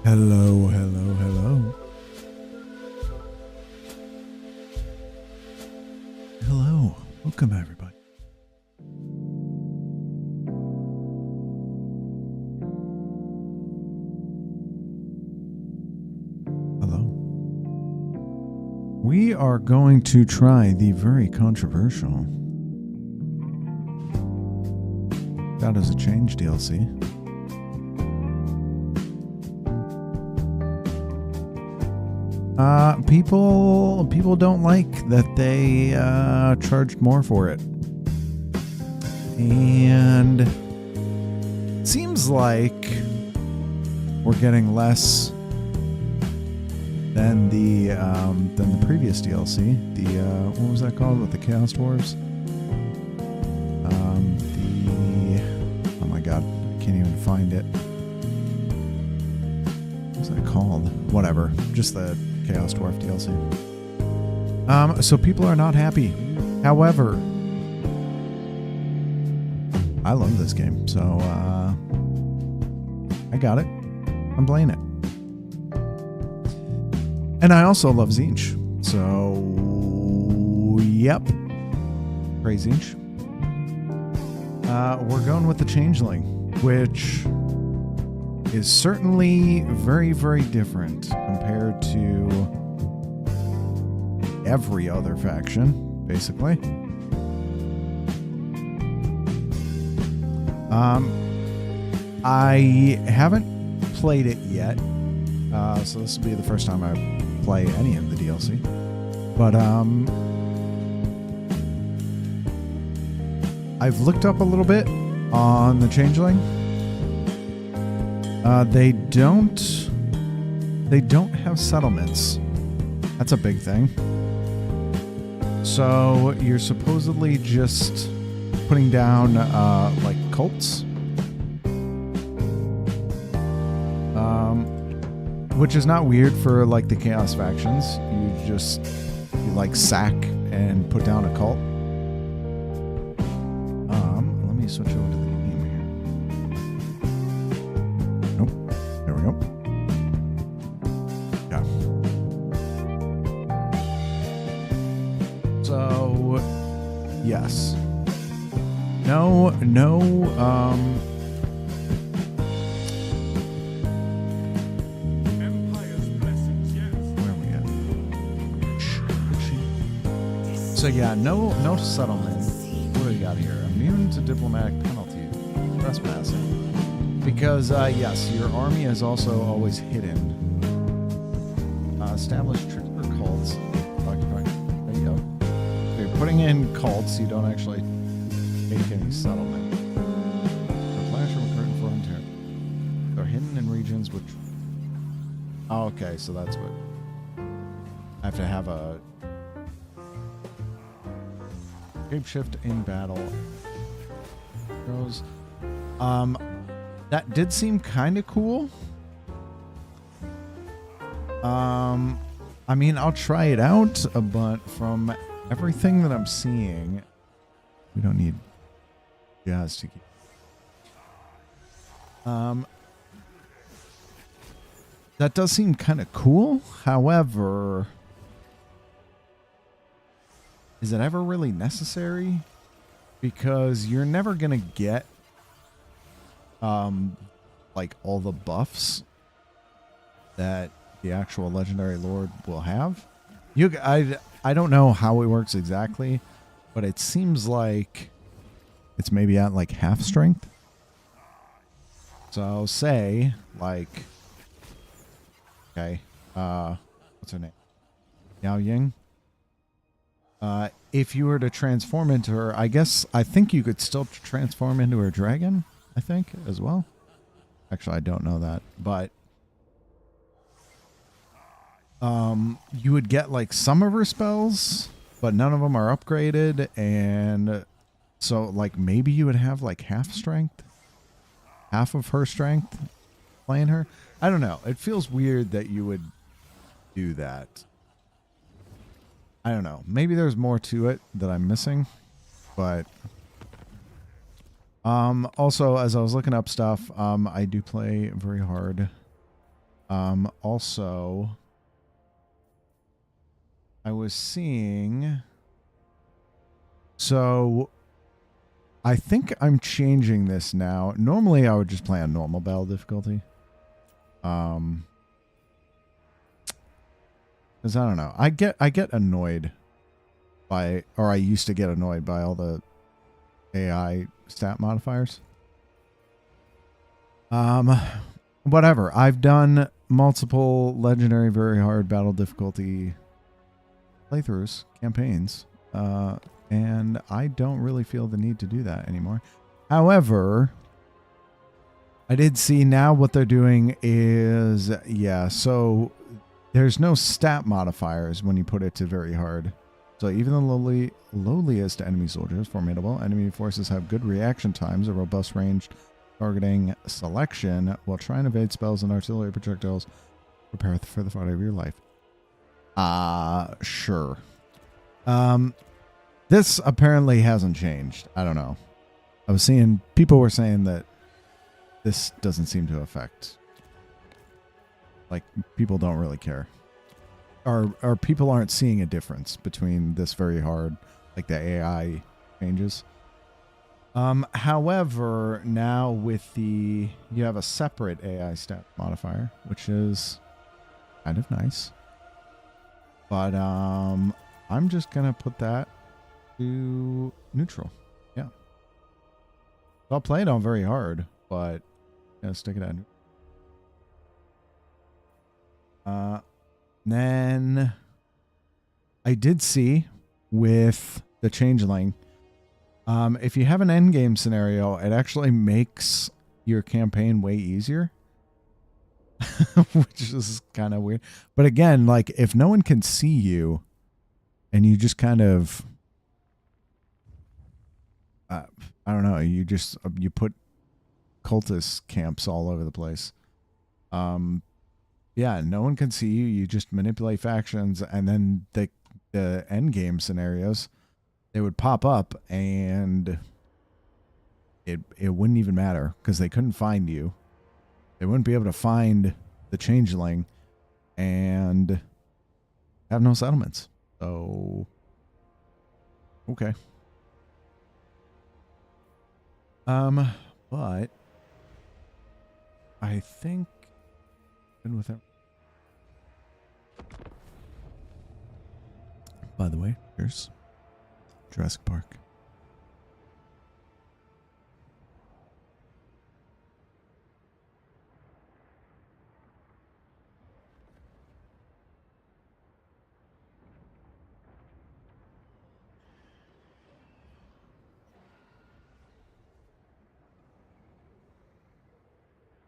Hello, hello, hello. Hello. Welcome, everybody. Hello. We are going to try the very controversial God is a Change DLC. People don't like that they charged more for it, and it seems like we're getting less than the previous DLC. The what was that called with the Chaos Dwarves? Oh my god, I can't even find it. What's that called? Whatever, just the Chaos Dwarf DLC. So people are not happy. However, I love this game, so I got it. I'm playing it. And I also love Tzeentch. So, yep. Praise Tzeentch. We're going with the Changeling, which is certainly very, very different compared to every other faction, basically. I haven't played it yet, so this will be the first time I play any of the DLC. But I've looked up a little bit on the Changeling. They don't have settlements. That's a big thing. So you're supposedly just putting down like cults, which is not weird for like the Chaos factions. You like sack and put down a cult. Let me switch over to the game here. Nope. There we go. Yeah. So, yes. No, where are we at? So yeah, no settlement. What do we got here? Immune to diplomatic penalty. Trespassing. Because, yes, your army is also always hidden. Establish tricks for cults. There you go. So you're putting in cults, you don't actually take any settlement. Replenish or recruit and foreign territory. They're hidden in regions which... Oh, okay, so that's what... I have to have a... Shapeshift in battle. Goes... That did seem kind of cool. I mean, I'll try it out, but from everything that I'm seeing, we don't need jazz to keep. That does seem kind of cool. However, is it ever really necessary? Because you're never gonna get like all the buffs that the actual legendary lord will have. I don't know how it works exactly, but it seems like it's maybe at like half strength. So say like, okay, what's her name? Yao Ying. If you were to transform into her, I think you could still transform into her dragon, I think, as well. Actually, I don't know that, but you would get like some of her spells, but none of them are upgraded, and so like maybe you would have like half strength, half of her strength playing her. I don't know. It feels weird that you would do that. I don't know. Maybe there's more to it that I'm missing, but also as I was looking up stuff, I do play very hard Also, I was seeing. So I think I'm changing this now. Normally, I would just play on normal battle difficulty. Because I don't know. I get annoyed by, or I used to get annoyed by all the AI stat modifiers. Whatever. I've done multiple legendary very hard battle difficulty playthroughs, campaigns, and I don't really feel the need to do that anymore. However, I did see now what they're doing is, yeah, so there's no stat modifiers when you put it to very hard. So even the lowliest enemy soldiers, formidable enemy forces have good reaction times, a robust ranged targeting selection, while trying to evade spells and artillery projectiles. Prepare for the fight of your life. Sure. This apparently hasn't changed. I don't know. I was seeing people were saying that this doesn't seem to affect. Like, people don't really care. Or people aren't seeing a difference between this very hard, like the AI changes. However, now with you have a separate AI stat modifier, which is kind of nice. But I'm just gonna put that to neutral. Yeah. I'll play it on very hard, but stick it at neutral. Then I did see with the Changeling, if you have an endgame scenario, it actually makes your campaign way easier. Which is kind of weird. But again, like, if no one can see you and you just kind of I don't know, you just you put cultist camps all over the place. Yeah, no one can see you. You just manipulate factions, and then the end game scenarios, they would pop up, and it wouldn't even matter because they couldn't find you. They wouldn't be able to find the Changeling and have no settlements. So, okay. But I think with it. By the way, here's Jurassic Park.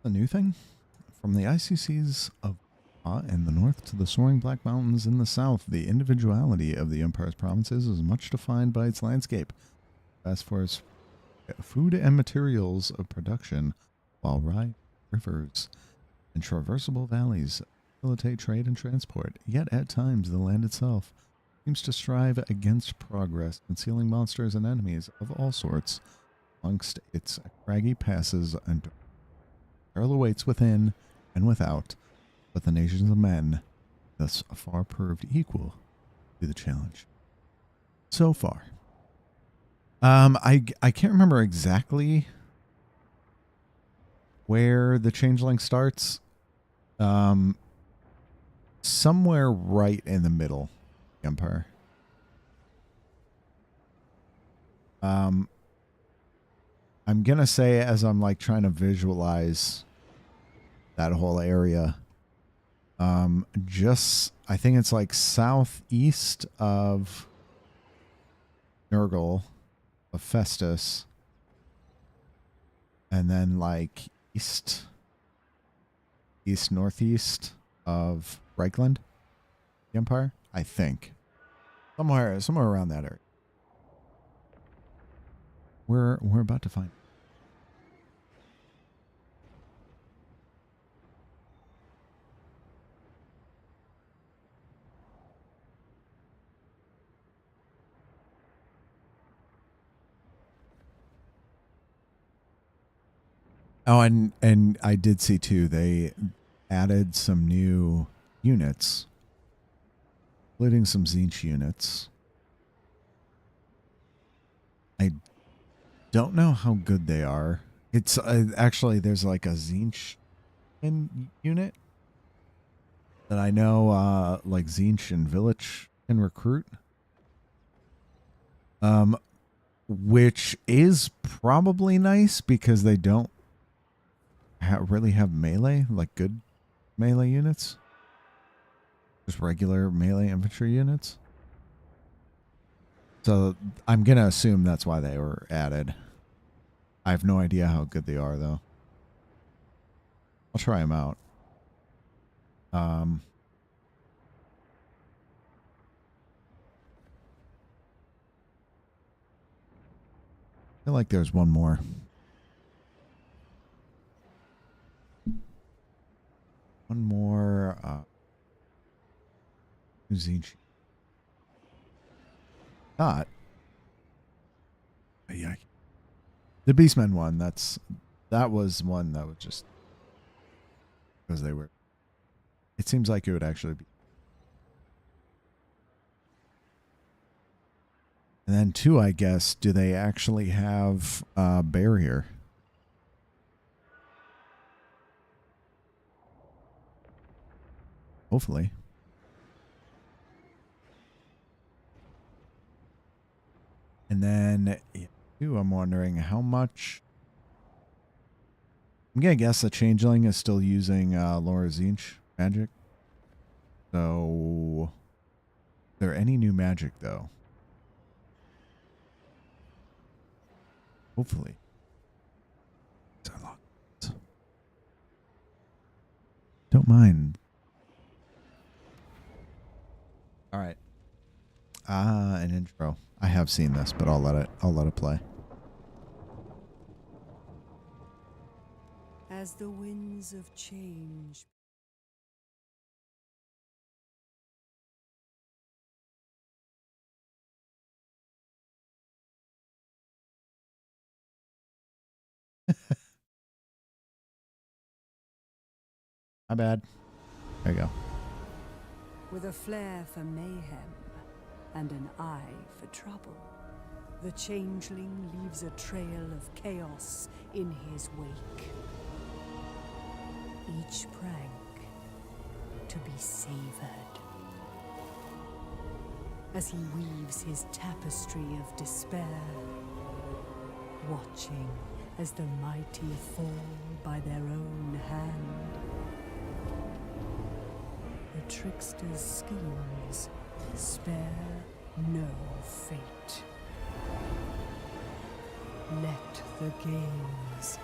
A new thing? From the icy seas of in the north to the soaring Black Mountains in the south, the individuality of the Empire's provinces is much defined by its landscape. As for its food and materials of production, while rivers and traversable valleys facilitate trade and transport, yet at times the land itself seems to strive against progress, concealing monsters and enemies of all sorts amongst its craggy passes and peril awaits within and without, but the nations of men thus far proved equal to the challenge. So far. I can't remember exactly where the Changeling starts. Somewhere right in the middle, Empire. I'm gonna say, as I'm like trying to visualize that whole area, just I think it's like southeast of Nurgle, of Festus, and then like east northeast of Reichland, the Empire. I think somewhere around that area. We're about to find. Oh, and I did see too. added some new units, including some Tzeentch units. I don't know how good they are. It's actually there's like a Tzeentch unit that I know, like Tzeentch and Village can recruit. Which is probably nice because they don't really have melee, like good melee units. Just regular melee infantry units. So I'm going to assume that's why they were added. I have no idea how good they are, though. I'll try them out. I feel like there's one more. One more. Tzeentch. Not. Yeah. The Beastmen one. That was one that was just because they were. It seems like it would actually be. And then two, I guess. Do they actually have a barrier? Hopefully. And then, two, I'm wondering how much. I'm going to guess the Changeling is still using Laura Tzeentch magic. So, is there any new magic, though? Hopefully. Don't mind. All right. An intro. I have seen this, but I'll let it play. As the winds of change My bad. There you go. with a flair for mayhem and an eye for trouble, the Changeling leaves a trail of chaos in his wake. Each prank to be savored. As he weaves his tapestry of despair, watching as the mighty fall by their own hand. The trickster's schemes spare no fate. Let the games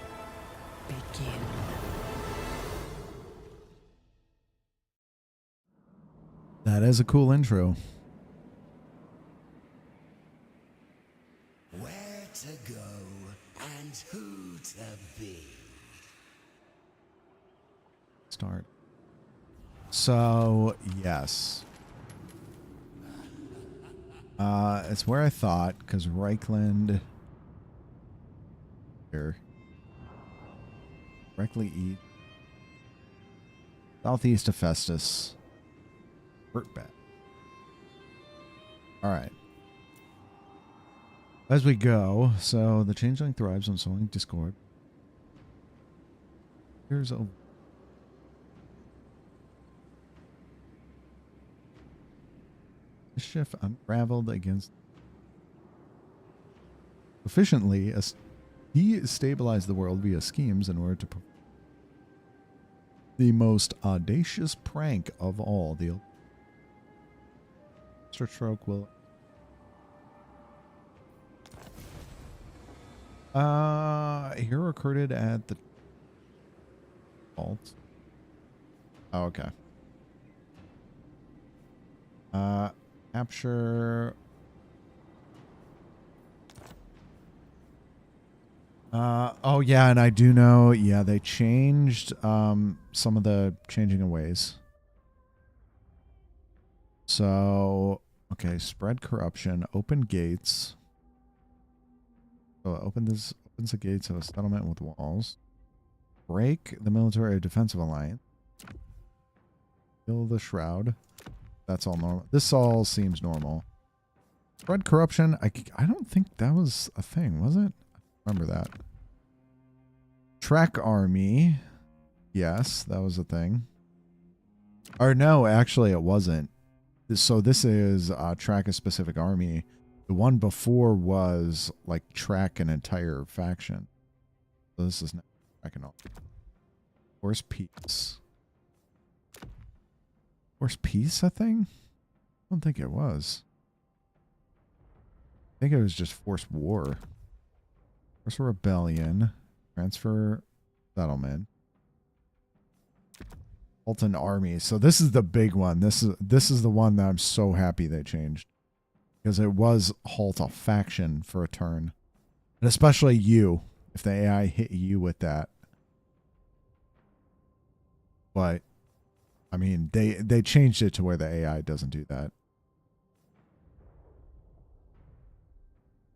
begin. That is a cool intro. Where to go and who to be. Start. So, yes. It's where I thought, because Reichland here. Directly east. Southeast of Festus. Hurtbat. Alright. As we go, so the Changeling thrives on sowing discord. Here's a mischief unraveled against efficiently. He stabilized the world via schemes in order to the most audacious prank of all. The extra stroke will here recorded at the vault. Oh, okay. Capture. Oh yeah, and I do know, yeah, they changed some of the changing of ways. So, okay, spread corruption, open gates. So opens the gates of a settlement with walls. Break the military defensive alliance. Kill the shroud. That's all normal. This all seems normal. Spread corruption. I don't think that was a thing, was it? Remember that. Track army. Yes, that was a thing. Or no, actually it wasn't. So this is track a specific army. The one before was like track an entire faction. So this is not tracking all. Force peace. Force peace a thing? I don't think it was. I think it was just force war. Force rebellion. Transfer settlement. Halt an army. So this is the big one. This is the one that I'm so happy they changed. Because it was halt a faction for a turn. And especially you. If the AI hit you with that. But I mean they changed it to where the AI doesn't do that.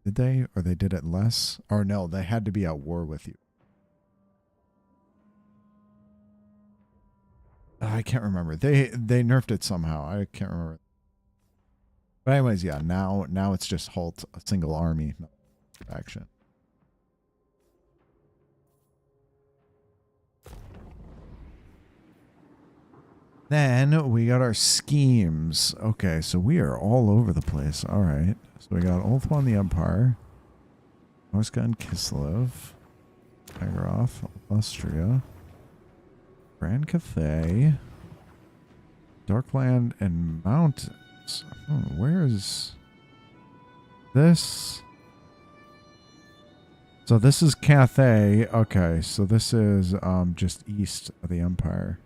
Did they? Or they did it less? Or no, they had to be at war with you. I can't remember. They nerfed it somehow. I can't remember. But anyways, yeah, now it's just halt a single army faction. Then we got our schemes. Okay, so we are all over the place. All right. So we got Ulthuan the Empire, Norska and Kislev, Tigeroth, Austria, Grand Cathay, Darkland and Mountains. Where is this? So this is Cathay. Okay, so this is just east of the Empire.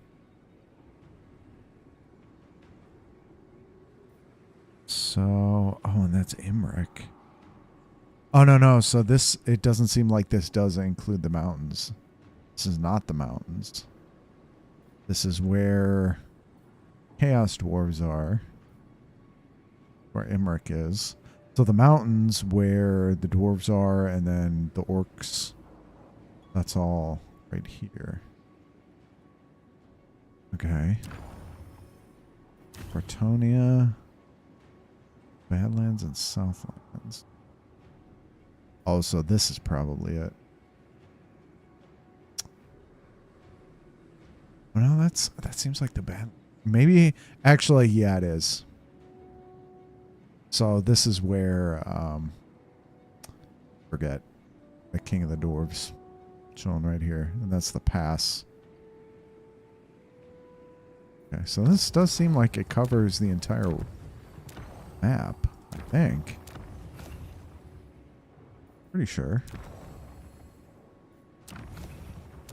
So, oh, and that's Imric. Oh, no. So this, it doesn't seem like this does include the mountains. This is not the mountains. This is where Chaos Dwarves are. Where Imric is. So the mountains where the dwarves are and then the orcs. That's all right here. Okay. Bretonia. Badlands and Southlands. Oh, so this is probably it. Well, no, that seems like the bad. Maybe actually, yeah, it is. So this is where forget the King of the Dwarves shown right here, and that's the pass. Okay, so this does seem like it covers the entire map, I think. Pretty sure.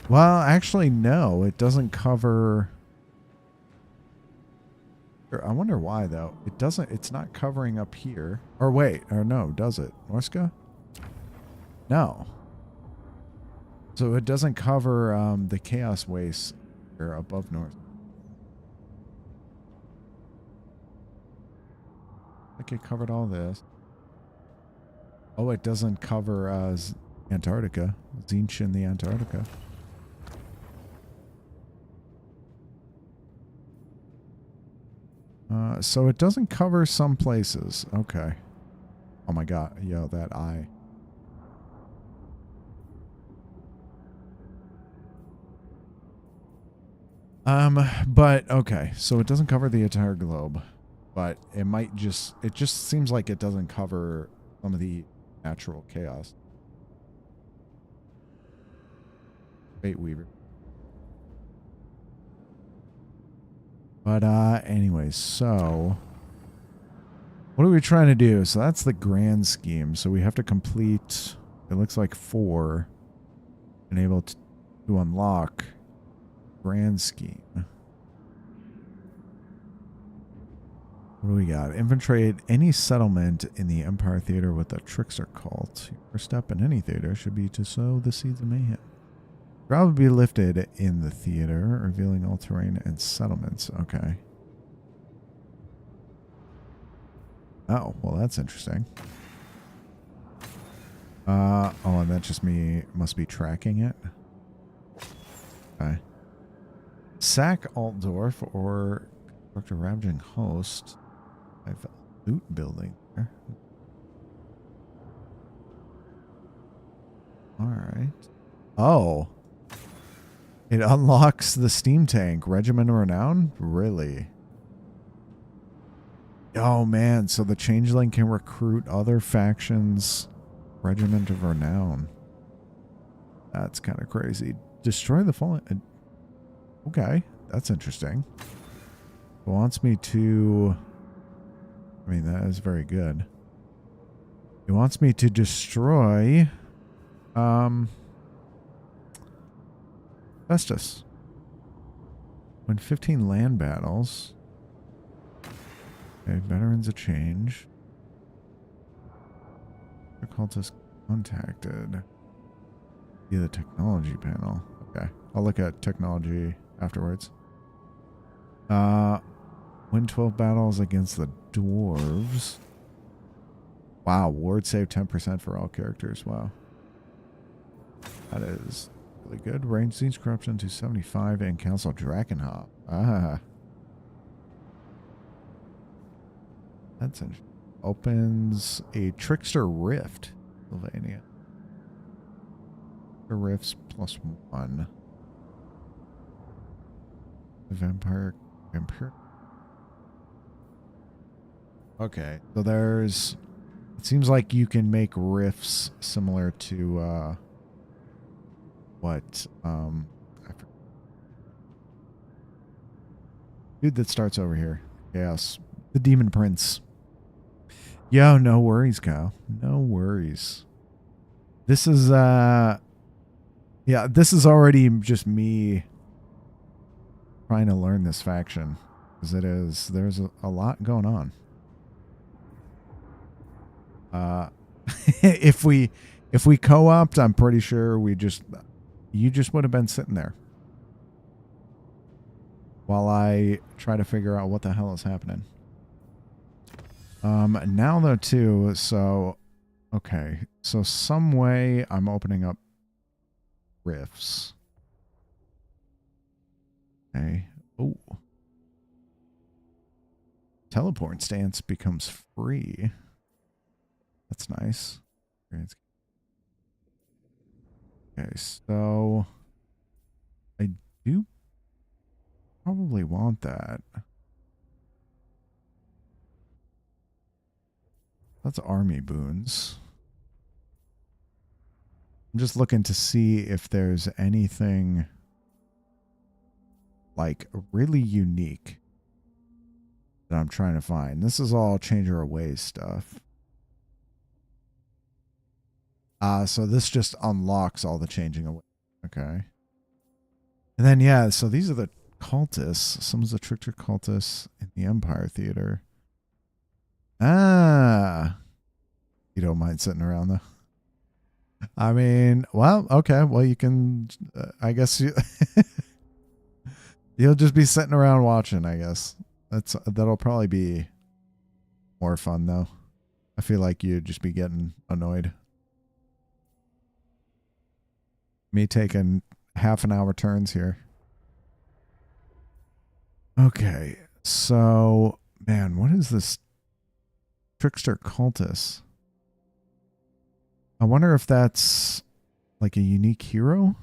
Well, actually, no. It doesn't cover... I wonder why, though. It doesn't... It's not covering up here. Or wait. Or no, does it? Norska? No. So it doesn't cover the Chaos Wastes here above North. Like it covered all this. Oh, it doesn't cover Antarctica. Tzeentch in the Antarctica. So it doesn't cover some places. Okay. Oh my god. Yo, that eye. But okay. So it doesn't cover the entire globe. But it might just... It just seems like it doesn't cover some of the natural chaos. Fate Weaver. But anyways, so what are we trying to do? So that's the grand scheme. So we have to complete, it looks like 4 and able to unlock grand scheme. What do we got? Infiltrate any settlement in the Empire Theater with a trickster cult. Your first step in any theater should be to sow the seeds of mayhem. Probably be lifted in the theater, revealing all terrain and settlements. Okay. Oh, well, that's interesting. Oh, and that just must be tracking it. Okay. Sack Altdorf or Dr. Ravaging Host. I've loot building there. Alright. Oh. It unlocks the steam tank. Regiment of Renown? Really? Oh man, so the Changeling can recruit other factions. Regiment of Renown. That's kind of crazy. Destroy the fallen. Okay, that's interesting. It wants me to. I mean, that is very good. It wants me to destroy. Festus. Win 15 land battles. Okay, veterans of change. The cultist contacted. Yeah, the technology panel. Okay, I'll look at technology afterwards. Win 12 battles against the dwarves. Wow, ward save 10% for all characters. Wow. That is really good. Range Tzeentch corruption to 75 and Council Drakenhof. Ah. That's interesting. Opens a Trickster Rift. Sylvania. Rifts +1. Vampire. Okay, so there's. It seems like you can make rifts similar to what dude that starts over here. Yes, the Demon Prince. Yo, no worries, Kyle. No worries. This is yeah, this is already just me trying to learn this faction, because there's a lot going on. if we co-opt, I'm pretty sure you just would have been sitting there while I try to figure out what the hell is happening. Now though too, so okay, so some way I'm opening up rifts. Okay. Oh. Teleport stance becomes free. That's nice. Okay, so I do probably want that. That's army boons. I'm just looking to see if there's anything like really unique that I'm trying to find. This is all Changer Away stuff. So this just unlocks all the changing away. Okay. And then, yeah, so these are the cultists. Some of the trickster cultists in the Empire Theater. Ah. You don't mind sitting around, though? I mean, well, okay. Well, you can, I guess you'll just be sitting around watching, I guess. That'll probably be more fun, though. I feel like you'd just be getting annoyed. Me taking half an hour turns here. Okay, so man, what is this trickster cultist? I wonder if that's like a unique hero.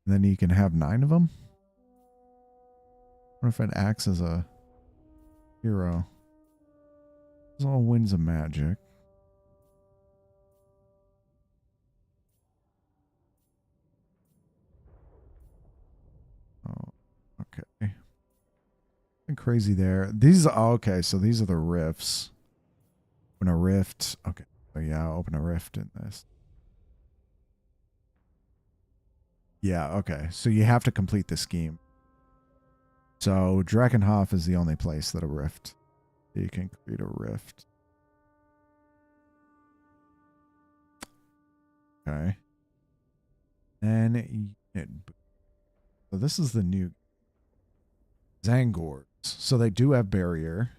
And then you can have 9 of them. I wonder if it acts as a hero. It's all winds of magic. Oh, okay. Crazy there. These okay, so these are the rifts. Open a rift. Okay. So yeah, I'll open a rift in this. Yeah, okay. So you have to complete the scheme. So Drakenhof is the only place that a rift. You can create a rift. Okay. And so this is the new Zangors. So they do have barrier.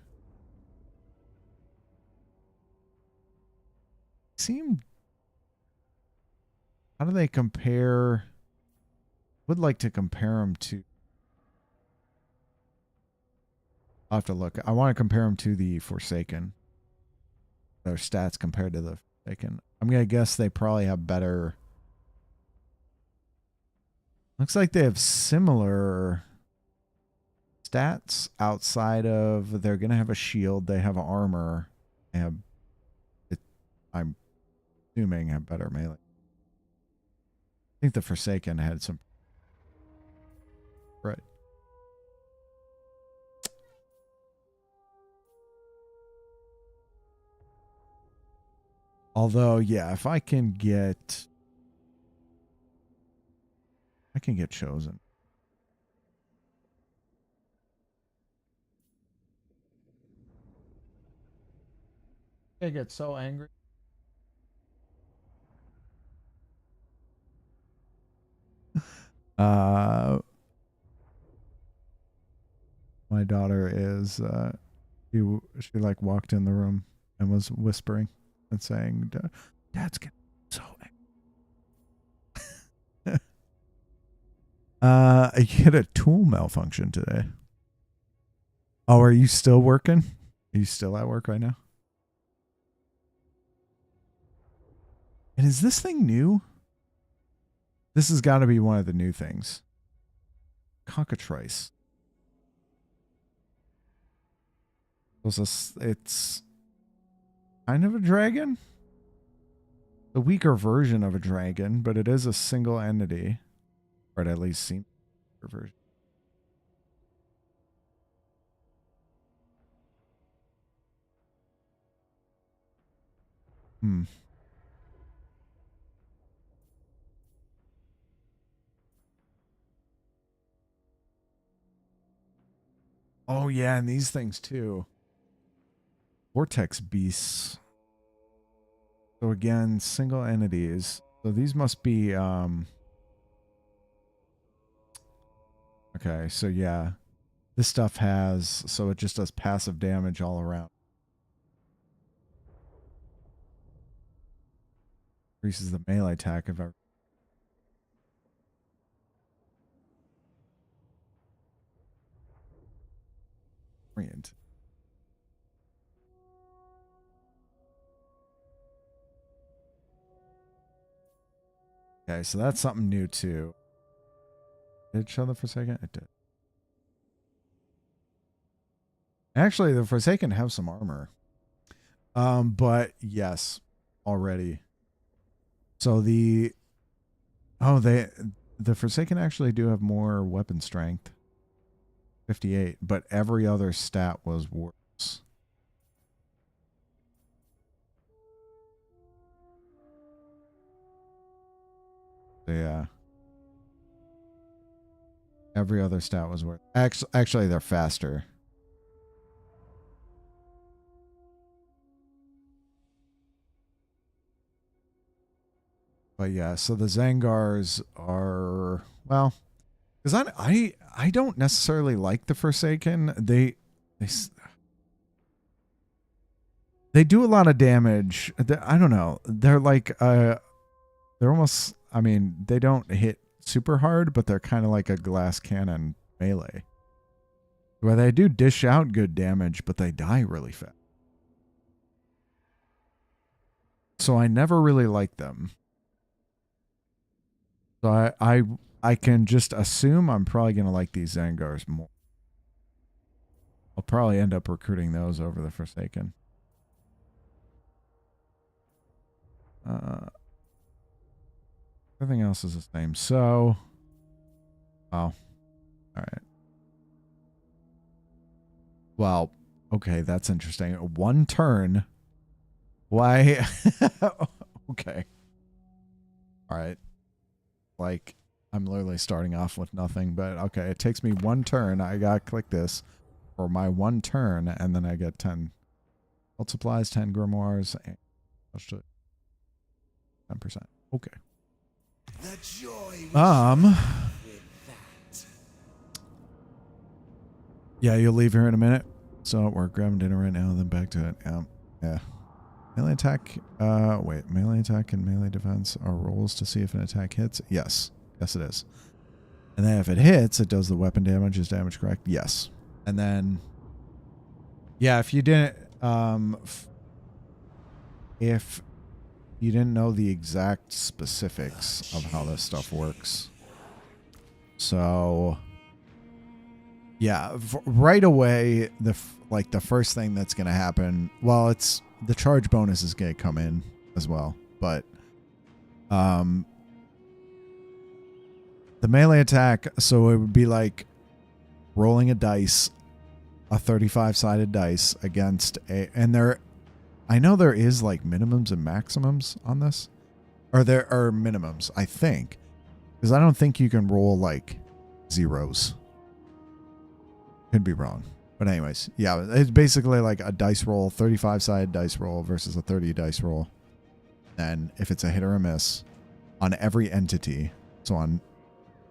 How do they compare? Would like to compare them to I'll have to look. I want to compare them to the Forsaken. Their stats compared to the Forsaken. I'm going to guess they probably have better. Looks like they have similar stats outside of they're going to have a shield. They have armor. They have, I'm assuming, have better melee. I think the Forsaken had some. Right. Although, yeah, if I can get chosen. I get so angry. My daughter is she like walked in the room and was whispering and saying, "Dad's getting so angry." I hit a tool malfunction today. Oh, are you still working? Are you still at work right now? And is this thing new? This has got to be one of the new things. Cockatrice. It's kind of a dragon. The weaker version of a dragon, but it is a single entity. Or it at least seems a version. Oh yeah, and these things too. Vortex beasts. So again, single entities. So these must be okay, so yeah. This stuff has so it just does passive damage all around. Increases the melee attack of our variant. Okay, so that's something new too. Did it show the Forsaken? It did. Actually, the Forsaken have some armor. But yes, already. So the Forsaken actually do have more weapon strength. 58, but every other stat was worse. So yeah. Every other stat was worse. Actually, they're faster. But yeah, so the Zangars are, well, because I don't necessarily like the Forsaken. They do a lot of damage. I don't know. They're like they're almost. I mean, they don't hit super hard, but they're kind of like a glass cannon melee, where they do dish out good damage, but they die really fast. So I never really liked them. So I can just assume I'm probably going to like these Zangars more. I'll probably end up recruiting those over the Forsaken. Everything else is the same. So, oh, all right. Well, okay, that's interesting. One turn. Why? Okay. All right. Like, I'm literally starting off with nothing, but okay, it takes me one turn. I gotta click this for my one turn, and then I get 10 health supplies, 10 grimoires, and 10%. Okay. The joy yeah, you'll leave here in a minute. So we're grabbing dinner right now, then back to it. Yeah. Melee attack. Wait. Melee attack and melee defense are rolls to see if an attack hits. Yes. Yes, it is. And then if it hits, it does the weapon damage. Is damage correct? Yes. And then Yeah, if you didn't, if you didn't know the exact specifics of how this stuff works. So, yeah, right away, the first thing that's going to happen, well, it's the charge bonus is going to come in as well, but the melee attack, so it would be like rolling a dice, a 35-sided dice against and there, I know there is like minimums and maximums on this, or there are minimums, I think, because I don't think you can roll like zeros. Could be wrong. But anyways, yeah, it's basically like a dice roll, 35-sided dice roll versus a 30 dice roll. And if it's a hit or a miss on every entity, so on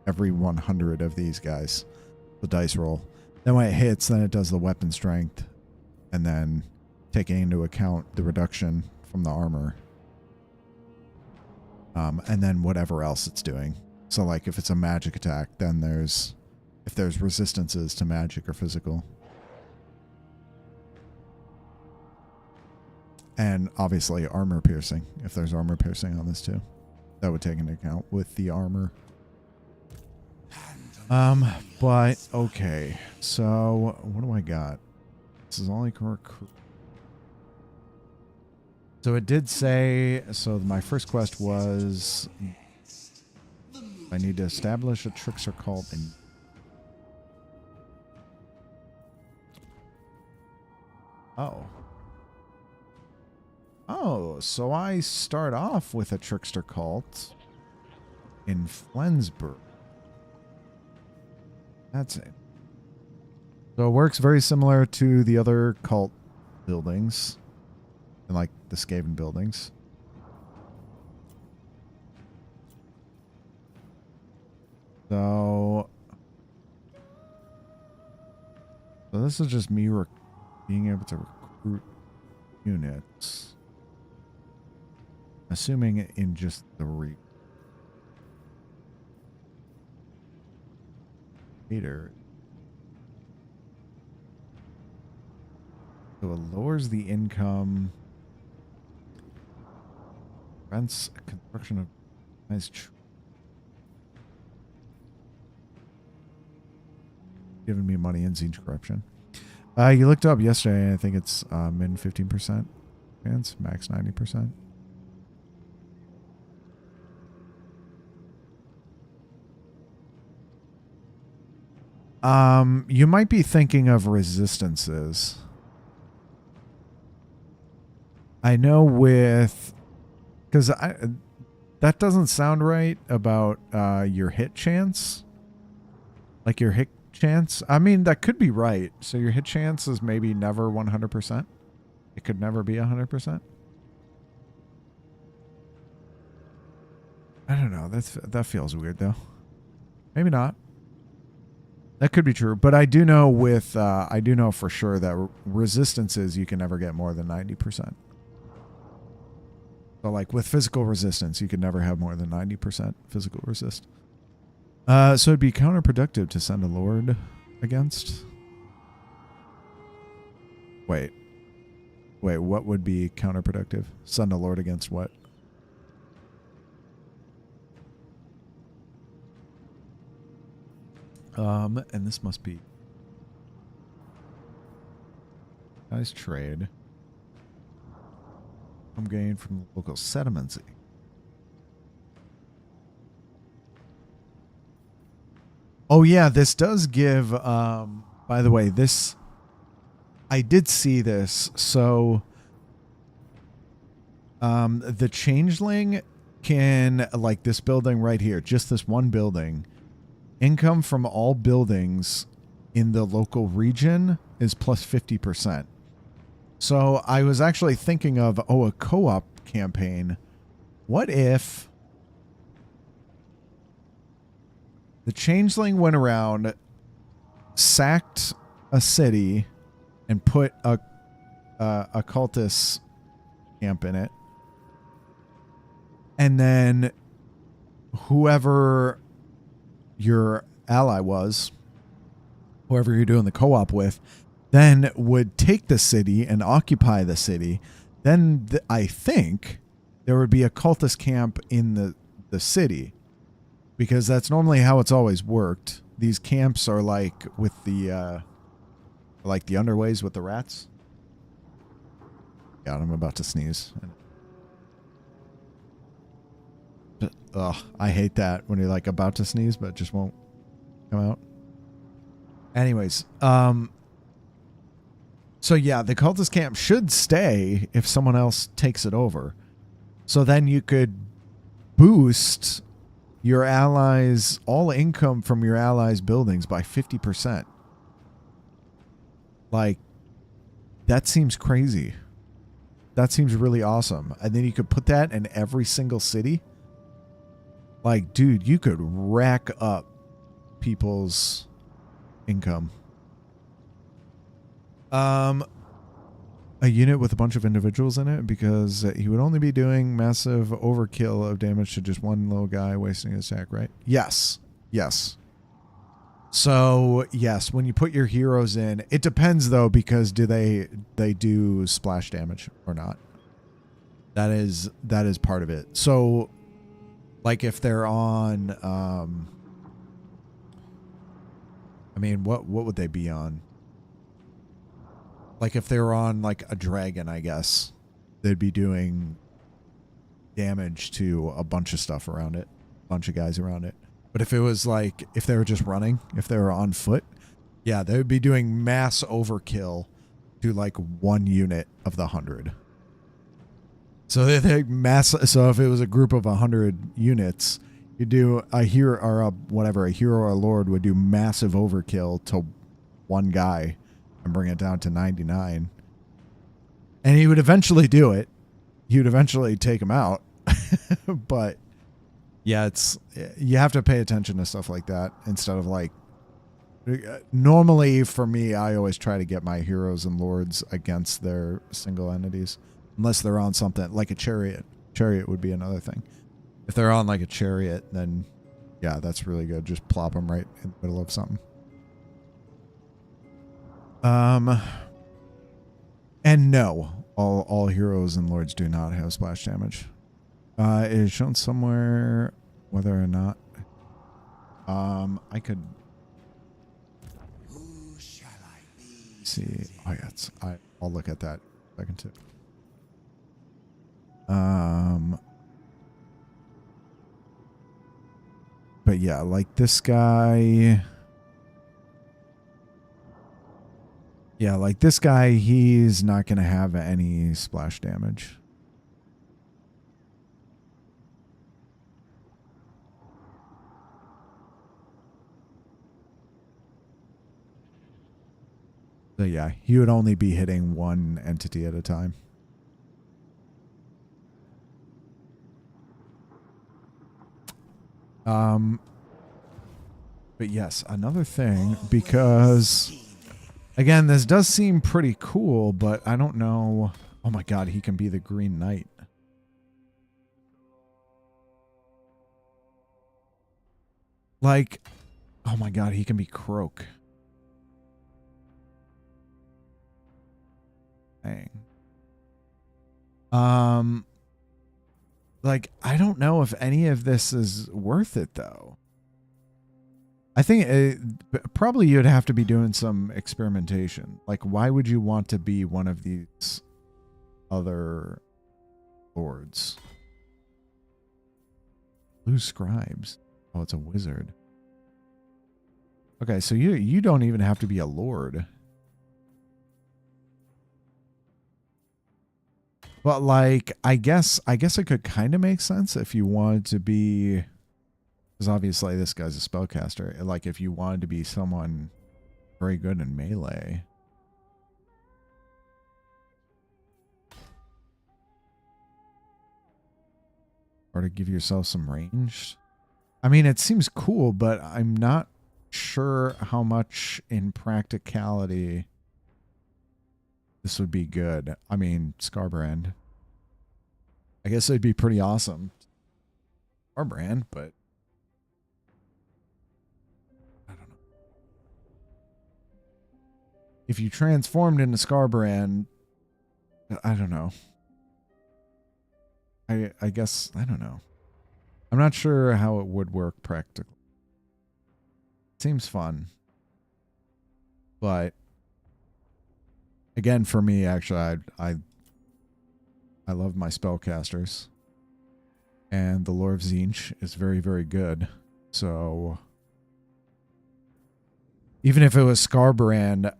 every 100 of these guys, the dice roll. Then when it hits, then it does the weapon strength. And then taking into account the reduction from the armor. And then whatever else it's doing. So like if it's a magic attack, then if there's resistances to magic or physical. And obviously armor piercing, if there's armor piercing on this too. That would take into account with the armor. But okay. So what do I got? This is only recruit. So it did say, so my first quest was I need to establish a trickster cult in Oh, so I start off with a trickster cult in Flensburg. That's it. So it works very similar to the other cult buildings, and like the Skaven buildings. So this is just me being able to recruit units. Assuming in just the reader. So it lowers the income. Prevents construction of nice giving me money in Tzeentch corruption. You looked up yesterday, and I think it's min 15% chance, max 90%. You might be thinking of resistances. I know because that doesn't sound right about your hit chance. Like your hit chance. I mean, that could be right. So your hit chance is maybe never 100%. It could never be 100%. I don't know. That feels weird though. Maybe not. That could be true, but I do know I do know for sure that resistances you can never get more than 90%. So like with physical resistance, you can never have more than 90% physical resist. So it'd be counterproductive to send a lord against. Wait, what would be counterproductive? Send a lord against what? And this must be nice trade. I'm gained from the local settlements. Oh yeah, this does give, by the way, this, I did see this. So, the Changeling can, like this building right here, just this one building, income from all buildings in the local region is plus 50%. So I was actually thinking of, a co-op campaign. What if the Changeling went around, sacked a city, and put a cultist camp in it, and then whoever your ally was, whoever you're doing the co-op with, then would take the city and occupy the city. Then I think there would be a cultist camp in the city, because that's normally how it's always worked. These camps are like with the underways with the rats. God, I'm about to sneeze. Ugh, I hate that when you're like about to sneeze, but it just won't come out. Anyways, so yeah, the cultist camp should stay if someone else takes it over. So then you could boost your allies, all income from your allies' buildings by 50%. Like, that seems crazy. That seems really awesome. And then you could put that in every single city. Like, dude, you could rack up people's income. A unit with a bunch of individuals in it, because he would only be doing massive overkill of damage to just one little guy wasting his attack, right? Yes. Yes. So, yes, when you put your heroes in, it depends though, because do they do splash damage or not? That is part of it. So, like if they're on I mean, what would they be on? Like if they were on like a dragon, I guess they'd be doing damage to a bunch of stuff around it, a bunch of guys around it. But if it was like, if they were just running, if they were on foot, yeah, they would be doing mass overkill to like one unit of the 100. So they mass. So if it was a group of 100 units, you do a hero or a hero or a lord would do massive overkill to one guy and bring it down to 99. And he would eventually do it. He would eventually take him out. But yeah, you have to pay attention to stuff like that instead of like, normally for me, I always try to get my heroes and lords against their single entities, unless they're on something like a chariot. Chariot would be another thing. If they're on like a chariot, then yeah, that's really good. Just plop them right in the middle of something. And no, all heroes and lords do not have splash damage. It is shown somewhere whether or not I could see. Oh yeah, I'll look at that in a second too. But yeah, like this guy. Yeah, like this guy, he's not going to have any splash damage. So yeah, he would only be hitting one entity at a time. But yes, another thing, because again, this does seem pretty cool, but I don't know. Oh my god, he can be the Green Knight. Like, oh my god, he can be Croak. Dang. Like, I don't know if any of this is worth it, though. I think probably you'd have to be doing some experimentation. Like, why would you want to be one of these other lords? Blue scribes. Oh, it's a wizard. Okay, so you don't even have to be a lord. But like, I guess it could kind of make sense if you wanted to be, because obviously this guy's a spellcaster. Like if you wanted to be someone very good in melee. Or to give yourself some range. I mean, it seems cool, but I'm not sure how much in practicality this would be good. I mean, Scarbrand. I guess it'd be pretty awesome. Scarbrand, but I don't know. if you transformed into Scarbrand, I don't know. I guess, I don't know. I'm not sure how it would work practically. Seems fun. But again, for me, actually, I love my spellcasters. And the lore of Tzeentch is very, very good. So even if it was Scarbrand,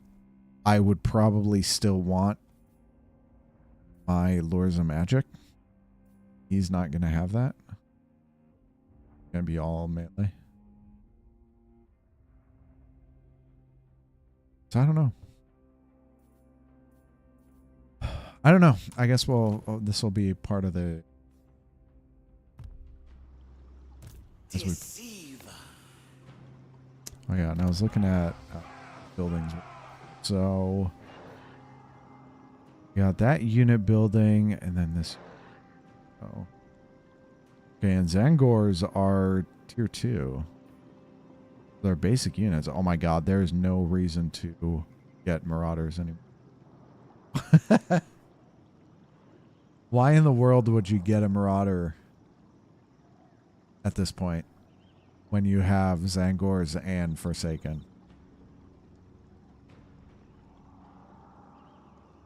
I would probably still want my Lures of Magic. He's not going to have that. Going to be all melee. So I don't know. I don't know. I guess this will be part of the... Deceiver. Oh yeah, and I was looking at buildings. So you got that unit building, and then this. Oh, okay. And Zangors are tier 2. They're basic units. Oh my god, there is no reason to get Marauders anymore. Why in the world would you get a Marauder at this point when you have Zangors and Forsaken?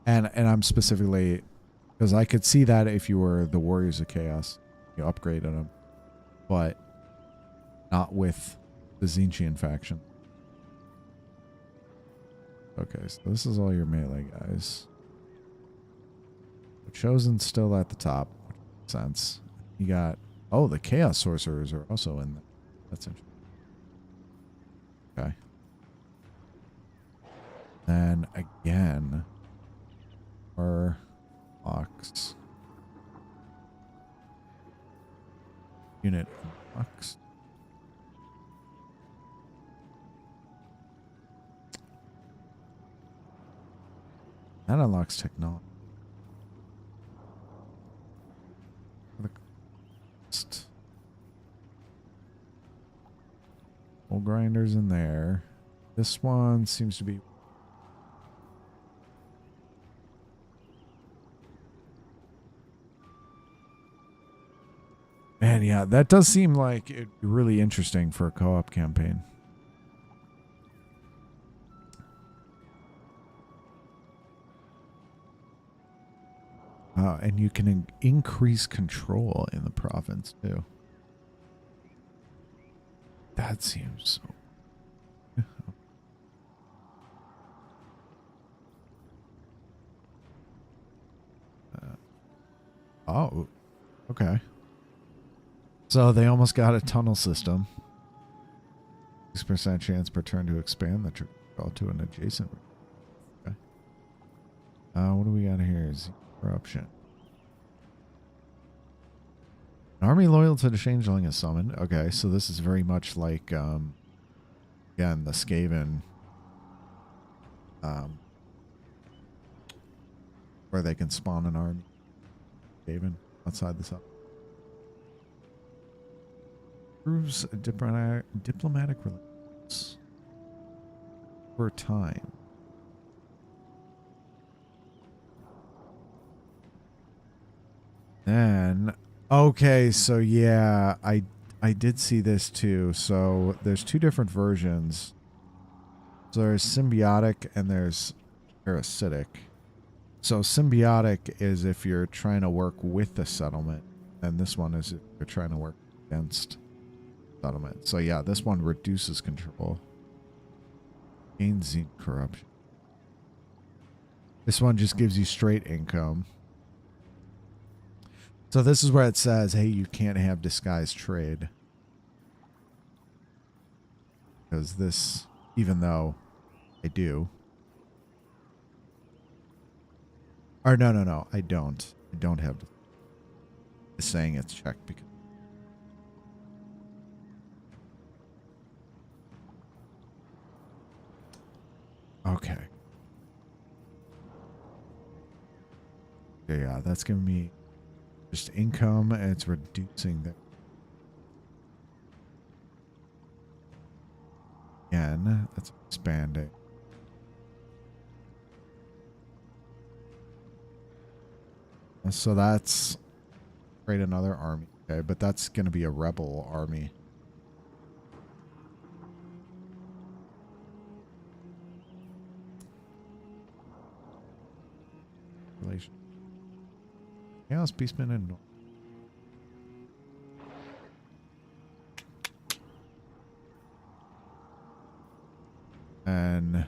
And I'm specifically, because I could see that if you were the Warriors of Chaos, you upgraded them, but not with the Tzeentchian faction. Okay, so this is all your melee guys. The Chosen's still at the top, which makes sense. You got, oh, the Chaos Sorcerers are also in there. That's interesting. Okay. Then again, our locks. Unit unlocks. That unlocks technology. Full grinders in there. This one seems to be... Man, yeah, that does seem like it'd be really interesting for a co-op campaign. And you can increase control in the province, too. That seems so... oh, okay. So they almost got a tunnel system. 6% chance per turn to expand the trip to an adjacent. Okay. What do we got here? Corruption. An army loyal to the Changeling is summoned. Okay, so this is very much like, again, the Skaven, where they can spawn an army. Skaven outside the sub. Proves diplomatic relations for time. Then, okay, so yeah, I did see this too. So there's two different versions. So there's symbiotic and there's parasitic. So symbiotic is if you're trying to work with the settlement, and this one is if you're trying to work against settlement. So yeah, this one reduces control. Gains corruption. This one just gives you straight income. So this is where it says, hey, you can't have disguised trade. Because this, even though I do. Or no, I don't. I don't have. It's saying it's checked because. Okay. Yeah, that's giving me just income, and it's reducing that. Again, that's expanding. So that's create another army. Okay, but that's going to be a rebel army. Relation. Chaos Beastmen and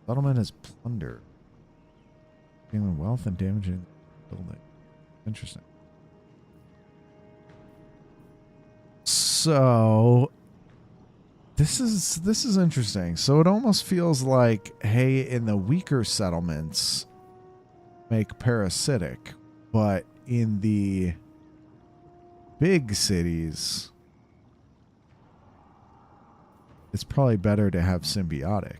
settlement is plunder. Stealing wealth and damaging building. Interesting. So this is interesting. So it almost feels like, hey, in the weaker settlements make parasitic, but in the big cities it's probably better to have symbiotic.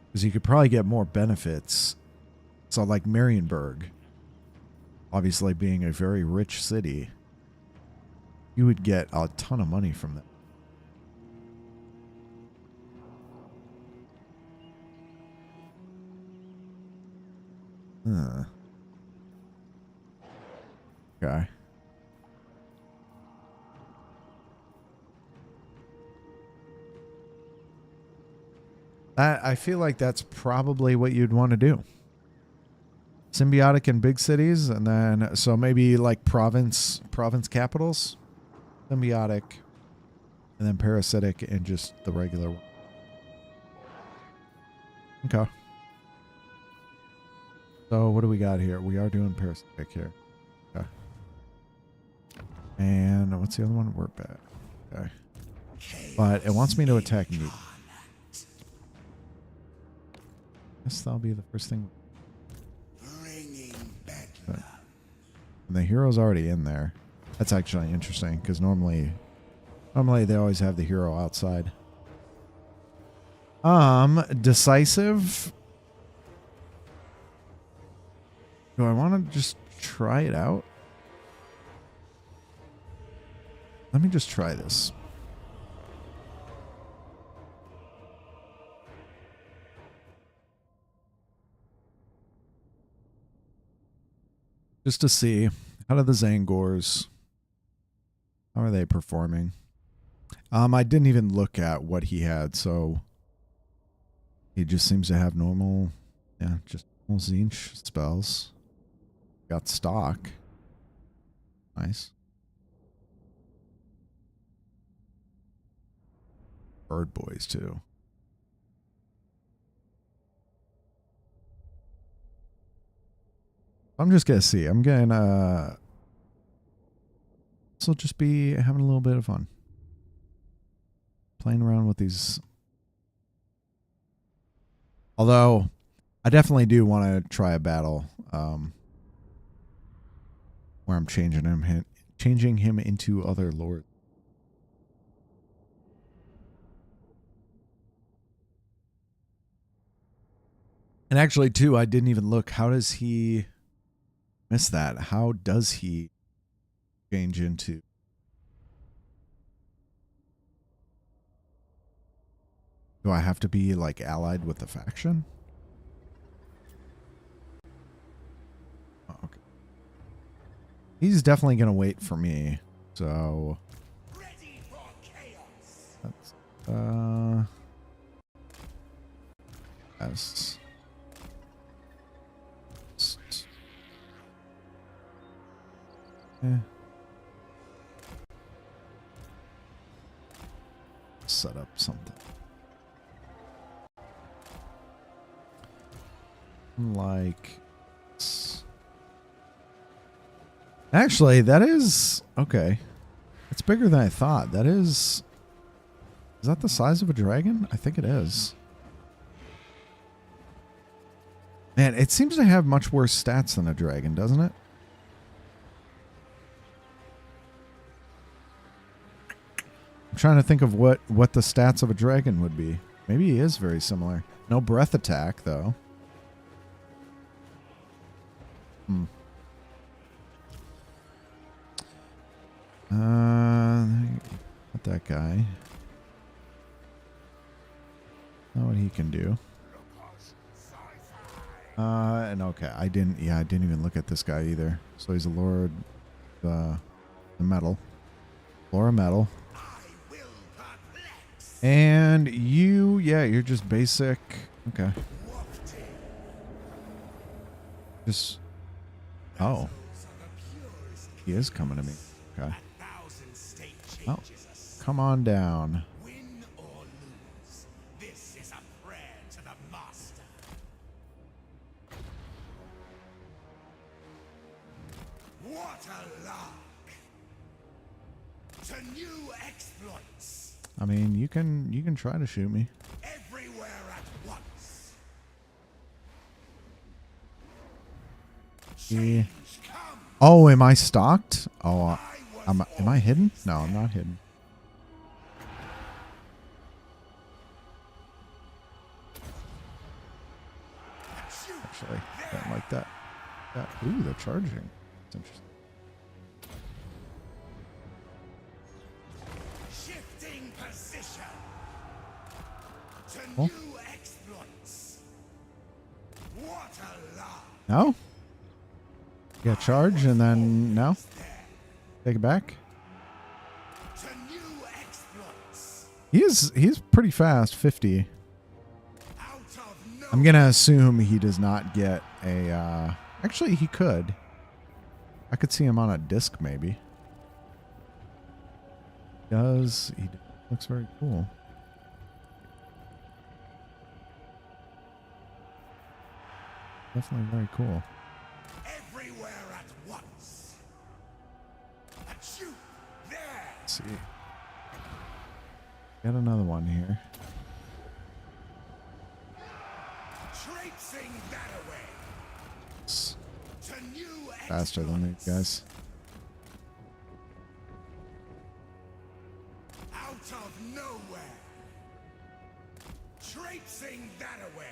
Because you could probably get more benefits. So like Marienburg, obviously being a very rich city, you would get a ton of money from that. Okay. I feel like that's probably what you'd want to do. Symbiotic in big cities, and then so maybe like province capitals, symbiotic, and then parasitic in just the regular one. Okay. So what do we got here? We are doing parasitic here. Okay. And what's the other one? We're back. Okay. But it wants me to attack me. Guess that'll be the first thing. But, and the hero's already in there. That's actually interesting because normally they always have the hero outside. Decisive. Do I want to just try it out? Let me just try this. Just to see, how do the Zangors, how are they performing? I didn't even look at what he had, so he just seems to have normal, just normal Tzeentch spells. Got stock. Nice. Bird boys too. I'm just gonna see. I'm gonna this will just be having a little bit of fun. Playing around with these. Although I definitely do want to try a battle where I'm changing him into other lords. And actually too, I didn't even look. How does he miss that? How does he change into? Do I have to be like allied with the faction? Oh, okay. He's definitely gonna wait for me. So that's yes. Set up something like actually that is okay. It's bigger than I thought. That is that the size of a dragon? I think it is. Man, it seems to have much worse stats than a dragon, doesn't it? I'm trying to think of what the stats of a dragon would be. Maybe he is very similar. No breath attack, though. Not that guy. Not what he can do. And okay, I didn't even look at this guy either. So he's a lord, the metal. Flora metal. And you, yeah, you're just basic. Okay. Just, oh. He is coming to me. Okay. Oh, come on down. Win or lose, this is a prayer to the master. What a lark! To new exploits. I mean, you can try to shoot me. Everywhere at once. Yeah. Change come. Oh, am I stalked? Oh, am I hidden? No, I'm not hidden. Actually, I don't like that. Ooh, they're charging. That's interesting. Shifting position. To Oh. new exploits. What a lark! No? Yeah, charge and then no? Take it back. To new exploits. He's pretty fast, 50. Out of no I'm gonna assume he does not get a actually he could. I could see him on a disc maybe. He looks very cool. Definitely very cool. everywhere at once. At you there. Let's see. Got another one here. Traipsing that away. It's To new faster than these guys. out of nowhere. Traipsing that away.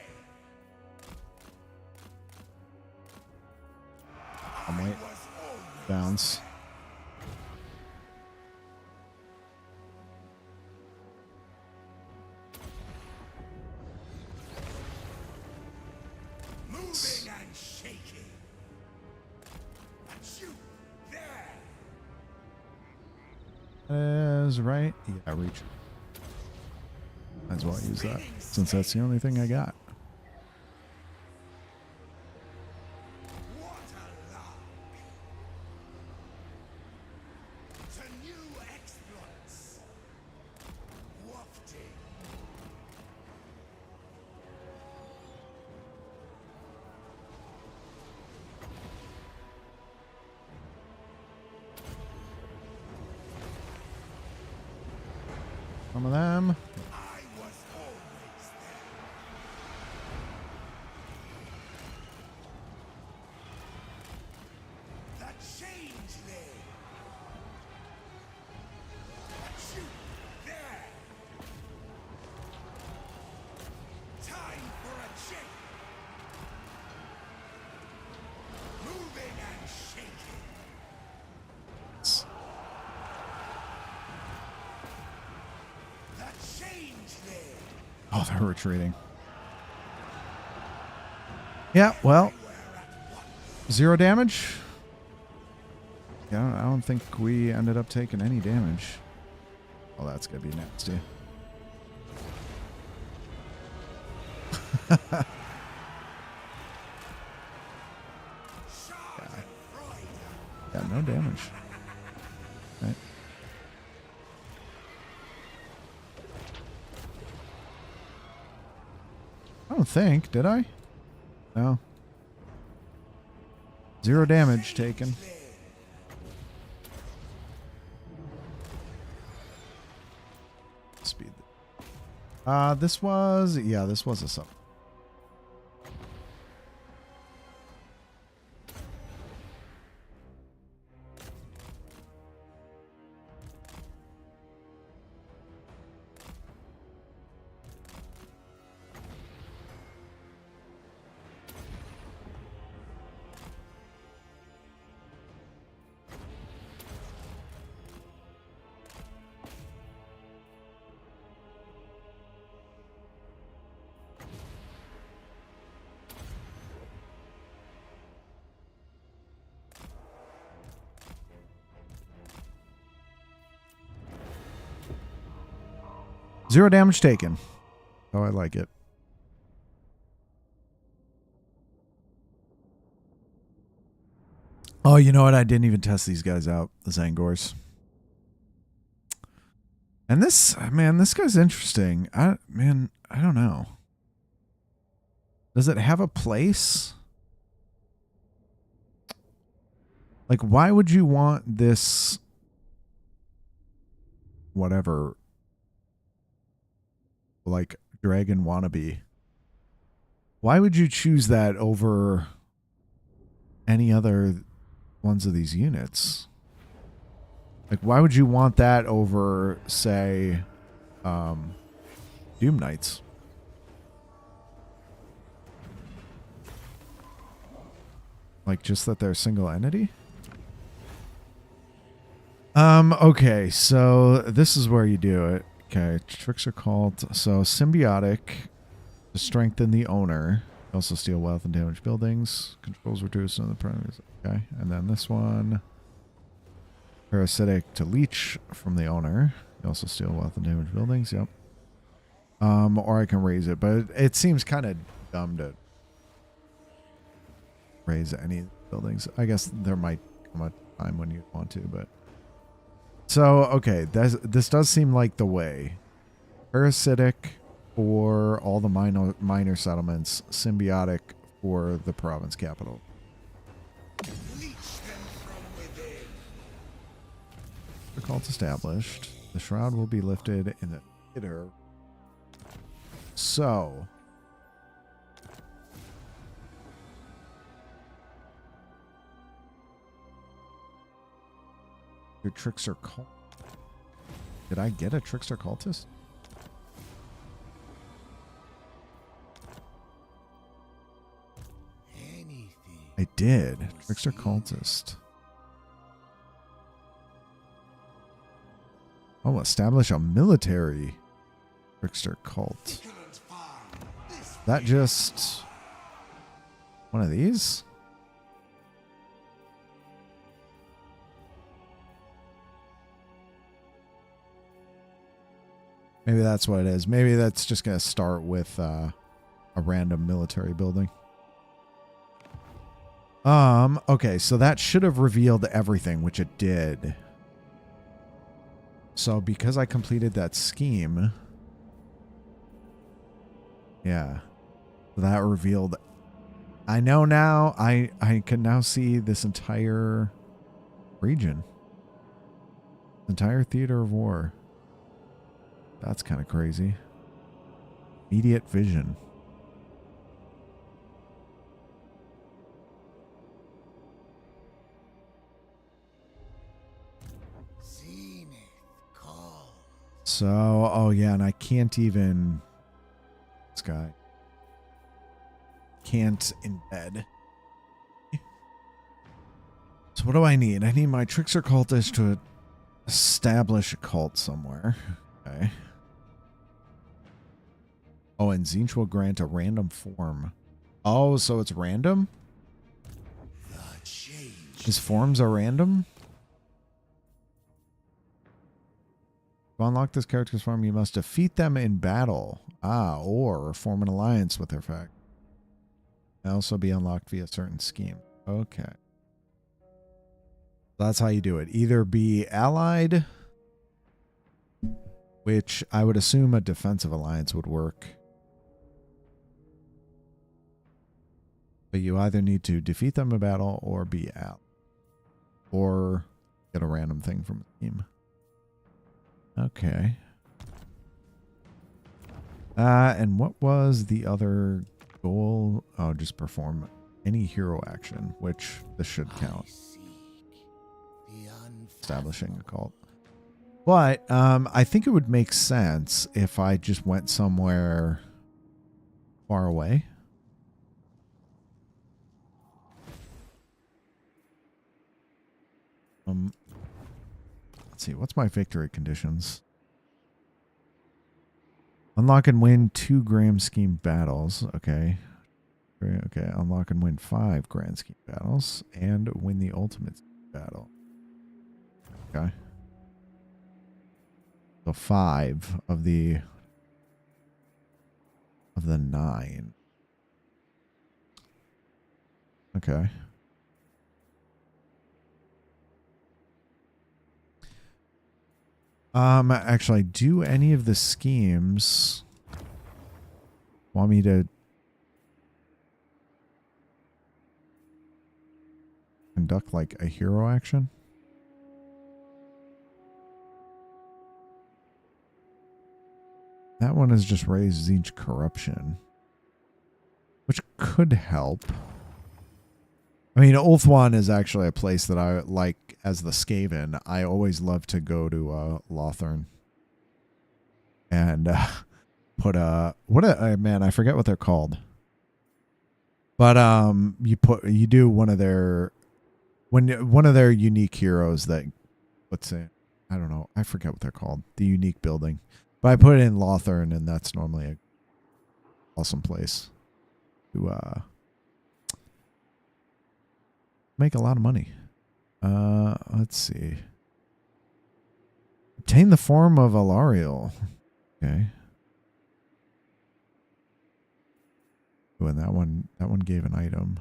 I might Was always bounce. moving and shaking. At you there. Is right. Yeah, reach. Might as well use that since that's the only thing I got. What a lark. To new exploits. Wafting. Some of them. I was always there. The Changeling. At you there. Time for a check. Moving and shaking. The Changeling. Oh, they're retreating. Yeah, well, 0 damage. Yeah, I don't think we ended up taking any damage. Oh, that's gonna be nasty. Yeah, no damage. Right. I don't think, did I? No. 0 damage taken. Speed. This was a sub. 0 damage taken. Oh, I like it. Oh, you know what? I didn't even test these guys out, the Zangors. And this, man, this guy's interesting. I don't know. Does it have a place? Like, why would you want this, whatever, like, dragon wannabe? Why would you choose that over any other ones of these units? Like, why would you want that over, say, Doom Knights? Like, just that they're a single entity? Okay, so this is where you do it. Okay, tricks are called. So, symbiotic to strengthen the owner. Also steal wealth and damage buildings. Controls reduce on the premise. Okay, and then this one. Parasitic to leech from the owner. You also steal wealth and damage buildings. Yep. Or I can raise it, but it seems kind of dumb to raise any buildings. I guess there might come a time when you want to, but so okay, this does seem like the way. Parasitic for all the minor settlements. Symbiotic for the province capital. The cult established. The shroud will be lifted in the theater. So, your trickster cult. Did I get a trickster cultist? I did. Trickster cultist. Oh, establish a military trickster cult. That just one of these? Maybe that's what it is. Maybe that's just going to start with a random military building. Okay, so that should have revealed everything, which it did. So because I completed that scheme, yeah, that revealed. I know now. I can now see this entire region, entire theater of war. That's kind of crazy. Immediate vision. So, oh yeah, and I can't even. This guy can't embed. So what do I need? I need my trickster cultist to establish a cult somewhere. Okay. Oh, and Tzeentch will grant a random form. Oh, so it's random? His forms are random? To unlock this character's form, you must defeat them in battle. Ah, or form an alliance with their fact. Can also be unlocked via certain scheme. Okay. That's how you do it. Either be allied, which I would assume a defensive alliance would work. But you either need to defeat them in battle or be out. Or get a random thing from a team. Okay. And what was the other goal? Oh, just perform any hero action, which this should count. Establishing a cult. But I think it would make sense if I just went somewhere far away. Let's see, what's my victory conditions? Unlock and win 2 grand scheme battles. Okay. Okay, unlock and win 5 grand scheme battles. And win the ultimate battle. Okay. So 5 of the of the 9. Okay. Actually, do any of the schemes want me to conduct like a hero action? That one is just raise Tzeentch corruption, which could help. I mean, Ulthuan is actually a place that I like as the Skaven. I always love to go to Lothern and put man, I forget what they're called. But you do one of their unique heroes that, let's say, I don't know, I forget what they're called. The unique building. But I put it in Lothern, and that's normally a awesome place to make a lot of money. Let's see. Obtain the form of Alariel. Okay. Ooh, and that one gave an item.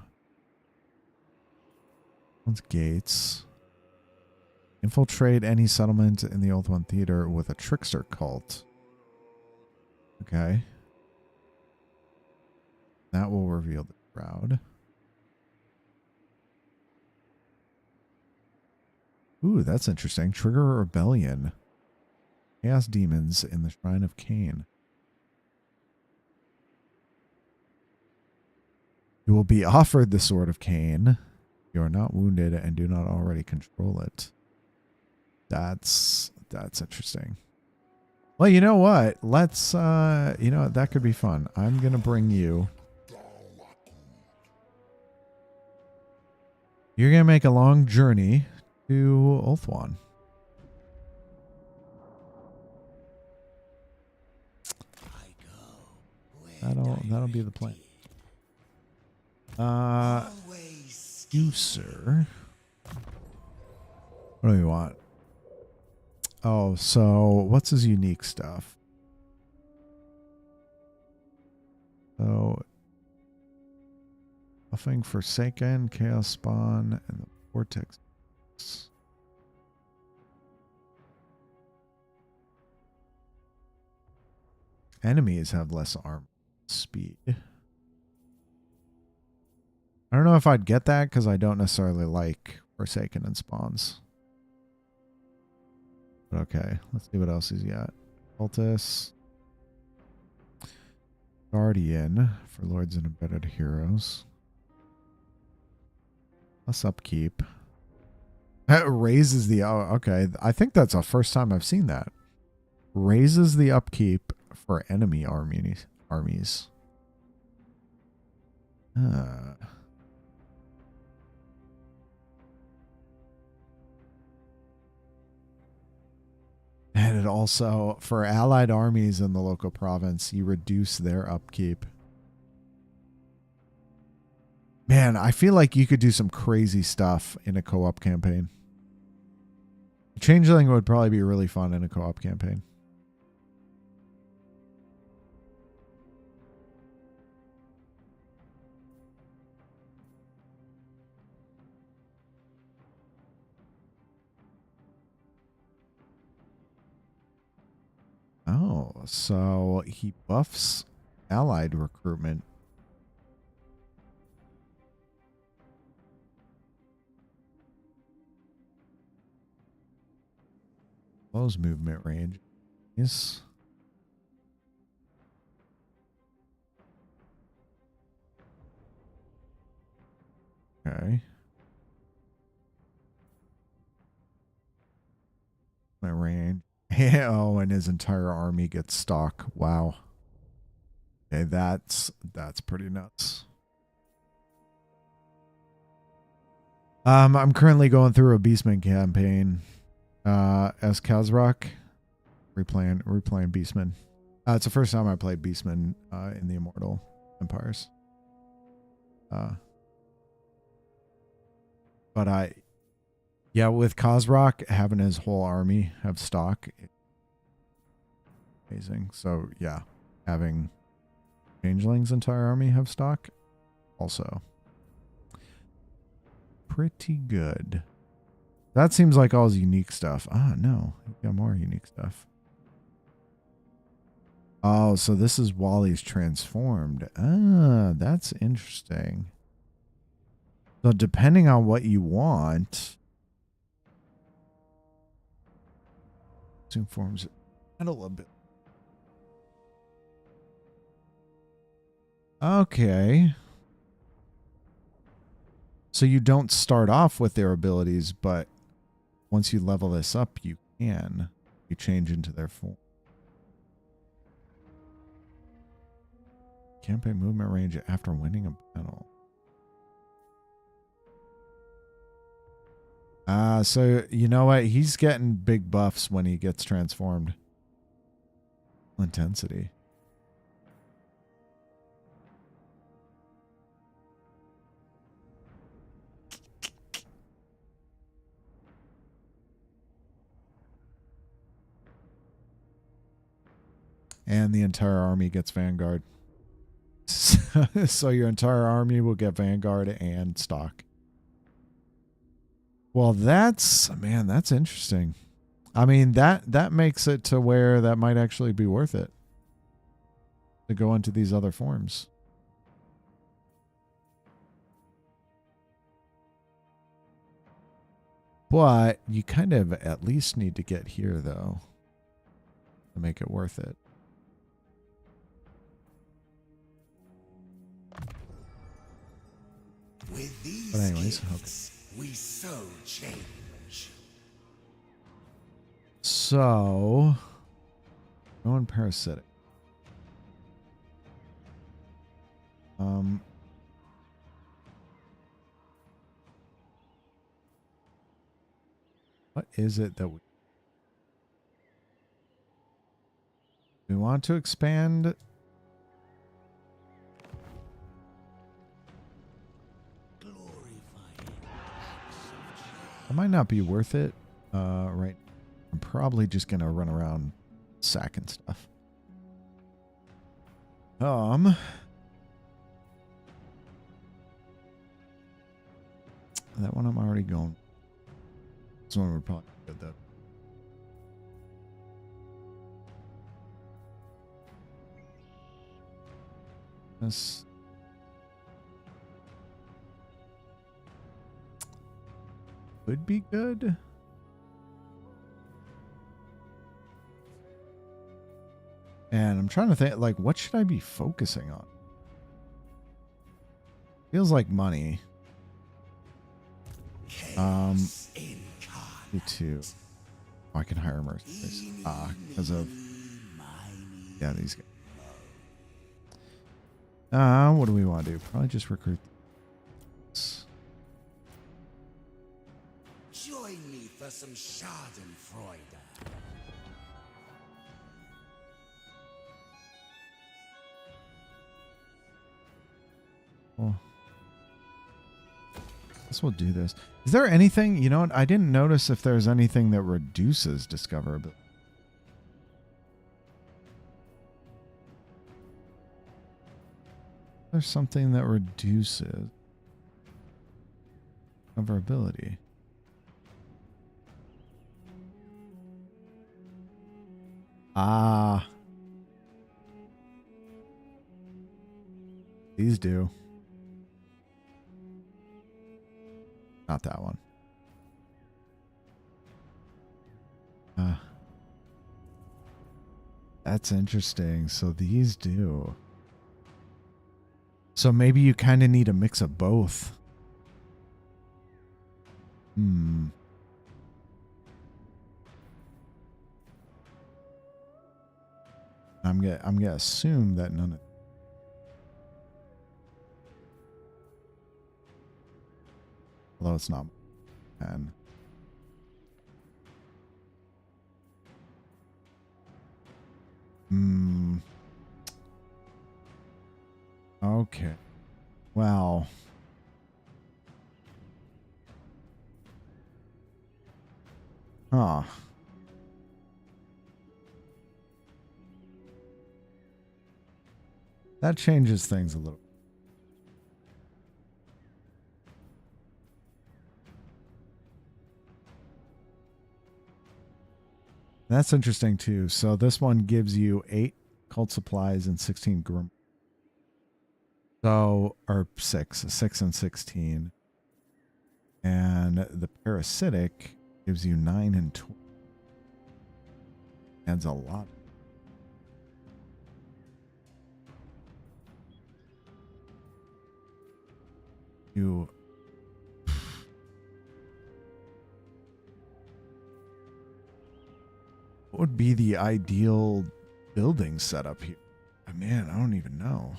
One's gates. Infiltrate any settlement in the Old One Theater with a trickster cult. Okay. That will reveal the crowd. Ooh, that's interesting. Trigger a rebellion. Chaos demons in the Shrine of Cain. You will be offered the Sword of Cain. You are not wounded and do not already control it. That's interesting. Well, you know what? Let's that could be fun. I'm gonna bring you. You're gonna make a long journey to Ulthuan. That'll be the plan. You, sir. What do we want? Oh, so what's his unique stuff? So, buffing Forsaken, Chaos Spawn, and the Vortex. Enemies have less armor speed. I don't know if I'd get that because I don't necessarily like Forsaken and Spawns. But okay, let's see what else he's got. Cultist. Guardian for Lords and Embedded Heroes. Plus upkeep. That raises the... Oh, okay, I think that's the first time I've seen that. Raises the upkeep for enemy armies. And it also, for allied armies in the local province, you reduce their upkeep. Man, I feel like you could do some crazy stuff in a co-op campaign. Changeling would probably be really fun in a co-op campaign. Oh, so he buffs allied recruitment. Close movement range. Yes. Okay. My range. Oh, and his entire army gets stock. Wow. Okay, that's pretty nuts. I'm currently going through a Beastman campaign. As Kazrak. Replaying Beastman. It's the first time I played Beastman in the Immortal Empires. But yeah, with Kazrak having his whole army have stock, amazing. So yeah, having Changeling's entire army have stock? Also. Pretty good. That seems like all his unique stuff. Ah, no. You got more unique stuff. Oh, so this is Wally's transformed. Ah, that's interesting. So depending on what you want, zoom forms handle a bit. Okay. So you don't start off with their abilities, but once you level this up, you can. You change into their form. Campaign movement range after winning a battle. So you know what? He's getting big buffs when he gets transformed. Intensity. And the entire army gets Vanguard. So your entire army will get Vanguard and stock. Well, that's interesting. I mean, that makes it to where that might actually be worth it to go into these other forms. But you kind of at least need to get here, though, to make it worth it. With these But anyways, gifts, we sow change. So, going parasitic. What is it that we want to expand? That might not be worth it. Right. I'm probably just gonna run around sacking stuff. That one I'm already going. This one would probably be good though. This could be good. And I'm trying to think, like, what should I be focusing on? Feels like money. You too. Oh, I can hire mercenaries. Because of these guys. What do we want to do? Probably just recruit. Join me for some Schadenfreude. Well, I guess we'll do this. Is there anything, you know what? I didn't notice if there's anything that reduces discoverability. There's something that reduces discoverability. These do. Not that one. That's interesting. So these do. So maybe you kind of need a mix of both. I'm gonna assume that none of. Although it's not. And okay. Wow. Huh. That changes things a little. That's interesting too. So this one gives you 8 cult supplies and 16 grim. So, or 6 and 16. And the parasitic gives you 9 and 20. Adds a lot. You what would be the ideal building setup here? Man, I don't even know.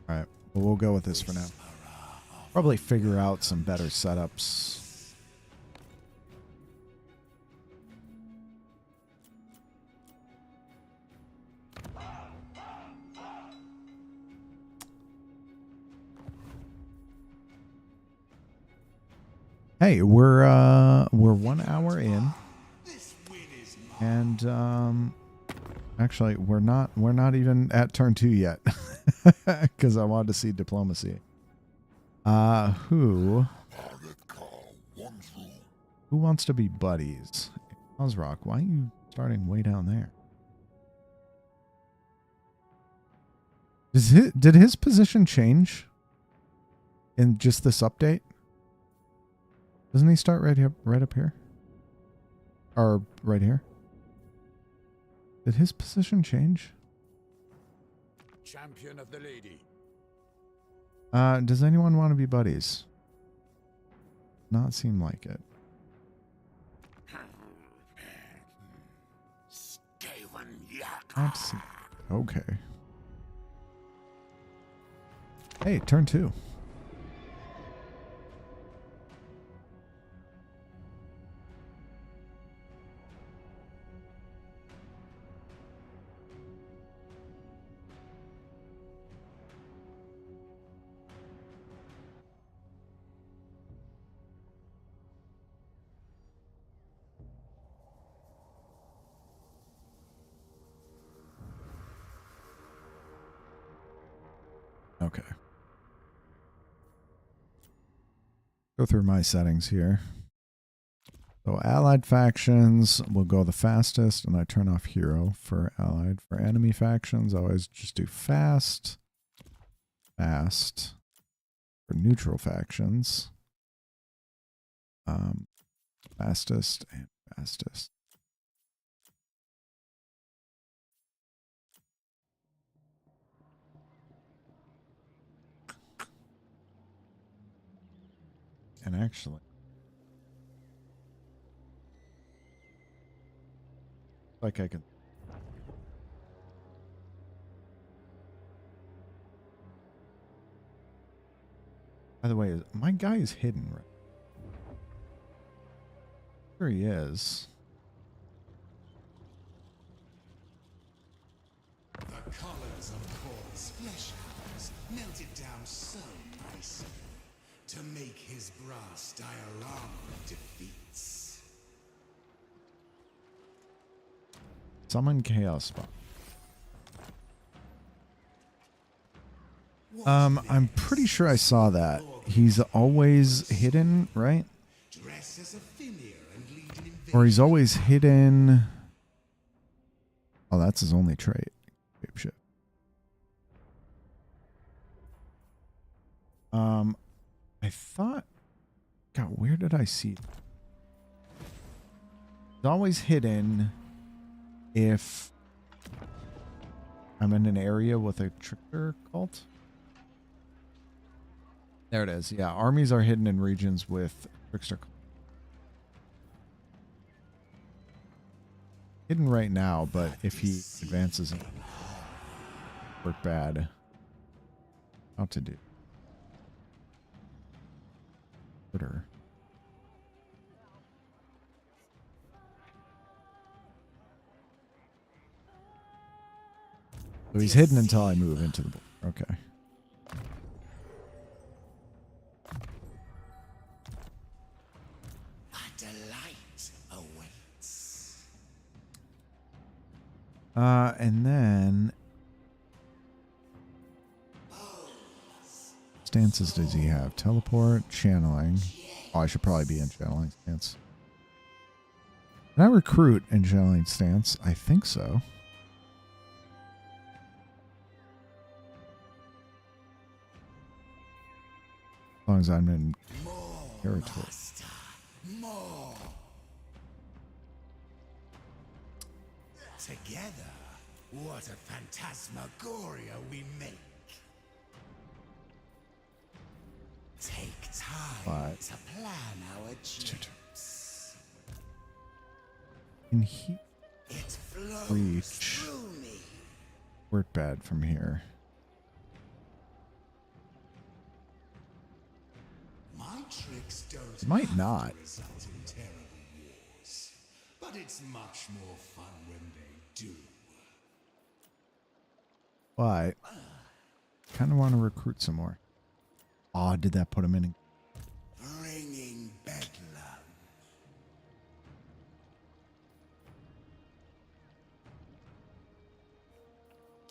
All right. Well, we'll go with this for now. Probably figure out some better setups. Hey, we're 1 hour in, and actually we're not even at turn 2 yet, because I wanted to see diplomacy. Who wants to be buddies? Osrock, why are you starting way down there? Did his position change in just this update? Doesn't he start right up here? Or right here? Did his position change? Champion of the lady. Does anyone want to be buddies? Not seem like it. Okay. Hey, turn 2. Okay. Go through my settings here. So allied factions will go the fastest, and I turn off hero for allied. For enemy factions, I always just do fast. Fast. For neutral factions, fastest and fastest. And actually, like I can. By the way, my guy is hidden, right? There he is. The colors of Paul's flesh hounds melted down so nicely to make his brass diorama defeats. Summon chaos spot. I'm pretty sure I saw that. He's always hidden, right? Dress as a Fimir and lead an invasion. Or he's always hidden. Oh, that's his only trait. Shapeshift. I thought. God, where did I see? He's always hidden if I'm in an area with a trickster cult. There it is. Yeah, armies are hidden in regions with trickster cult. Hidden right now, but if he advances, work bad. How to do? Order. So he's hidden until I move into the board. Okay. A delight awaits. And then stances does he have? Teleport, channeling. Oh, I should probably be in channeling stance. Can I recruit in channeling stance? I think so. As long as I'm in territory. Master, more. Together, what a phantasmagoria we make. Take time to plan our trips. Can he It flows reach? through me. Work bad from here. My tricks don't Might have not. to result in terrible wars, but it's much more fun when they do. But kind of want to recruit some more. Oh, did that put him in? Ringing bedlam.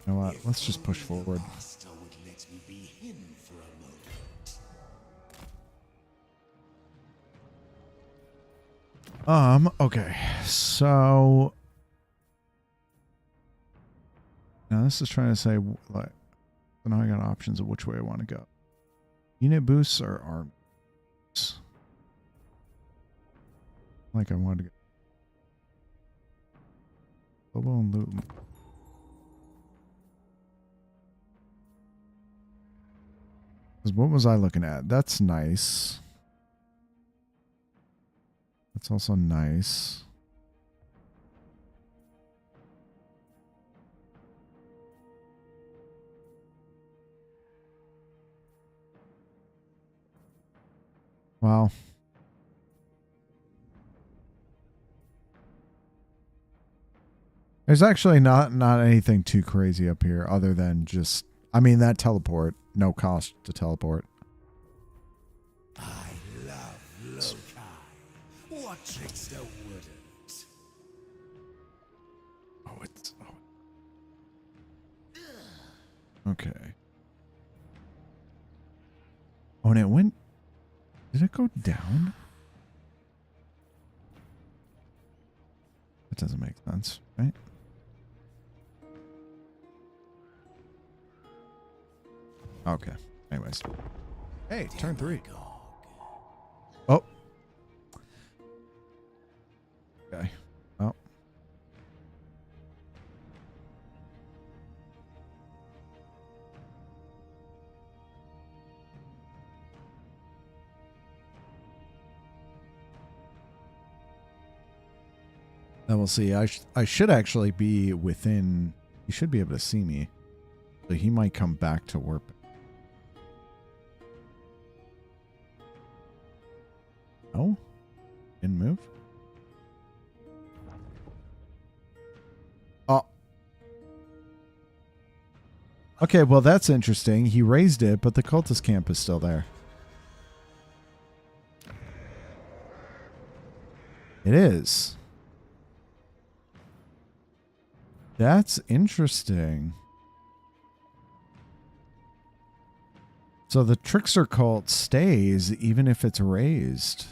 You know what? Let's just push forward. The master would let me be him for a moment. Okay. So now this is trying to say, like, so now I got options of which way I want to go. Unit boosts or arms? Like I wanted to go. Global and loot. Because what was I looking at? That's nice. That's also nice. Wow. There's actually not anything too crazy up here other than just, I mean, that teleport, no cost to teleport. I love Lokai. What trickster wouldn't? Oh, it's okay. Oh, and it went. Did it go down? That doesn't make sense, right? Okay. Anyways. Hey, turn 3. Oh. Okay. Oh. Then we'll see. I should actually be within. He should be able to see me. So he might come back to warp. Oh? Didn't move? Oh. Okay, well that's interesting. He raised it, but the cultist camp is still there. It is. That's interesting. So the trickster cult stays even if it's raised.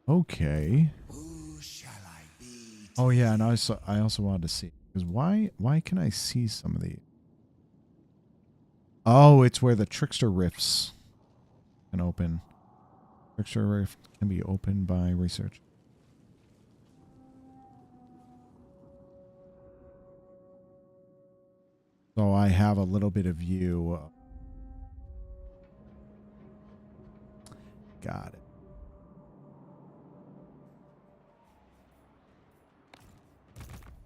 Okay. Who shall I be? Oh yeah, and I also wanted to see, because why can I see some of the? Oh, it's where the trickster rifts can open. Trickster rift can be opened by research. So I have a little bit of view. Got it.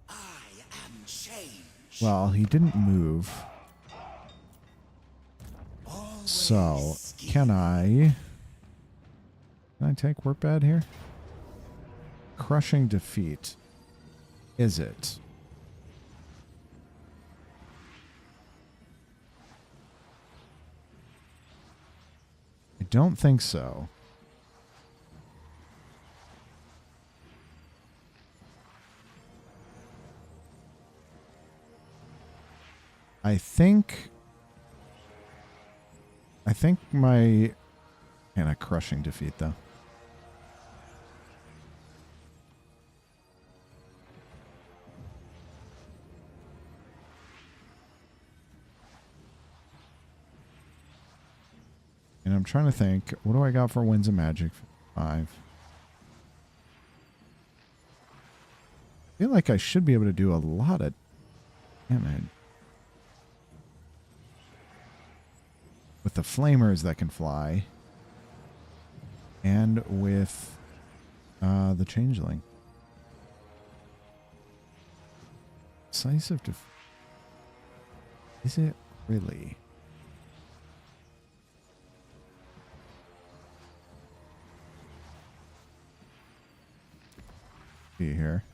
I am Change. Well, he didn't move. Always So, can I take Warp Bad here? Crushing Defeat. Is it? I don't think so. I think my... And a Crushing Defeat, though. And I'm trying to think, what do I got for Winds of Magic? 5. I feel like I should be able to do a lot of damage. With the flamers that can fly. And with the Changeling. Decisive def... Is it really? See here.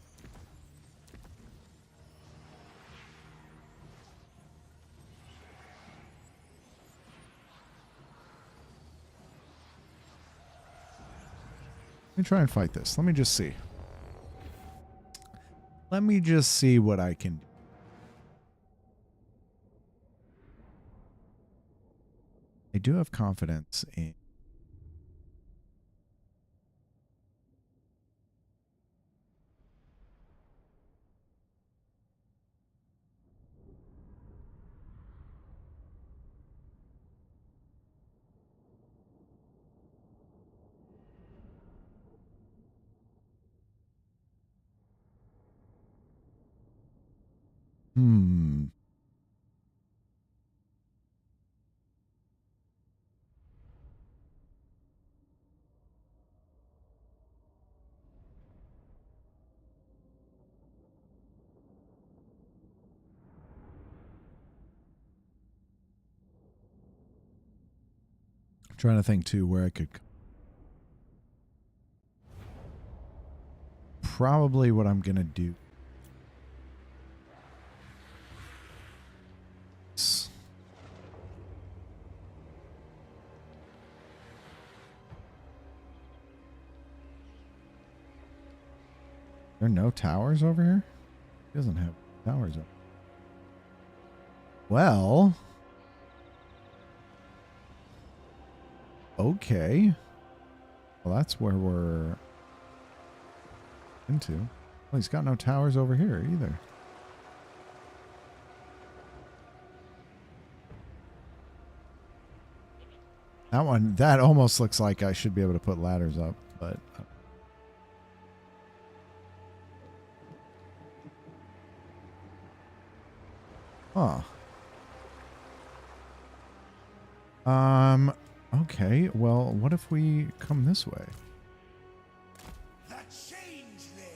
Let me try and fight this. Let me just see. Let me just see what I can do. I do have confidence in... I'm trying to think, too, where I could... Probably what I'm going to do... There are no towers over here? He doesn't have towers up. Well... Okay. Well, that's where we're into. Well, he's got no towers over here either. That one, that almost looks like I should be able to put ladders up, but... Huh. Okay, well, what if we come this way? The Changeling!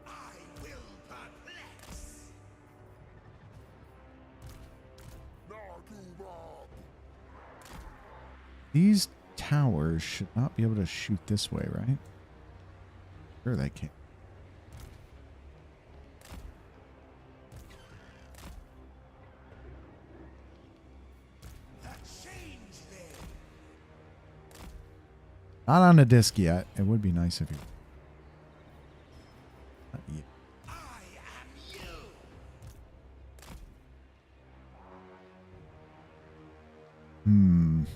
I will perplex! These towers should not be able to shoot this way, right? Sure they can. Not on a disc yet. It would be nice if you... Not yet. I am you!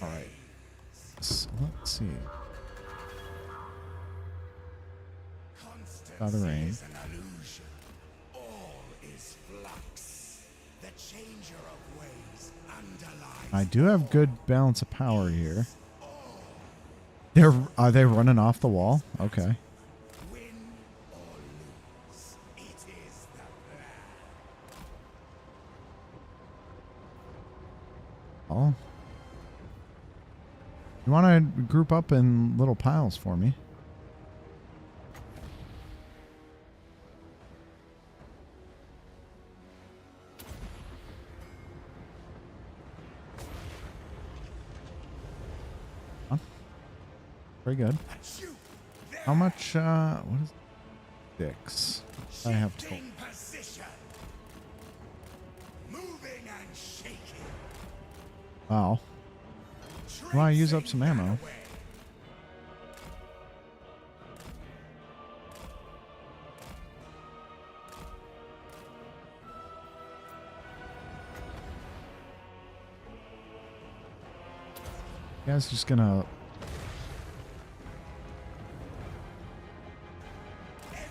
All right. So let's see. Out of range. Is an illusion. All is flux. The changer of ways underlies. I do have good balance of power here. Are they running off the wall? Okay. Win or lose, it is the plan. well, you want to group up in little piles for me? Huh? Very good. How much, what is 6? I have total. Moving and shaking. Wow. Well, I use up some ammo. You guys just gonna...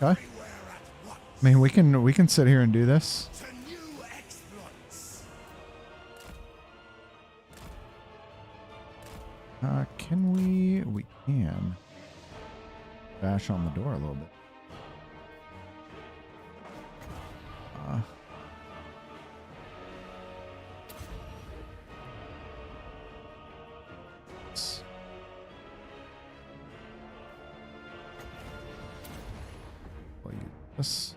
Okay. I mean, we can sit here and do this. To new exploits. Can we? We can. Bash on the door a little bit. We'll use this.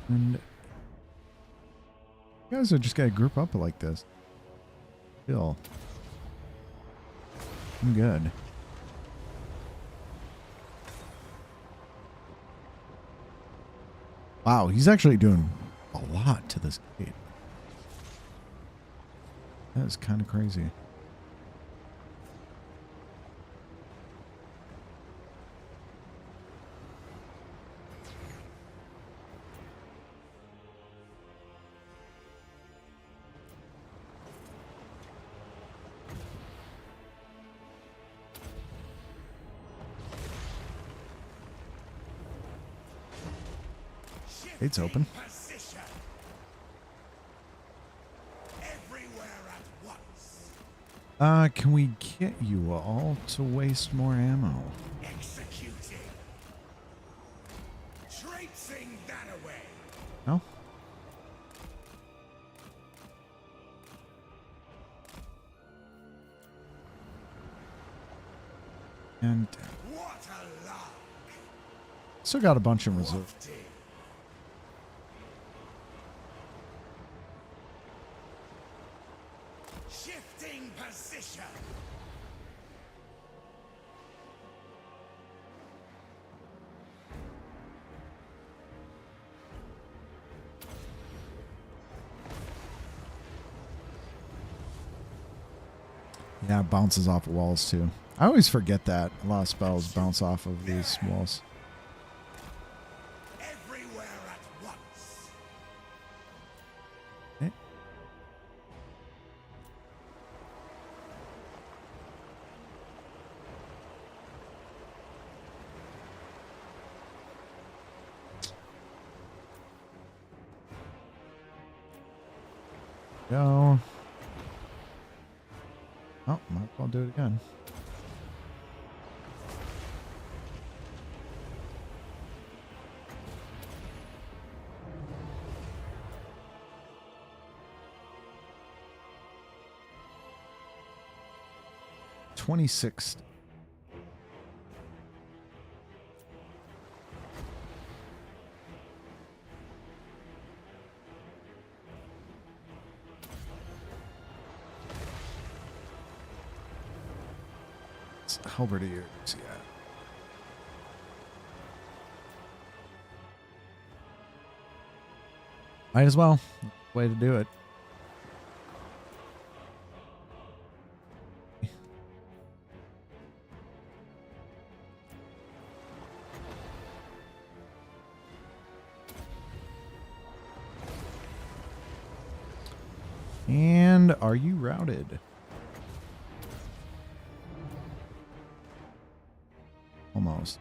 And you guys are just gotta group up like this. Still. I'm good. Wow, he's actually doing a lot to this gate. That is kind of crazy. Gate's open. Position. Everywhere at once. Can we get you all to waste more ammo? Executing. Traipsing that away. No? And What a lark. still got a bunch in reserve. Wafted. Shifting position. Yeah, it bounces off walls too. I always forget that. A lot of spells bounce off of these walls. Everywhere at once. Okay. Go. Oh, might as well do it again. $26. Halberdiers, yeah. Might as well. Way to do it. And are you routed? Almost.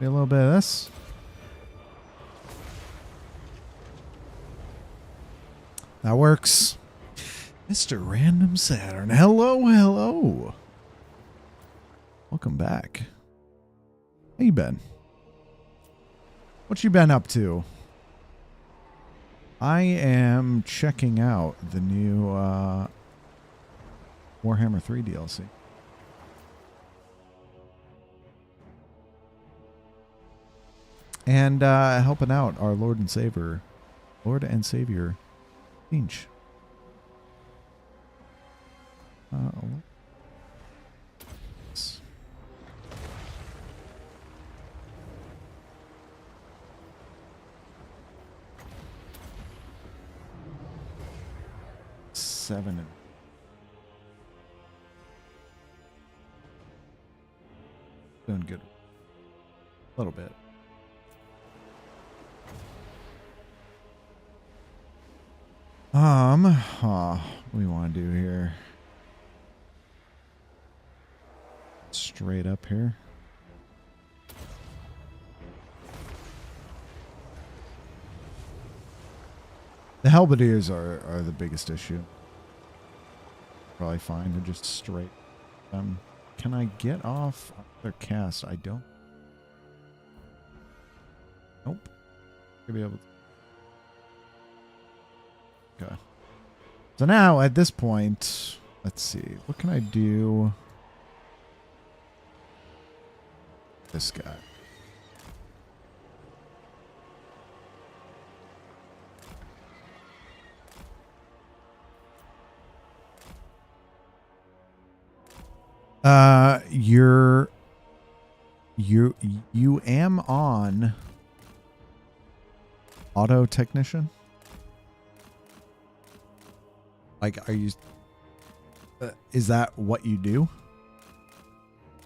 a little bit of this. That works. Mr. Random Saturn. Hello, hello. Welcome back. How you been? What you been up to? I am checking out the new Warhammer 3 DLC. And helping out our Lord and Savior, Tzeentch. Seven. Doing good. A little bit. What do we want to do here? Straight up here. The halberdiers are the biggest issue. Probably fine to just straight. Can I get off their cast? I don't. Nope. Should be able to. Okay. So now at this point, let's see. What can I do? This guy. You am on auto technician. Like, are you? Is that what you do?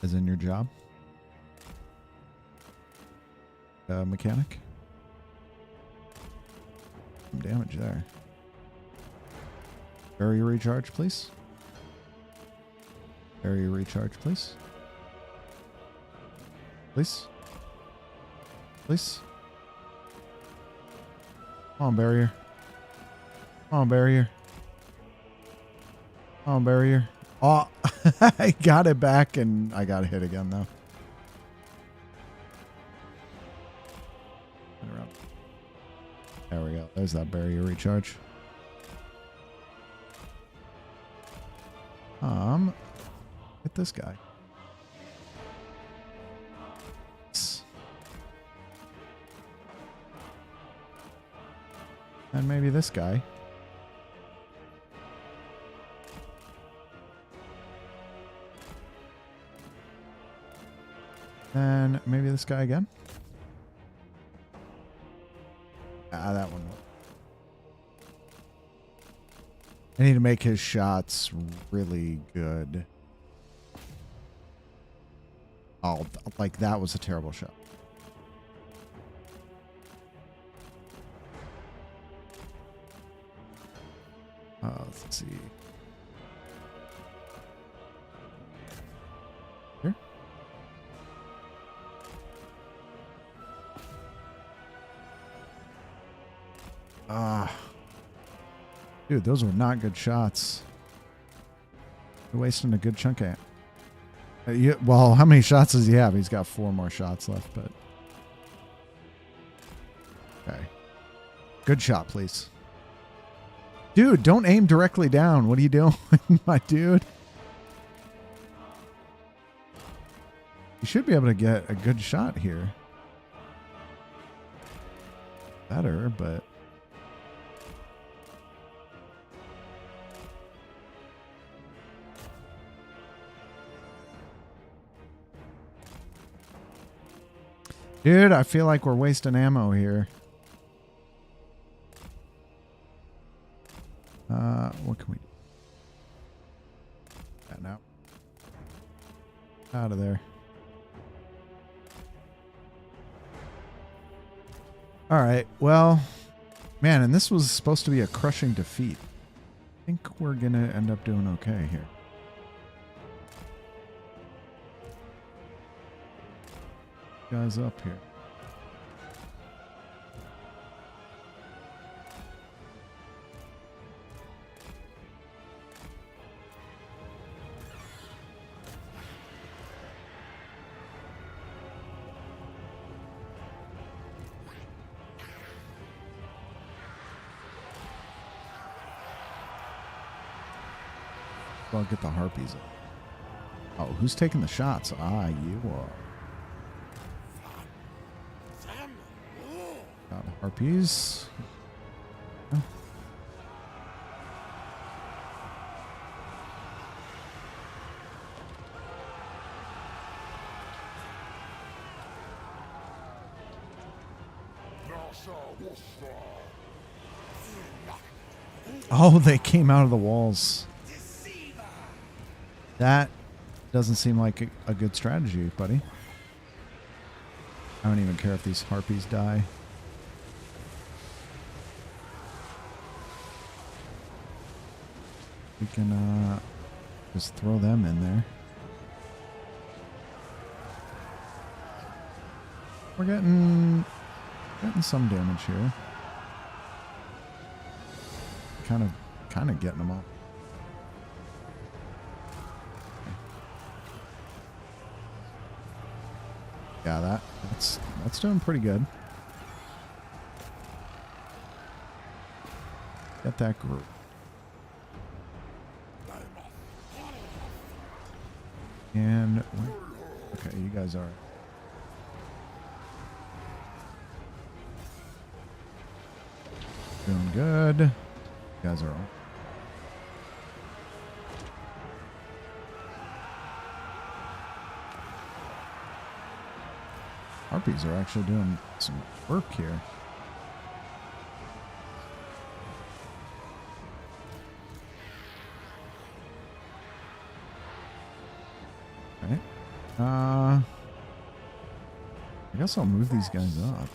As in your job? Mechanic. Some damage there. Barrier recharge, please. Barrier recharge, please. Please. Please. Come on, barrier. Come on, barrier. Come on, barrier. Oh, I got it back and I got hit again, though. There we go. There's that barrier recharge. Hit this guy. And maybe this guy. And maybe this guy again. That one. I need to make his shots really good. Oh, like that was a terrible shot. Let's see. Here. Dude, those were not good shots. You're wasting a good chunk of it. Well, how many shots does he have? He's got 4 more shots left, but... Okay. Good shot, please. Dude, don't aim directly down. What are you doing, my dude? You should be able to get a good shot here. Better, but... Dude, I feel like we're wasting ammo here. What can we do? Yeah, no. Out of there. Alright, well, man, and this was supposed to be a crushing defeat. I think we're gonna end up doing okay here. Guys up here. I'll get the harpies up. Oh, who's taking the shots? Ah, you are. Got harpies. Oh. Oh, they came out of the walls. That doesn't seem like a good strategy, buddy. I don't even care if these harpies die. We can just throw them in there. We're getting some damage here. Kind of getting them up. Yeah, that's doing pretty good. Get that group. And okay, you guys are doing good. You guys are all. Harpies are actually doing some work here. Right. I guess I'll move these guys up.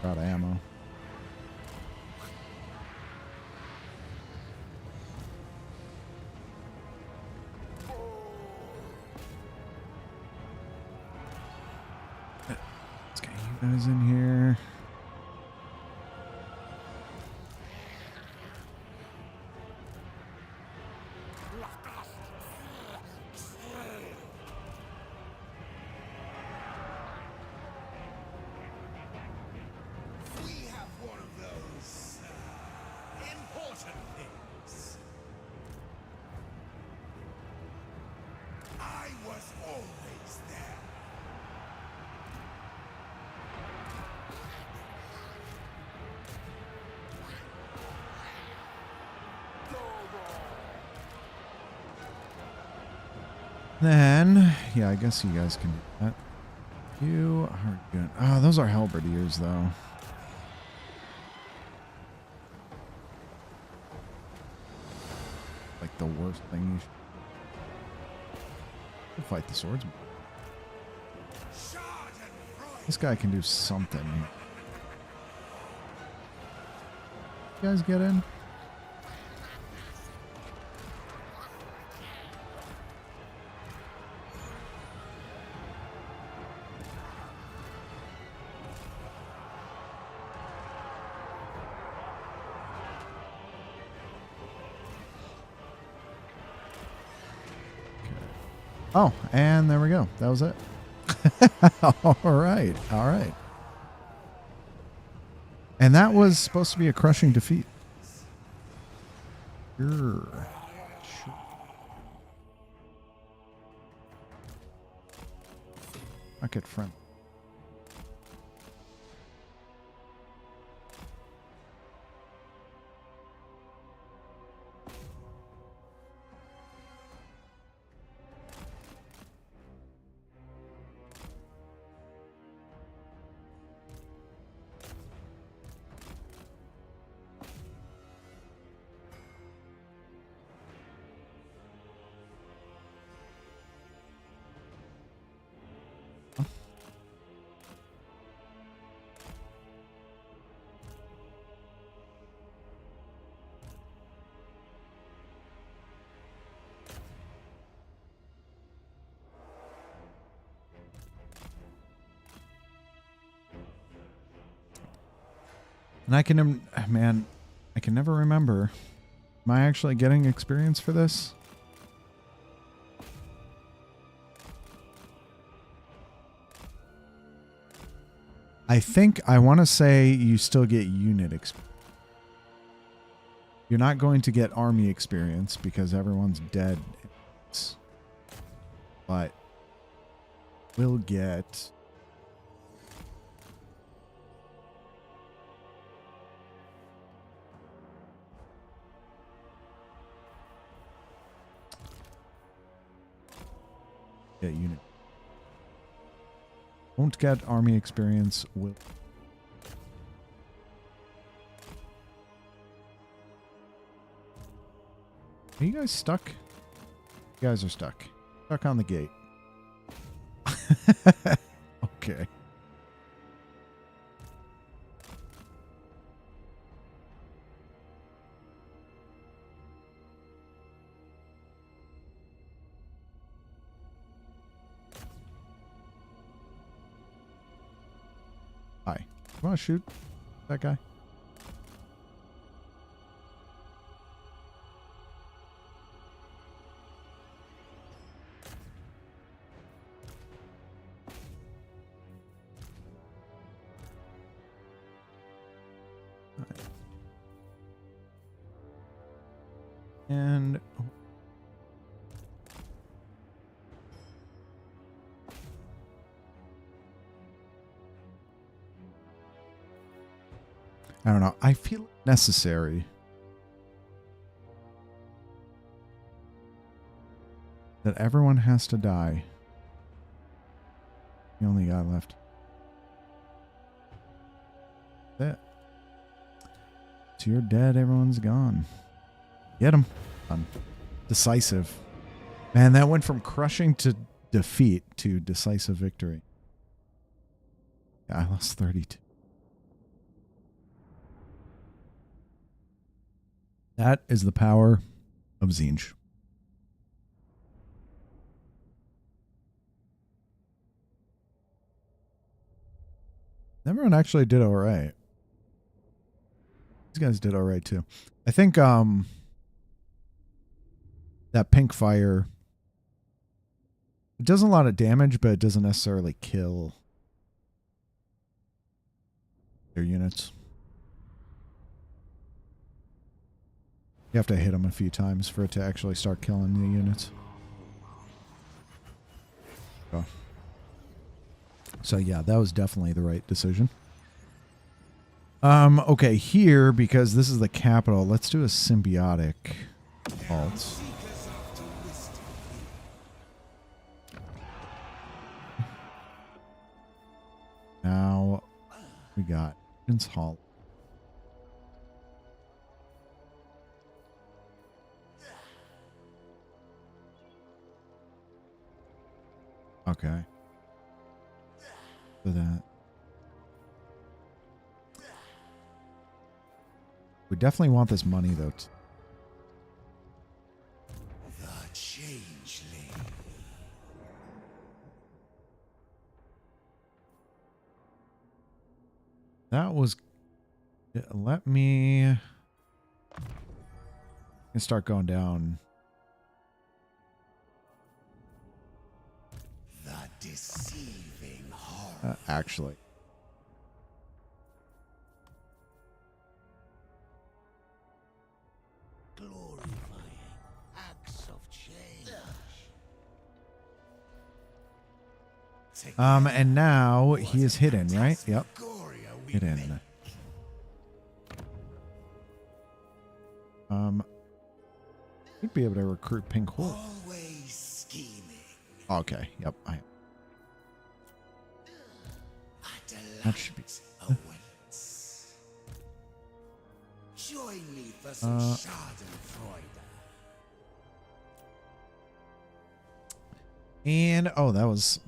Out of ammo. Let's get you guys in here. Then, yeah, I guess you guys can do that. You are good. Oh, those are halberdiers, though. Like the worst thing you should fight the swordsman. This guy can do something. You guys get in? Oh, and there we go. That was it. All right. All right. And that was supposed to be a crushing defeat. Sure. Rocket front. And I can, man, I can never remember. Am I actually getting experience for this? I think I want to say you still get unit experience. You're not going to get army experience because everyone's dead. But we'll get... Get unit. Won't get army experience. Will. Are you guys stuck? You guys are stuck. Stuck on the gate. Okay. Hi. Come on, shoot that guy. And I don't know. I feel necessary. That everyone has to die. The only guy left. That. So you're dead. Everyone's gone. Get him. Done. Decisive. Man, that went from crushing to defeat to decisive victory. Yeah, I lost 32. That is the power of Tzeentch. Everyone actually did all right. These guys did all right too. I think that pink fire, it does a lot of damage, but it doesn't necessarily kill their units. You have to hit them a few times for it to actually start killing the units. So yeah, that was definitely the right decision. Okay, here, because this is the capital, let's do a symbiotic alt. Now we got Regent's Hall. Okay. For that. We definitely want this money, though. The Changeling. That was... Let me... start going down. The deceiving horror. Actually. Glorifying acts of change. And now he is hidden, right? Yep. Hidden. You'd be able to recruit Pink Hole. Always scheming. Okay. Yep. That should be. Awaits. Join me for some Schadenfreude. And that was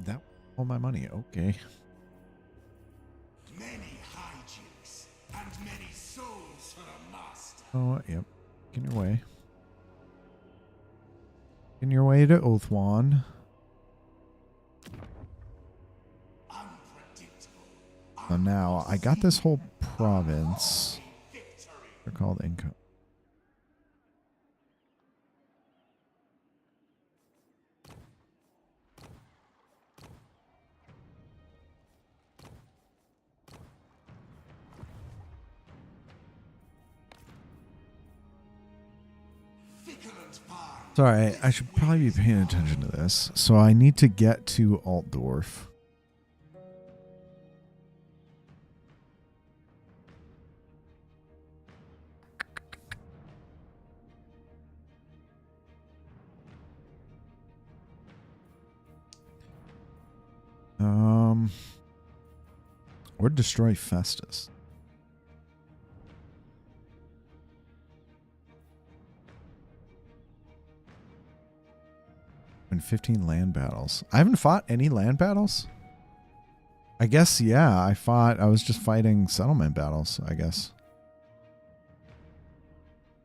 all my money. Okay. Many hijinks and many souls for a master. Oh, yep. In your way. In your way to Oathwan. Unpredictable. So now I got this whole province. They're called Inca. Sorry, I should probably be paying attention to this. So I need to get to Altdorf. Or destroy Festus. In 15 land battles. I haven't fought any land battles. I guess, yeah, I was just fighting settlement battles, I guess.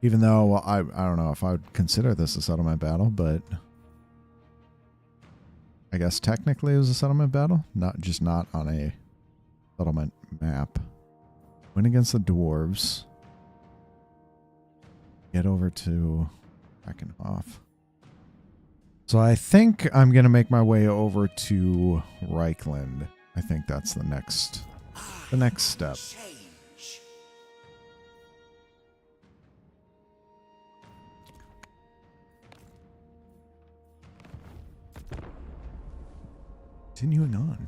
Even though I don't know if I would consider this a settlement battle, but I guess technically it was a settlement battle, not on a settlement map. Win against the dwarves. Get over to Brackenhof. So I think I'm going to make my way over to Reichland. I think that's the next step. Continuing on.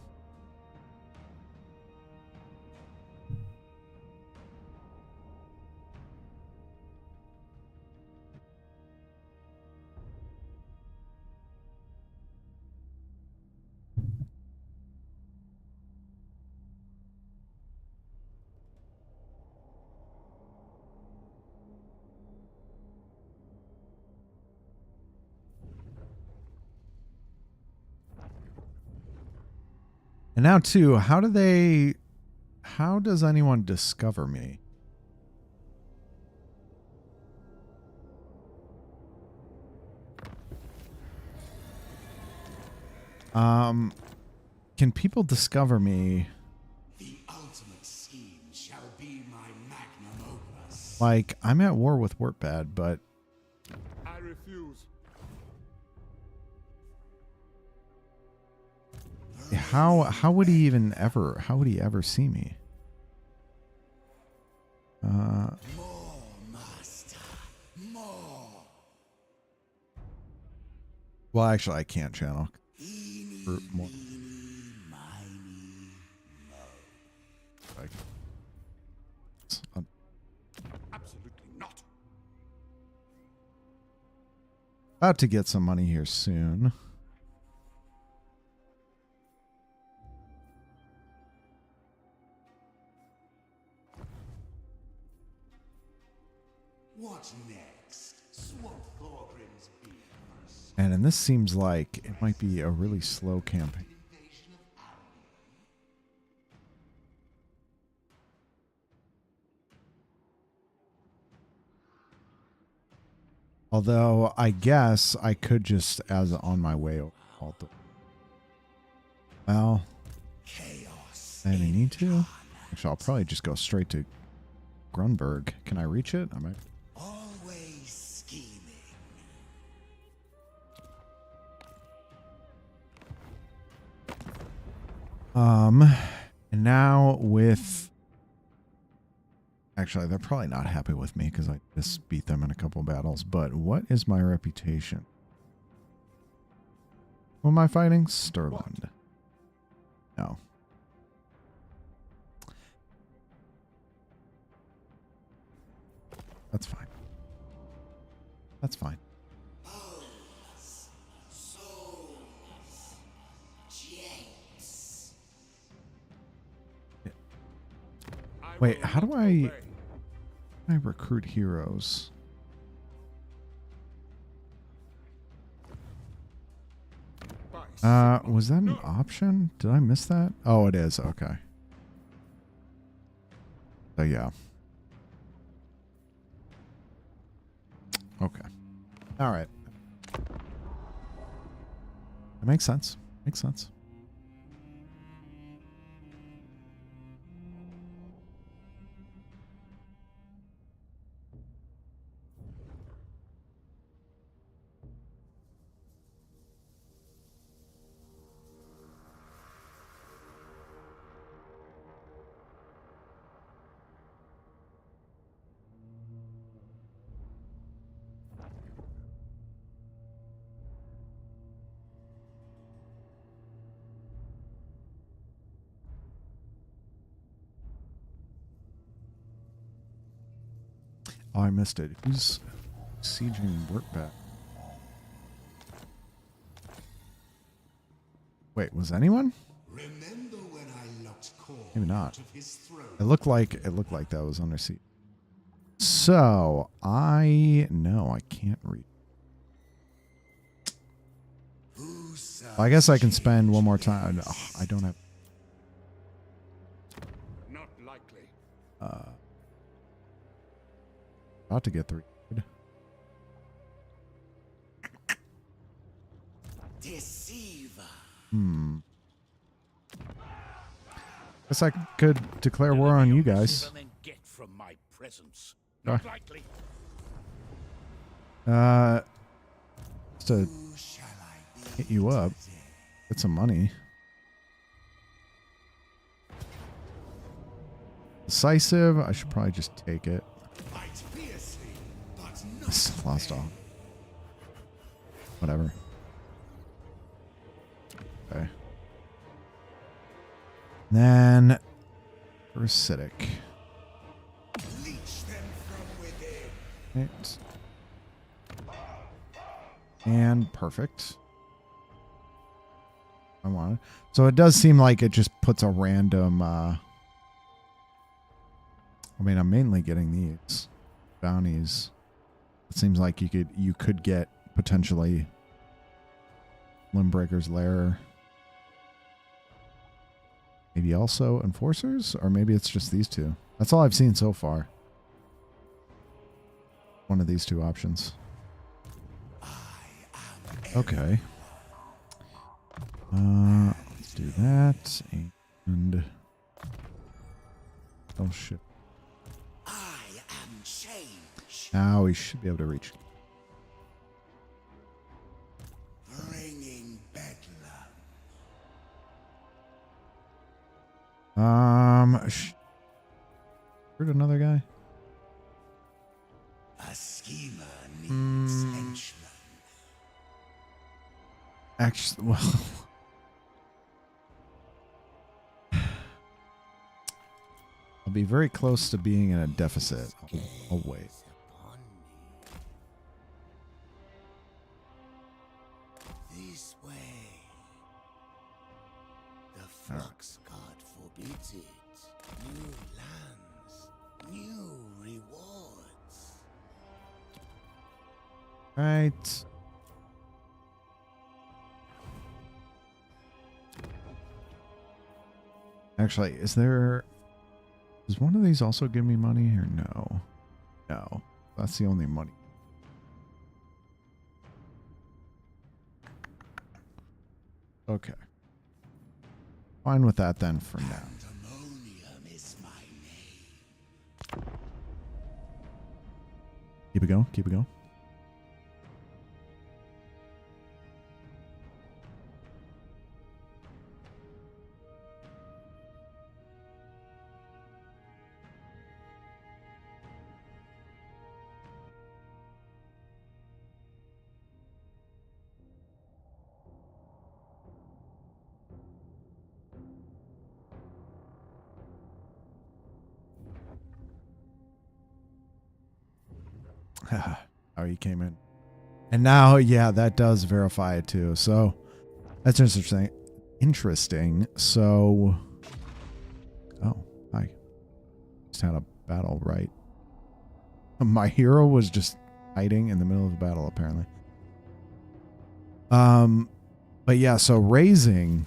And now too, how does anyone discover me? Can people discover me? The ultimate scheme shall be my magnum opus. Like, I'm at war with Wurtbad, but I refuse. how would he ever see me? More, master. More. Well, actually, I can't channel. For more. Like, Absolutely not. about to get some money here soon. What next? Swamp Thorgrim's beers. And this seems like it might be a really slow campaign. Invasion of Albion. Although I guess I could just, as on my way, well, Chaos. I didn't need to. Actually, I'll probably just go straight to Grunberg. Can I reach it? I might. Always scheming. And now with. Actually, they're probably not happy with me because I just beat them in a couple battles. But what is my reputation? Who am I fighting? Stirland. No. That's fine. That's fine. Wait, how do I recruit heroes? Was that an option? Did I miss that? Oh, it is. Okay. So yeah. Okay. All right. That makes sense. Makes sense. Oh, I missed it. Who's sieging Workbat? Wait, was anyone? Remember when I locked core Maybe not. out of his throat? It looked like that was under siege. So I can't read. I guess I can spend one more time. Oh, I don't have. Not likely. About to get 3. Deceiver. Guess I could declare war on you guys. Then get from my presence. Uh, Not likely. Just to Who shall I be hit you up, today? get some money. Decisive. I should probably just take it. Fight fiercely, but I not still lost all. Whatever. Okay. Then acidic. leech them from within. Right. And perfect. I want it. So it does seem like it just puts a random I mean, I'm mainly getting these bounties. It seems like you could get potentially Limbreaker's Lair. Maybe also Enforcers? Or maybe it's just these two. That's all I've seen so far. One of these two options. Okay. Let's do that. And... oh, shit. I am change, Now we should be able to reach. bringing bedlam. Heard another guy? A schemer needs henchmen. Actually, well... I'll be very close to being in a deficit. I'll wait. Upon me. This way. The flux god forbids it. New lands, new rewards. Right. Actually, does one of these also give me money or no? No. That's the only money. Okay. Fine with that then for now. Ammonium is my name. Keep it going. Keep it going. How he came in. And now, yeah, that does verify it too. So that's interesting. Interesting. So, oh, hi. Just had a battle, right? My hero was just hiding in the middle of a battle, apparently. But yeah, so raising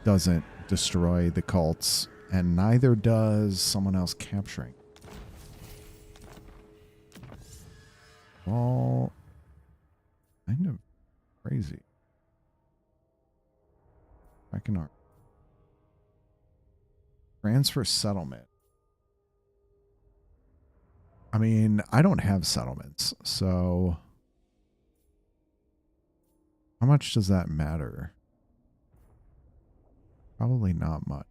doesn't destroy the cults, and neither does someone else capturing. All kind of crazy. Back in our transfer settlement. I mean, I don't have settlements, so how much does that matter? Probably not much.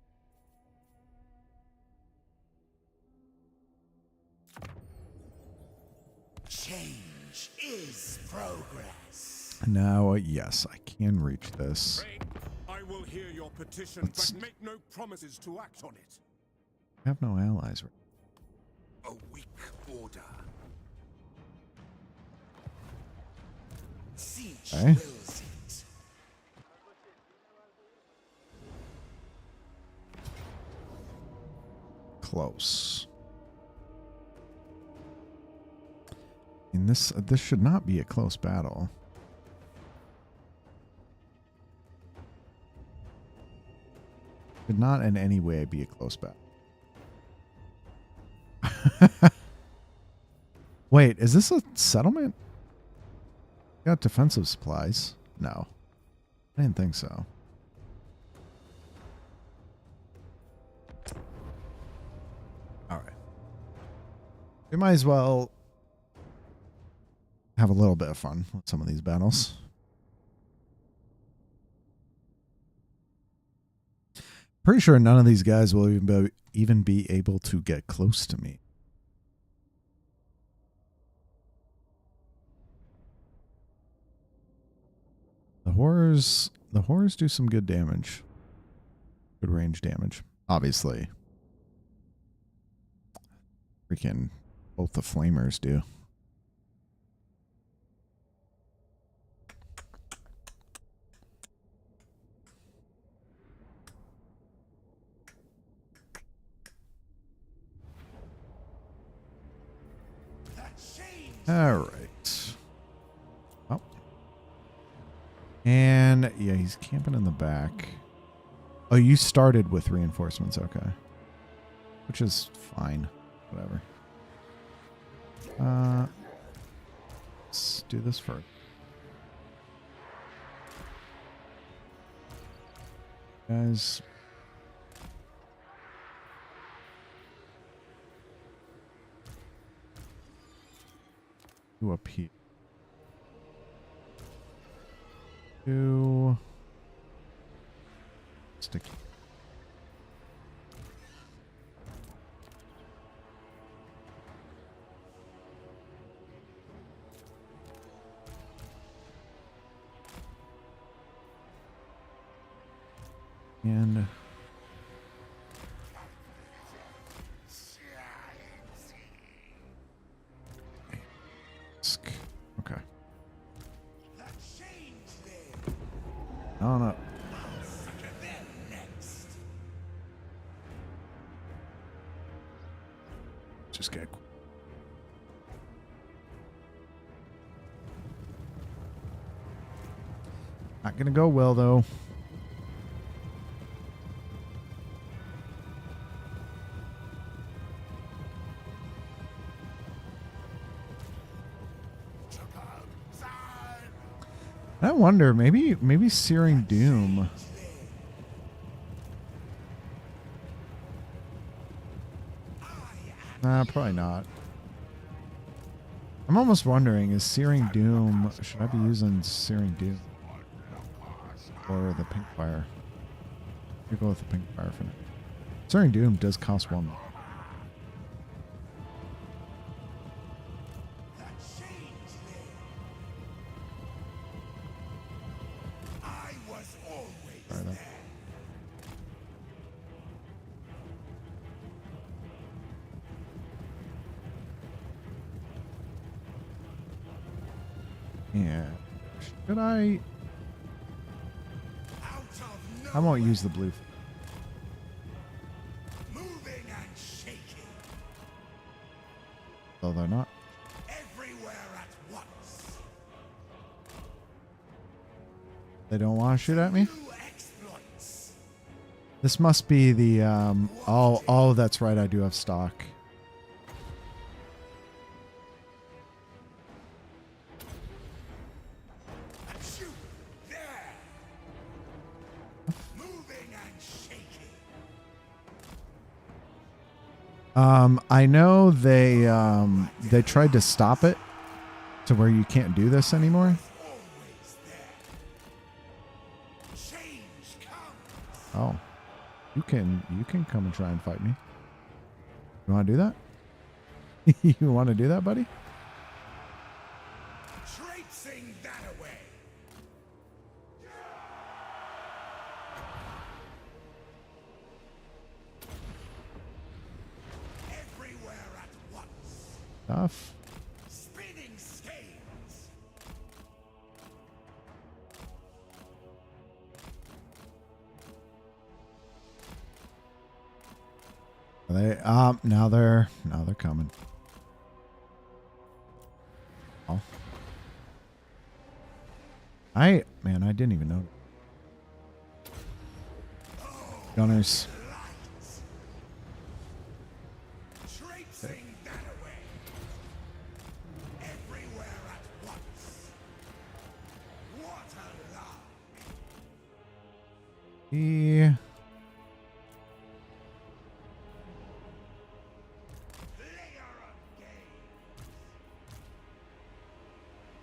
Change is progress. Now, yes, I can reach this. I will hear your petition, Let's- but make no promises to act on it. I have no allies. A weak order. Tzeentch Okay. wills it. Close. And this should not be a close battle. Should not in any way be a close battle. Wait, is this a settlement? Got defensive supplies? No. I didn't think so. Alright. We might as well have a little bit of fun with some of these battles. Pretty sure none of these guys will even be able to get close to me. The horrors do some good damage. Good range damage. Obviously. Freaking both the flamers do. All right. Oh. And yeah, he's camping in the back. Oh, you started with reinforcements. Okay. Which is fine. Whatever. Let's do this first. Guys. Up here. Stick. And okay. Oh no. Just get. Not gonna go well though. I wonder, maybe Searing Doom. Nah, probably not. I'm almost wondering, is Searing Doom, should I be using Searing Doom? Or the Pink Fire? I'll go with the Pink Fire for now. Searing Doom does cost 1. Yeah. Should I? I won't use the blue. Moving and shaking. Though they're not. Everywhere at once. They don't want to shoot at me? New exploits. This must be the, oh, that's right. I do have stock. I know they tried to stop it to where you can't do this anymore. Oh, you can come and try and fight me. You want to do that? You want to do that, buddy? Traipsing that away. Everywhere at once. Tough. Spinning skeins. They now they're coming. Oh. I didn't even know. Gunners. Traipsing that away. Everywhere at once. What a love. Yeah. Player of game.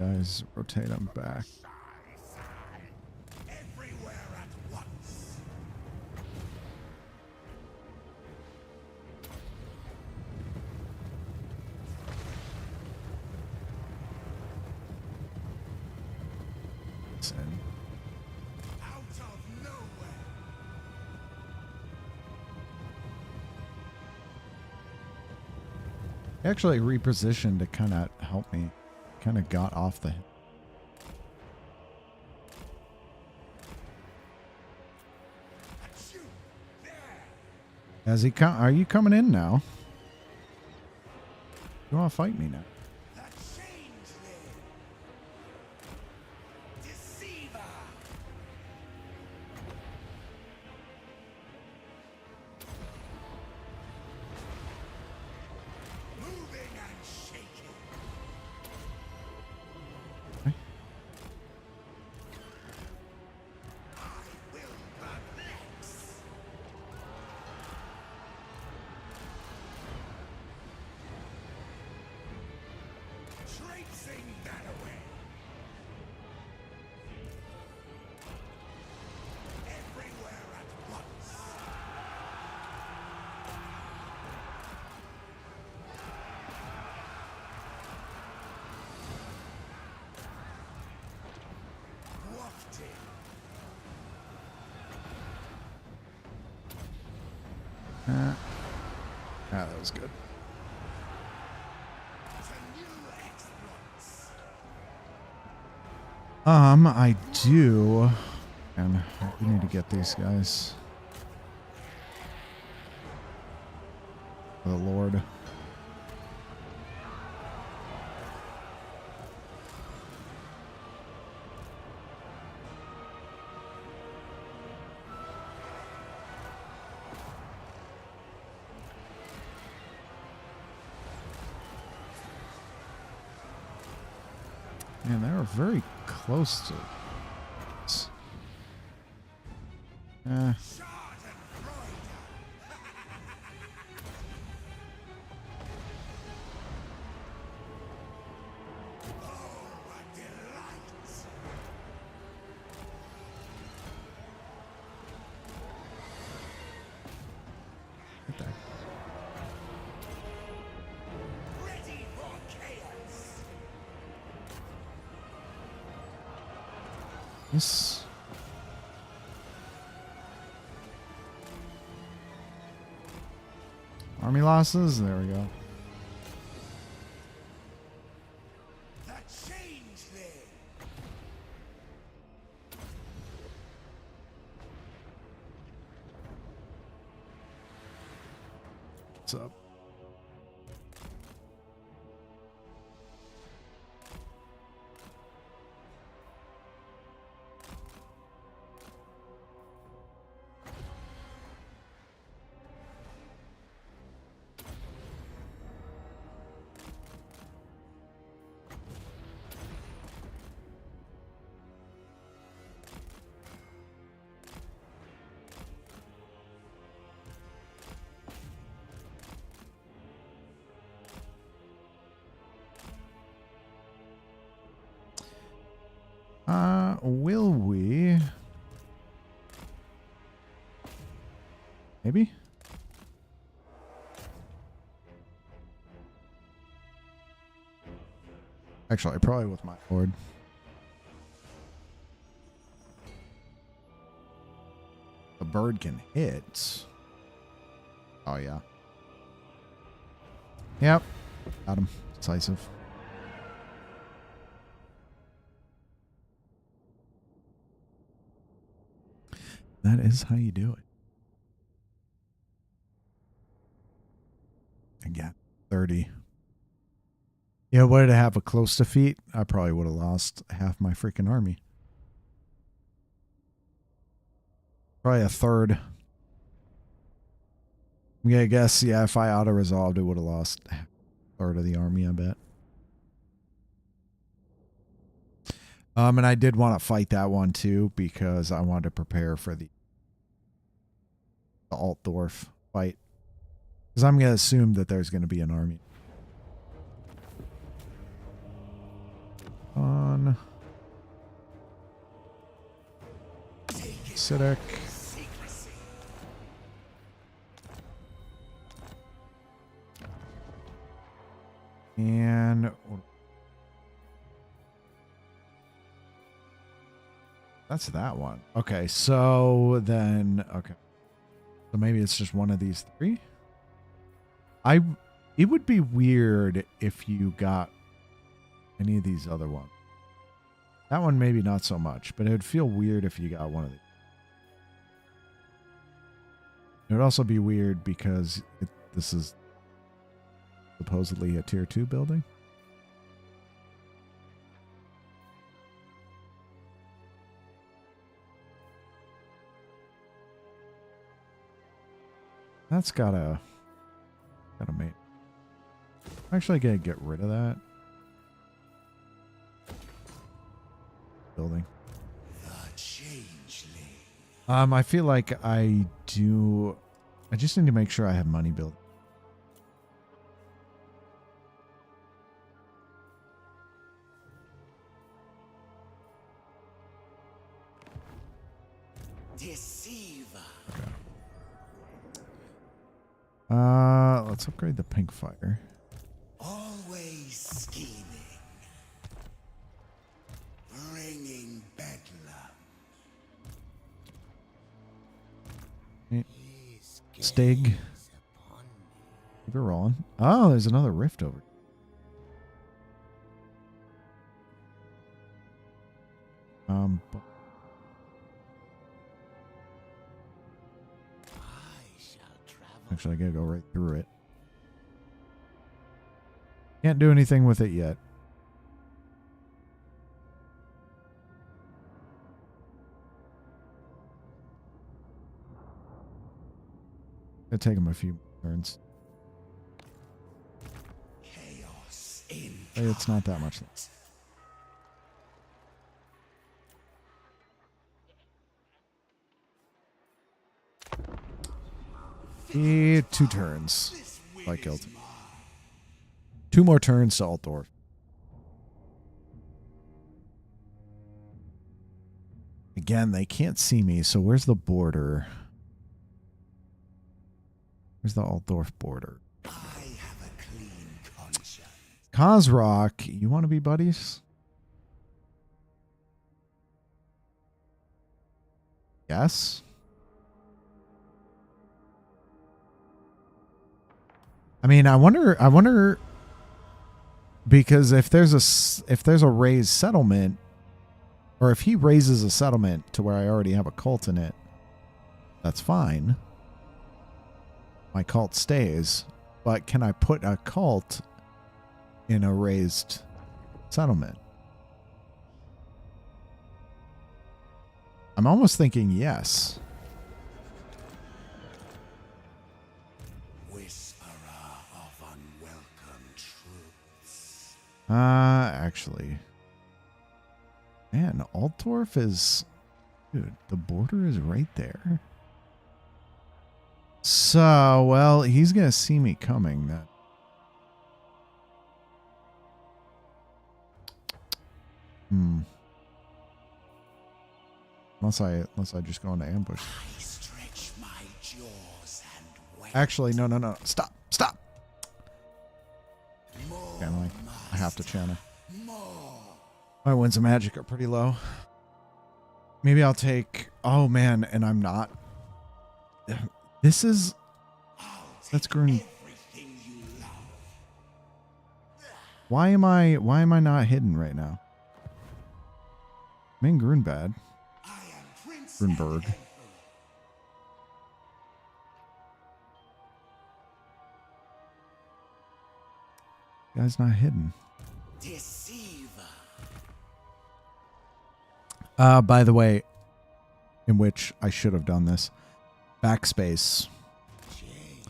Guys, rotate them back. Everywhere at once. Send. Out of nowhere. Actually repositioned to kind of help me. Kind of got off the. Achoo! There. Has he come? Are you coming in now? You want to fight me now? The Changeling. Deceiver. Moving and shaking. Okay. I will perplex. Traipsing that away. Everywhere at once. Wafted. That was good. To new exploits. I do, and we need to get these guys. For the Lord. Man, they were very close to this. A delight. Get that. Ready for chaos. Yes. Army losses. There we go. The Changeling. What's up? Will we? Maybe? Actually, probably with my lord. The bird can hit. Oh, yeah. Yep. Got him. Decisive. That is how you do it. again. 30. Yeah, what did I have? A close defeat? I probably would have lost half my freaking army. Probably a third. Yeah, I guess, yeah, if I auto-resolved, it would have lost a third of the army, I bet. And I did want to fight that one, too, because I wanted to prepare for the Altdorf fight. Because I'm going to assume that there's going to be an army. On. Siddiq. And that's that one. Okay, so then okay. So maybe it's just one of these three. It would be weird if you got any of these other ones. That one maybe not so much, but it would feel weird if you got one of these. It would also be weird because this is supposedly a tier 2 building. That's gotta make. I'm actually gonna get rid of that building. The Changeling. I feel like I just need to make sure I have money built. Deceiver. Okay. Let's upgrade the pink fire. Always scheming. Bringing bedlam. Stig. Keep it rolling. Oh, there's another rift over. Actually, I gotta go right through it. Can't do anything with it yet. It'll take him a few turns. Chaos in. Hey, it's not that much. Two turns. I killed. 2 more turns to Altdorf. Again, they can't see me, so where's the border? Where's the Altdorf border? I have a clean conscience. Kozrock, you want to be buddies? Yes. I mean, I wonder because if there's a raised settlement, or if he raises a settlement to where I already have a cult in it, that's fine. My cult stays, but can I put a cult in a raised settlement? I'm almost thinking yes. Actually. Man, Altdorf is... Dude, the border is right there. So, well, he's going to see me coming. That. Unless I just go into ambush. I stretch my jaws and wait. Actually, no. Stop. Channeling. I have to channel. My winds of magic are pretty low. Maybe I'll take... Oh, man, and I'm not... This is... That's green. Why am I not hidden right now? I'm in Grunbad. Grunberg. Guy's not hidden. Deceiver. By the way, in which I should have done this. Backspace. Change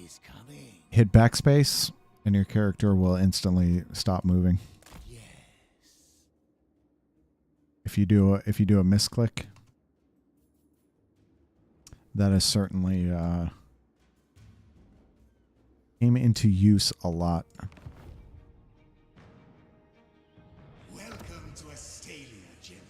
is coming. Hit backspace, and your character will instantly stop moving. Yes. If you do a misclick, that is certainly came into use a lot. Welcome to Astalia, gentlemen.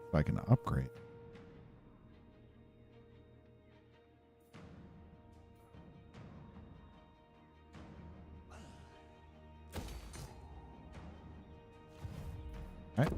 If I can upgrade. All right.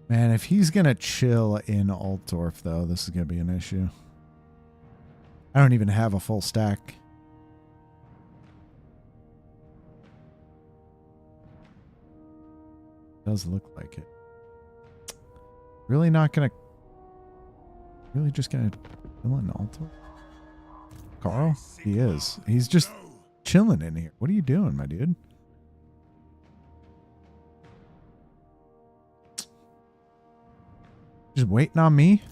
Man, if he's going to chill in Altdorf, though, this is going to be an issue. I don't even have a full stack. Does look like it. Really not going to... Really just going to chill in Altdorf? Carl? He is. He's just chilling in here. What are you doing, my dude? Just waiting on me?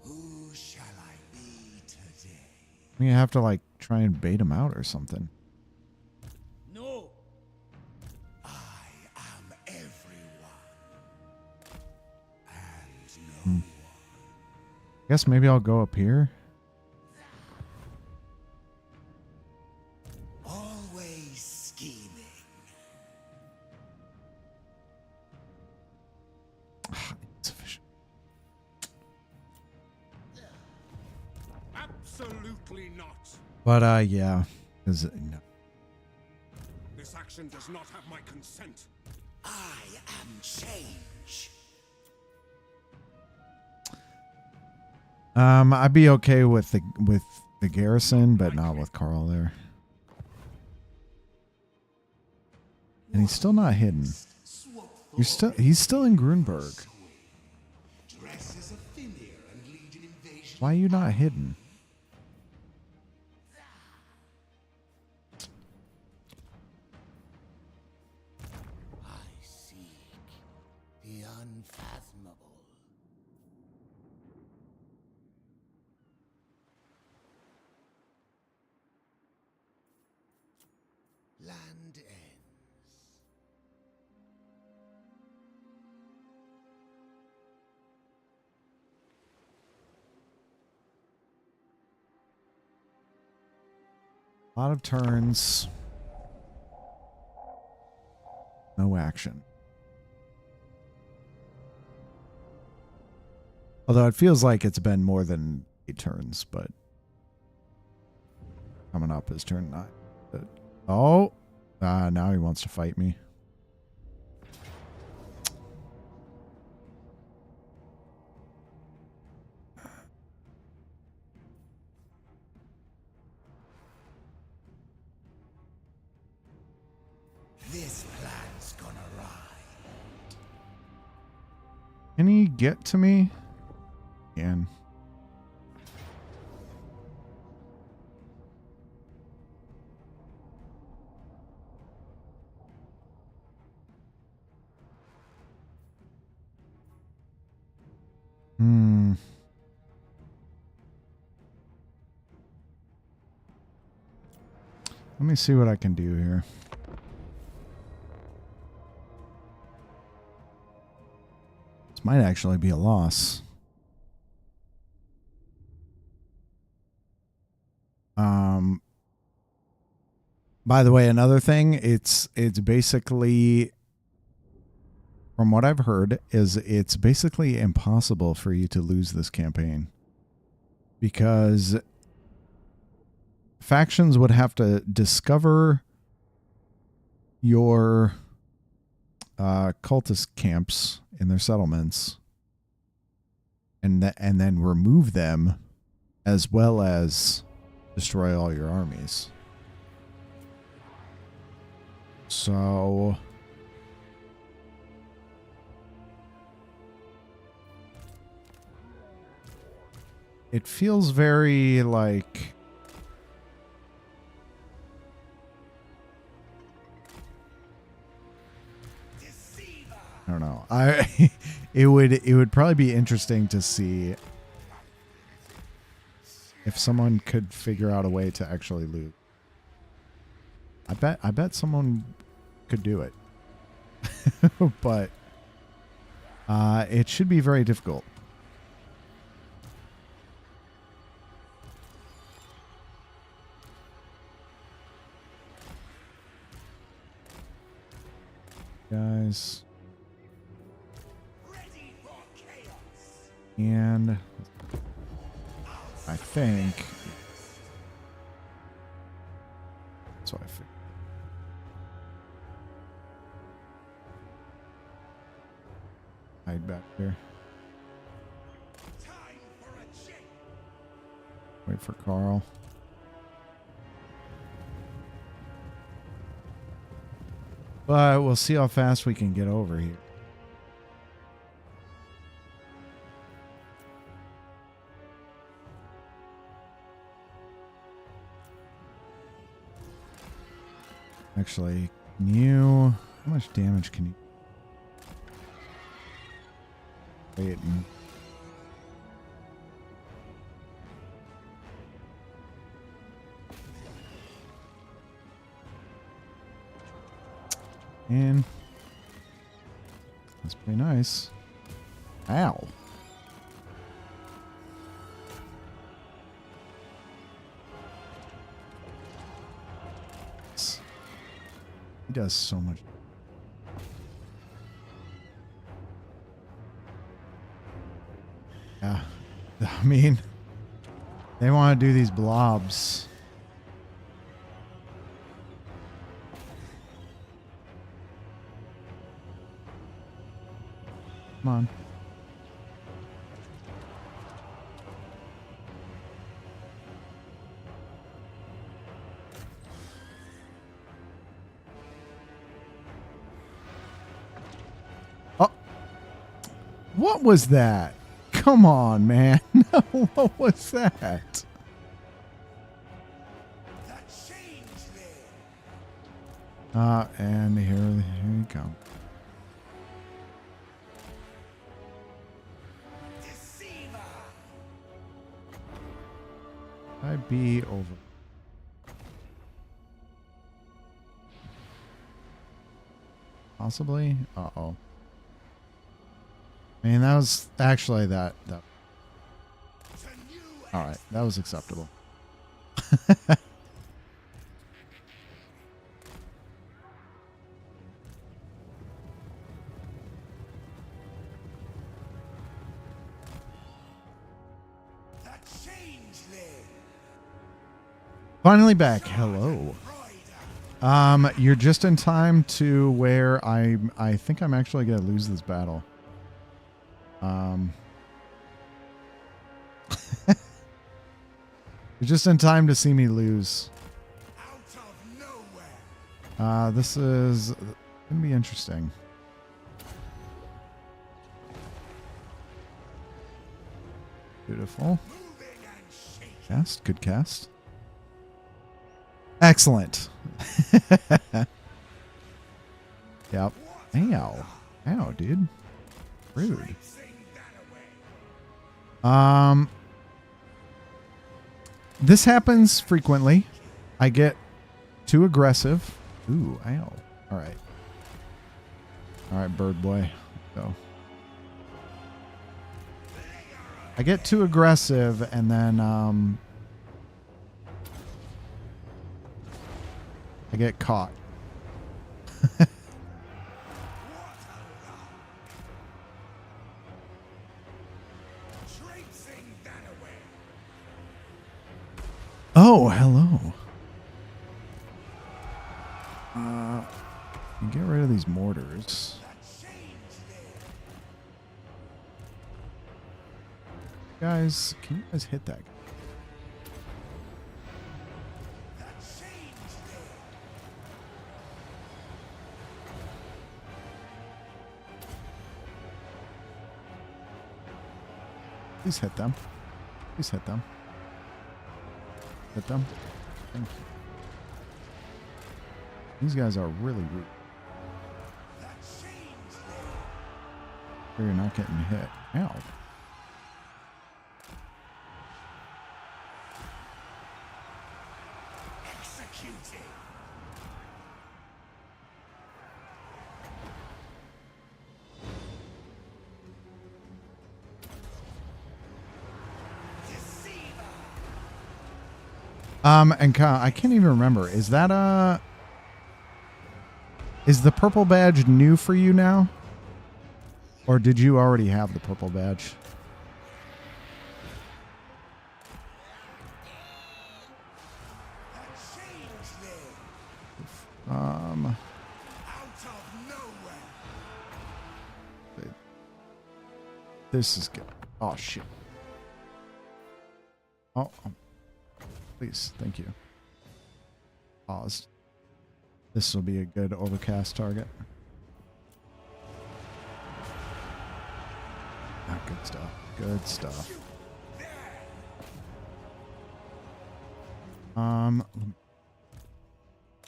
Who shall I be today? I'm gonna have to like try and bait him out or something. No. I am everyone. And no one. Guess maybe I'll go up here. Always scheming. Insufficient. Absolutely not. But yeah. No. This action does not have my consent. I am change. I'd be okay with the garrison, but not with Carl there. And he's still not hidden. He's still in Grunberg. Dress as a Finir and lead an invasion. Why are you not hidden? I seek the unfathomable. Land ends. A lot of turns. No action. Although it feels like it's been more than 8 turns, but coming up is turn 9. Oh, now he wants to fight me. This plan's gonna ride. Can he get to me? Can. Let me see what I can do here. This might actually be a loss. By the way, another thing, it's basically, from what I've heard, is it's basically impossible for you to lose this campaign. because factions would have to discover your cultist camps in their settlements and then remove them, as well as destroy all your armies. So it feels very like I don't know. It would probably be interesting to see if someone could figure out a way to actually loot. I bet someone could do it. But it should be very difficult. Guys. And I think that's what I figured. Hide back here. Wait for Carl. But we'll see how fast we can get over here. Actually, can you... How much damage can you... Wait. And... That's pretty nice. Ow. He does so much. Yeah. I mean, they want to do these blobs. Come on. What was that? Come on, man. No, what was that? And here you go. I'd be over. Possibly? Uh-oh. I mean, that was actually that. All right, that was acceptable. Finally back. Hello. You're just in time to where I think I'm actually gonna lose this battle. You're just in time to see me lose. This is gonna be interesting. Beautiful. Cast, good cast. Excellent. Yep. Ow. Ow, dude. Rude. This happens frequently. I get too aggressive. Ooh, ow. All right. All right, bird boy. Go. I get too aggressive and then I get caught. Oh, hello. Get rid of these mortars. Guys, can you guys hit that guy? Please hit them. Please hit them. Hit them. Thank you. These guys are really rude. You're not getting hit. Ow. Executed. And I can't even remember. Is that is the purple badge new for you now? Or did you already have the purple badge? Out of nowhere. This is good. Oh shit. Oh, please, thank you. Pause. This will be a good overcast target. Ah, good stuff. Good stuff.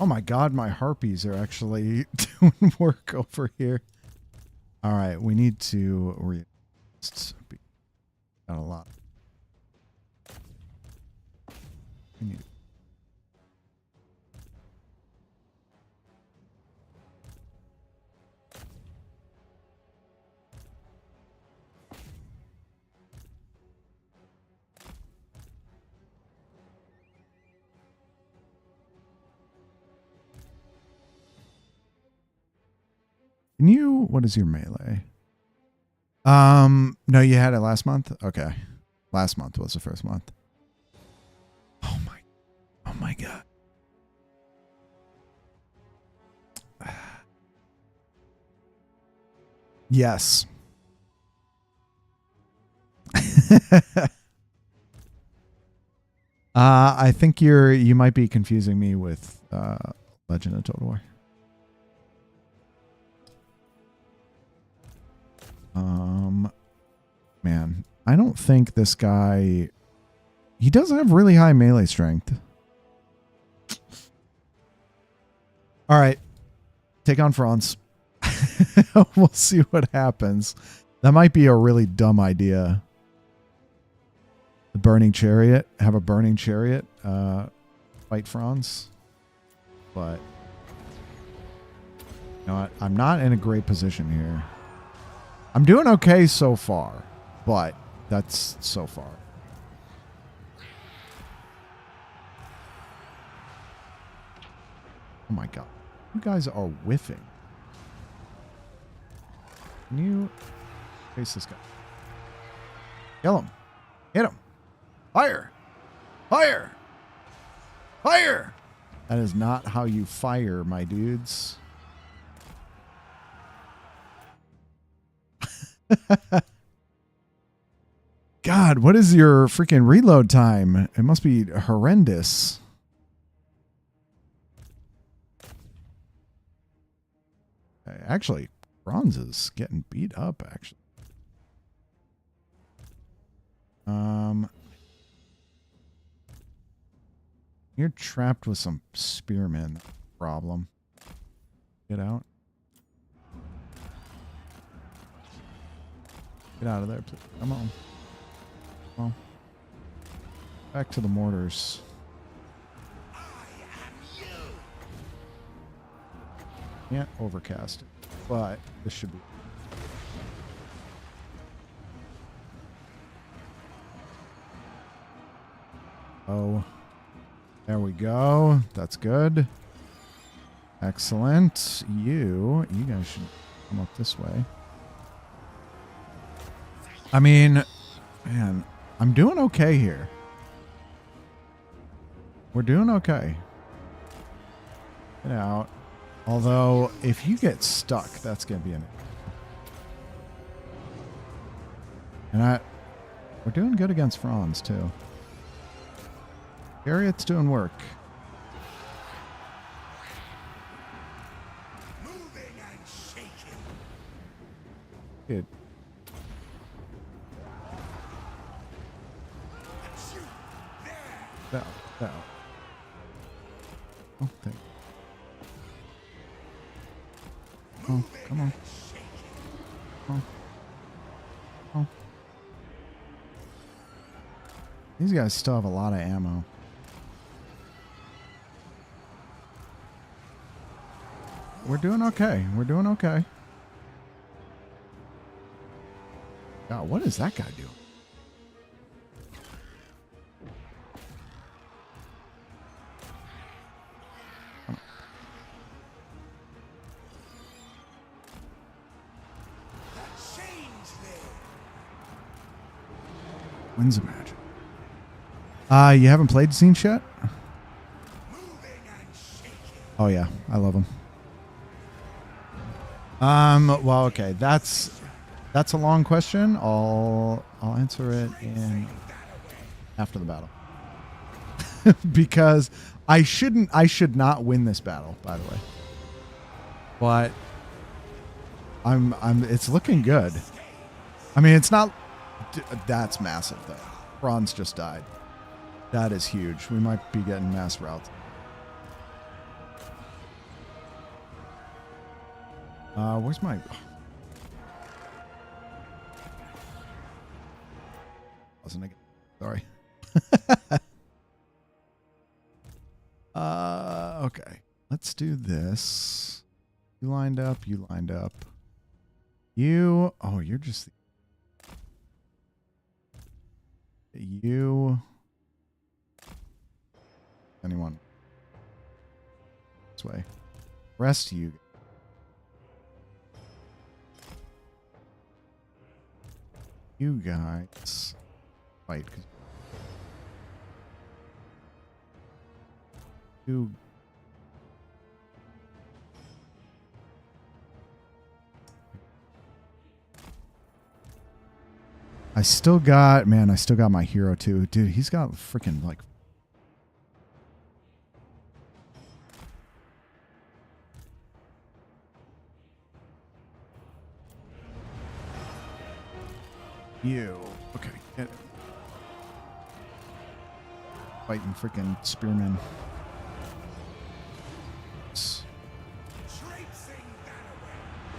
Oh my god, my harpies are actually doing work over here. All right, we need to got a lot. We need. Can you, what is your melee? No, you had it last month? Okay. Last month was the first month. Oh my god. Yes. I think you might be confusing me with Legend of Total War. Man, I don't think this guy, he does have really high melee strength. All right, take on Franz. We'll see what happens. That might be a really dumb idea. The burning chariot, have a burning chariot, fight Franz. But, you know what? I'm not in a great position here. I'm doing okay so far, but that's so far. Oh my god. You guys are whiffing. Can you face this guy? Kill him. Hit him. Fire. Fire. Fire. That is not how you fire, my dudes. God, what is your freaking reload time? It must be horrendous. Actually, Bronze is getting beat up, actually. You're trapped with some spearmen. Problem. Get out. Get out of there, please. Come on. Come on. Back to the mortars. Can't overcast it, but this should be. Oh, there we go. That's good. Excellent. You guys should come up this way. I mean, man, I'm doing okay here. We're doing okay. Get out. Although, if you get stuck, that's going to be an... And we're doing good against Franz, too. Harriet's doing work. Moving and shaking. Dude. Shoot. There. That, that. Oh, thank Oh, come on. Oh. Oh. These guys still have a lot of ammo. We're doing okay. We're doing okay. God, what is that guy doing? Wins a match. You haven't played Tzeentch yet? Oh yeah, I love him. Well, okay, that's a long question. I'll answer it after the battle. Because I should not win this battle, by the way. But it's looking good. I mean, it's not. That's massive, though. Franz just died. That is huge. We might be getting mass routes. Where's my... Wasn't again. Sorry. Okay. Let's do this. You lined up. You lined up. You... Oh, you're just... You... Anyone? This way. Rest of you. You guys fight. You... I still got my hero too. Dude, he's got freaking like... You. Okay. Get it. Fighting freaking spearmen.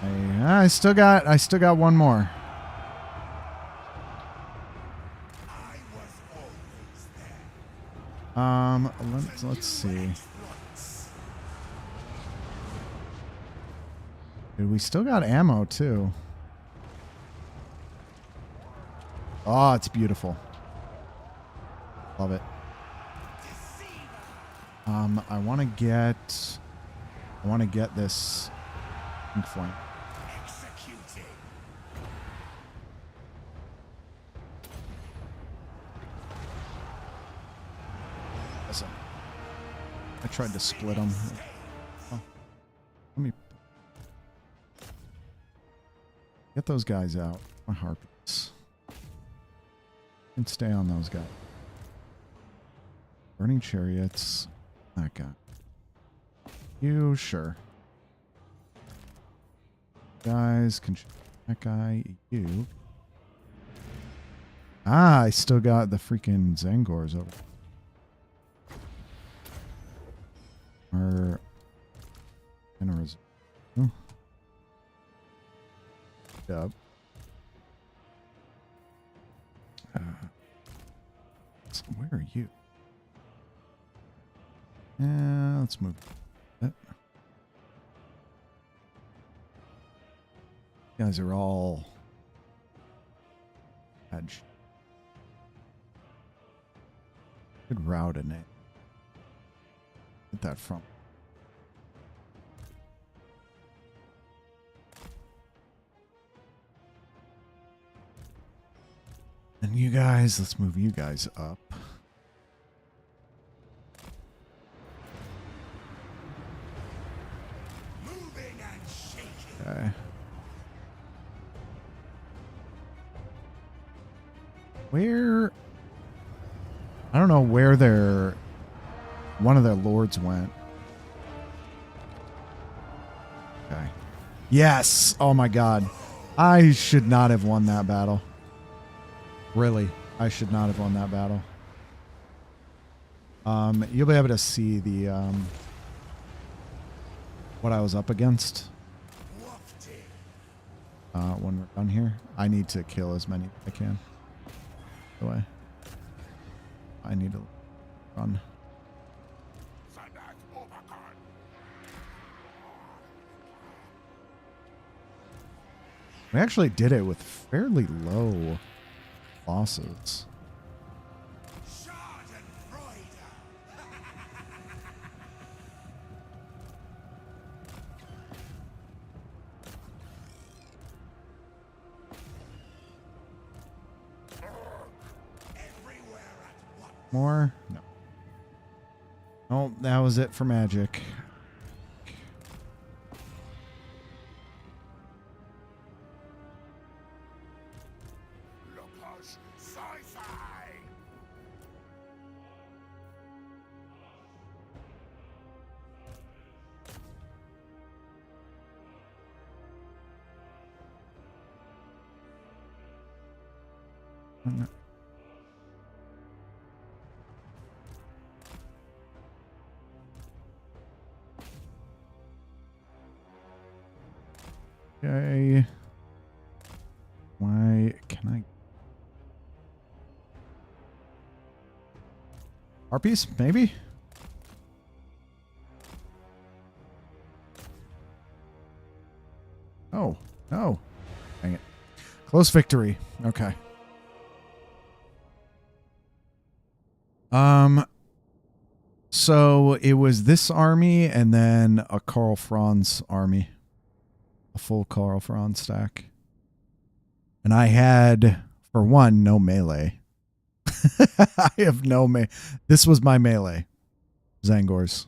I still got one more. Let's see. Dude, we still got ammo too. Oh, it's beautiful. Love it. I want to get this pink flame. Listen, I tried to split them. Oh, let me get those guys out. My harpies. And stay on those guys. Burning chariots. That guy. You, sure. Guys, can that guy, you. Ah, I still got the freaking Zangors over. Or generous. Dub. So where are you? Yeah, let's move that. You guys are all edge. Good route in it. Get that from. And you guys, let's move you guys up. Where? I don't know where one of their lords went. Okay. Yes. Oh my god. I should not have won that battle. Really. I should not have won that battle. You'll be able to see the what I was up against when we're done here. I need to kill as many as I can. By the way, I need to run. We actually did it with fairly low losses. More? No. Oh, that was it for magic. Okay. Why can I? Harpies? Maybe? Oh, no. Dang it. Close victory. Okay. So it was this army and then a Karl Franz army. A full Karl Franz stack. And I had, for one, no melee. I have no melee. This was my melee. Zangors.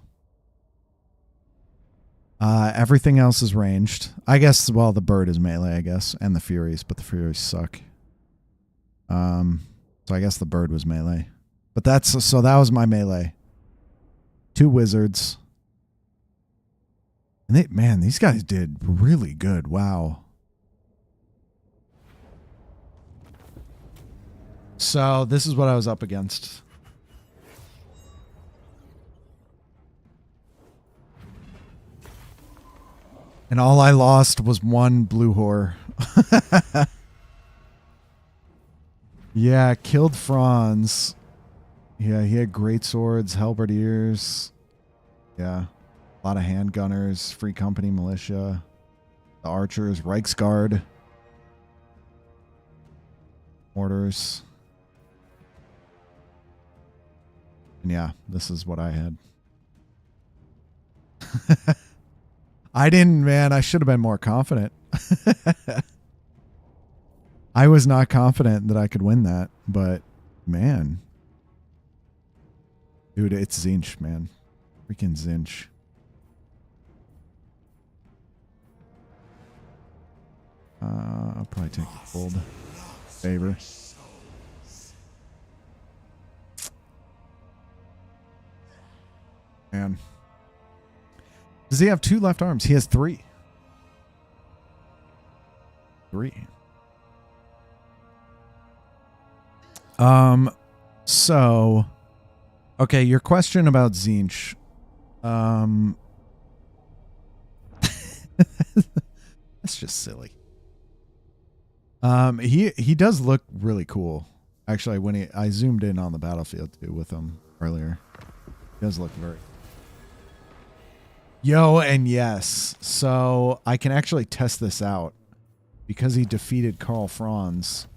Everything else is ranged. I guess, well, the bird is melee, I guess. And the Furies, but the Furies suck. So I guess the bird was melee. But so that was my melee. 2 wizards. And man, these guys did really good. Wow. So this is what I was up against. And all I lost was 1 blue whore. Yeah, killed Franz. Yeah, he had great swords, halberdiers. Yeah. A lot of handgunners, free company militia, the archers, Reichsguard, mortars. And yeah, this is what I had. I didn't, man. I should have been more confident. I was not confident that I could win that, but man. Dude, it's Tzeentch, man. Freaking Tzeentch. I'll probably take the gold favor. Man. Does he have 2 left arms? He has 3. 3. So, okay, your question about Tzeentch. That's just silly. He does look really cool. Actually, when I zoomed in on the battlefield too with him earlier. He does look very. Yo, and yes. So I can actually test this out. Because he defeated Karl Franz,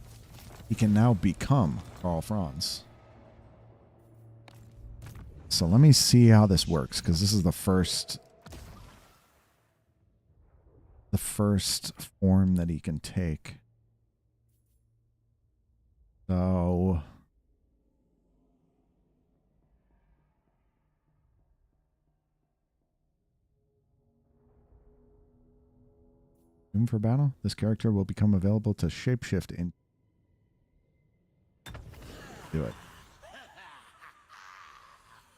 he can now become Karl Franz. So let me see how this works, because this is the first form that he can take. So Room for battle. This character will become available to shapeshift in. Do it.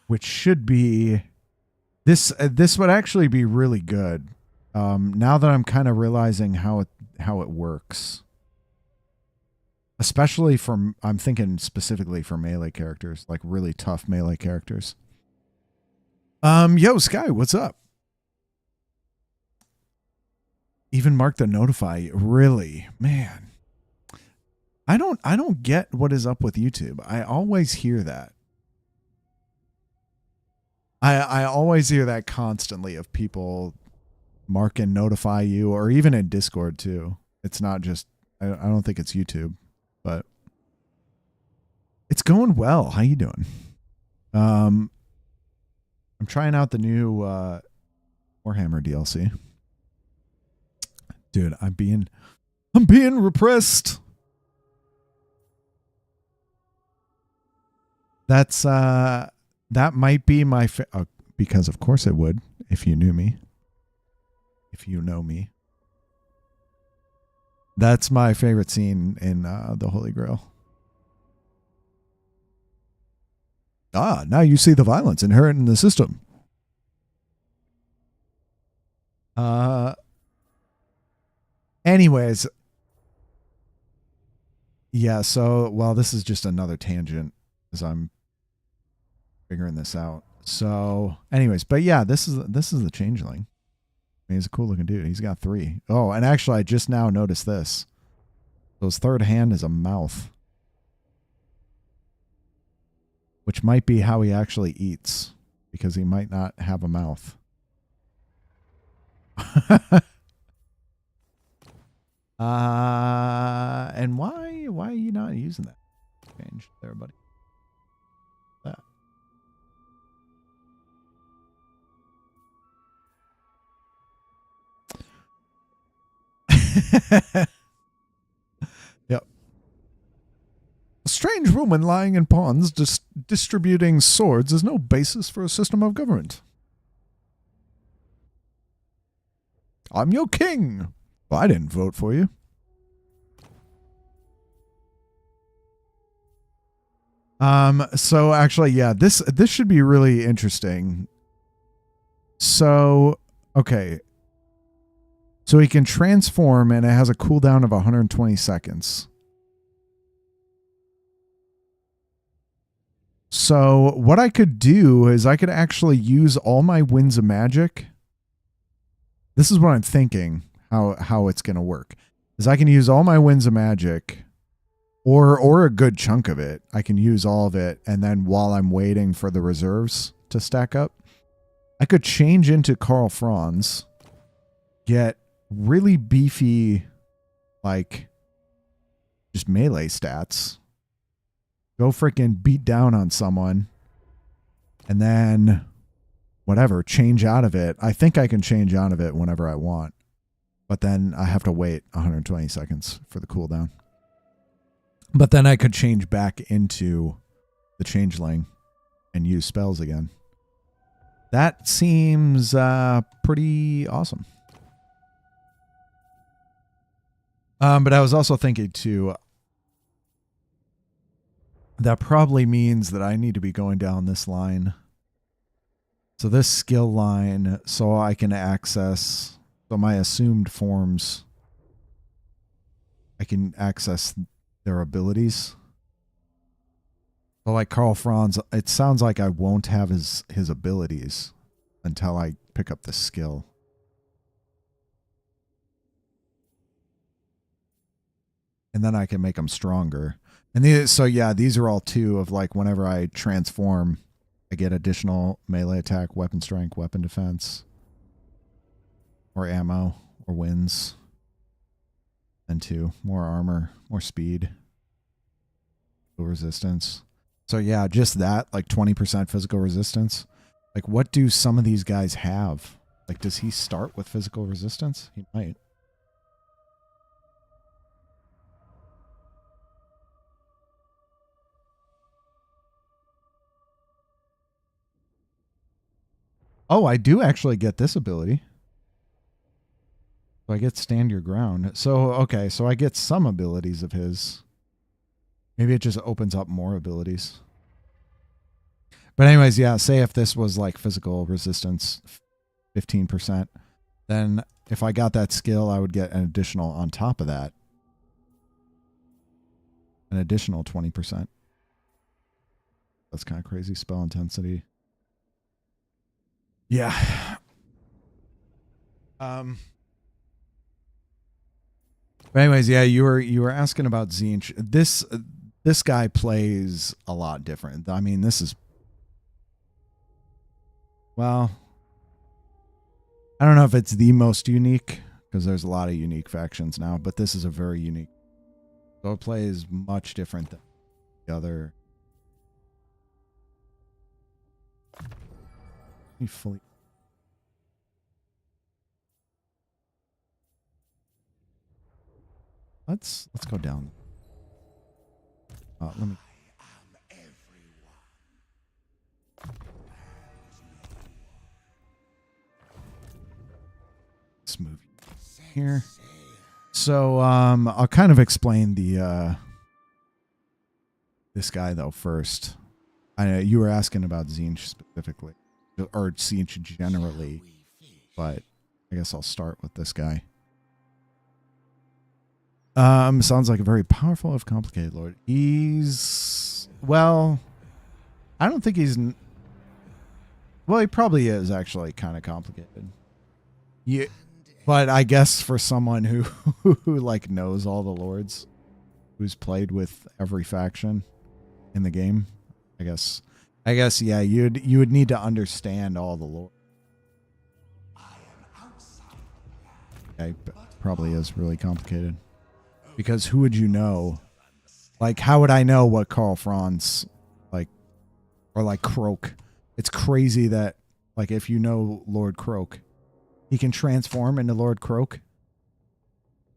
Which should be this. This would actually be really good. Now that I'm kind of realizing how it works, especially I'm thinking specifically for melee characters, like really tough melee characters. Yo, Sky, what's up? Even mark the notify. Really, man. I don't get what is up with YouTube. I always hear that. I always hear that constantly of people mark and notify you, or even in Discord too. It's not just, I don't think it's YouTube, but it's going well. How you doing? I'm trying out the new Warhammer DLC. Dude, I'm being repressed. That's that might be my because of course it would if you knew me. If you know me. That's my favorite scene in the Holy Grail. Ah, now you see the violence inherent in the system. Anyways. Yeah, so, well, this is just another tangent as I'm figuring this out. So, anyways, but yeah, this is the Changeling. I mean, he's a cool looking dude. He's got 3. Oh, and actually I just now noticed this. So his third hand is a mouth. Which might be how he actually eats, because he might not have a mouth. And why are you not using that? Change there, buddy. That. Yep. A strange woman lying in ponds distributing swords is no basis for a system of government. I'm your king. Well, I didn't vote for you. So actually, yeah, this should be really interesting. So, okay. So he can transform and it has a cooldown of 120 seconds. So what I could do is I could actually use all my winds of magic. This is what I'm thinking, how it's going to work. Is I can use all my winds of magic or a good chunk of it. I can use all of it, and then while I'm waiting for the reserves to stack up, I could change into Karl Franz, get really beefy, like, just melee stats, go freaking beat down on someone, and then whatever, change out of it. I think I can change out of it whenever I want, but then I have to wait 120 seconds for the cooldown. But then I could change back into the Changeling and use spells again. That seems pretty awesome. But I was also thinking too, that probably means that I need to be going down this line. So this skill line, so I can access, so my assumed forms, I can access their abilities. So like Karl Franz, it sounds like I won't have his abilities until I pick up the skill. And then I can make them stronger. And so yeah, these are all 2 of like whenever I transform, I get additional melee attack, weapon strength, weapon defense, or ammo, or wins. And 2, more armor, more speed, resistance. So yeah, just that, like 20% physical resistance. Like what do some of these guys have? Like does he start with physical resistance? He might. Oh, I do actually get this ability. So I get stand your ground. So, okay, so I get some abilities of his. Maybe it just opens up more abilities. But anyways, yeah, say if this was like physical resistance 15%, then if I got that skill, I would get an additional on top of that. An additional 20%. That's kind of crazy spell intensity. Yeah. But anyways, yeah, you were asking about Tzeentch. This guy plays a lot different. I mean, this is, well, I don't know if it's the most unique because there's a lot of unique factions now, but this is a very unique. So it plays much different than the other. Let me fully. Let's go down. Let me. Let's move here. So I'll kind of explain the this guy though first. I know you were asking about Tzeentch specifically, or Tzeentch generally, but I guess I'll start with this guy. Sounds like a very powerful, if complicated lord. He's, well, I don't think he's, well, he probably is actually kind of complicated. Yeah, but I guess for someone who like knows all the lords, who's played with every faction in the game, I guess yeah, you would need to understand all the lore. Okay, probably is really complicated. Because who would you know? Like, how would I know what Karl Franz, like, or like Croak? It's crazy that, like, if you know Lord Croak, he can transform into Lord Croak.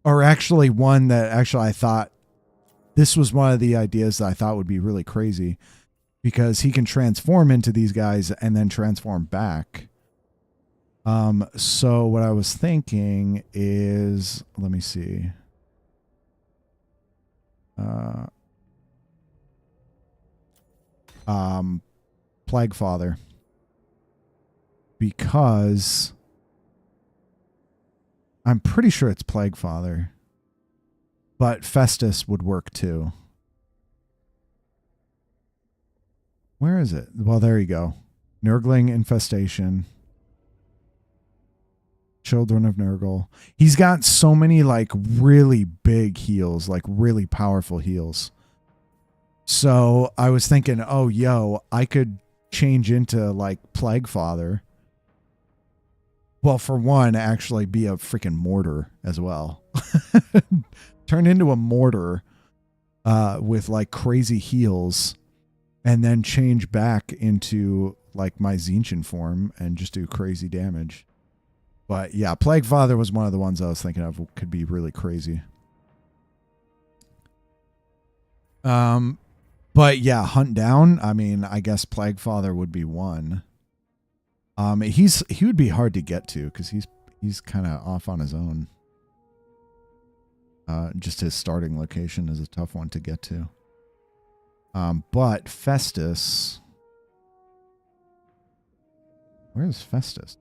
Or actually one that actually I thought, this was one of the ideas that I thought would be really crazy. Because he can transform into these guys and then transform back. So what I was thinking is, let me see. Plague Father, because I'm pretty sure it's Plague Father, but Festus would work too. Where is it? Well, there you go. Nurgling Infestation. Children of Nurgle. He's got so many like really big heals, like really powerful heals. So I was thinking, oh, yo, I could change into like Plague Father. Well, for one, actually be a freaking mortar as well. Turn into a mortar with like crazy heals and then change back into like my Tzeentch form and just do crazy damage. But yeah, Plague Father was one of the ones I was thinking of could be really crazy. But yeah, Hunt Down, I mean, I guess Plague Father would be one. He would be hard to get to because he's kind of off on his own. Just his starting location is a tough one to get to. But Festus, where's Festus?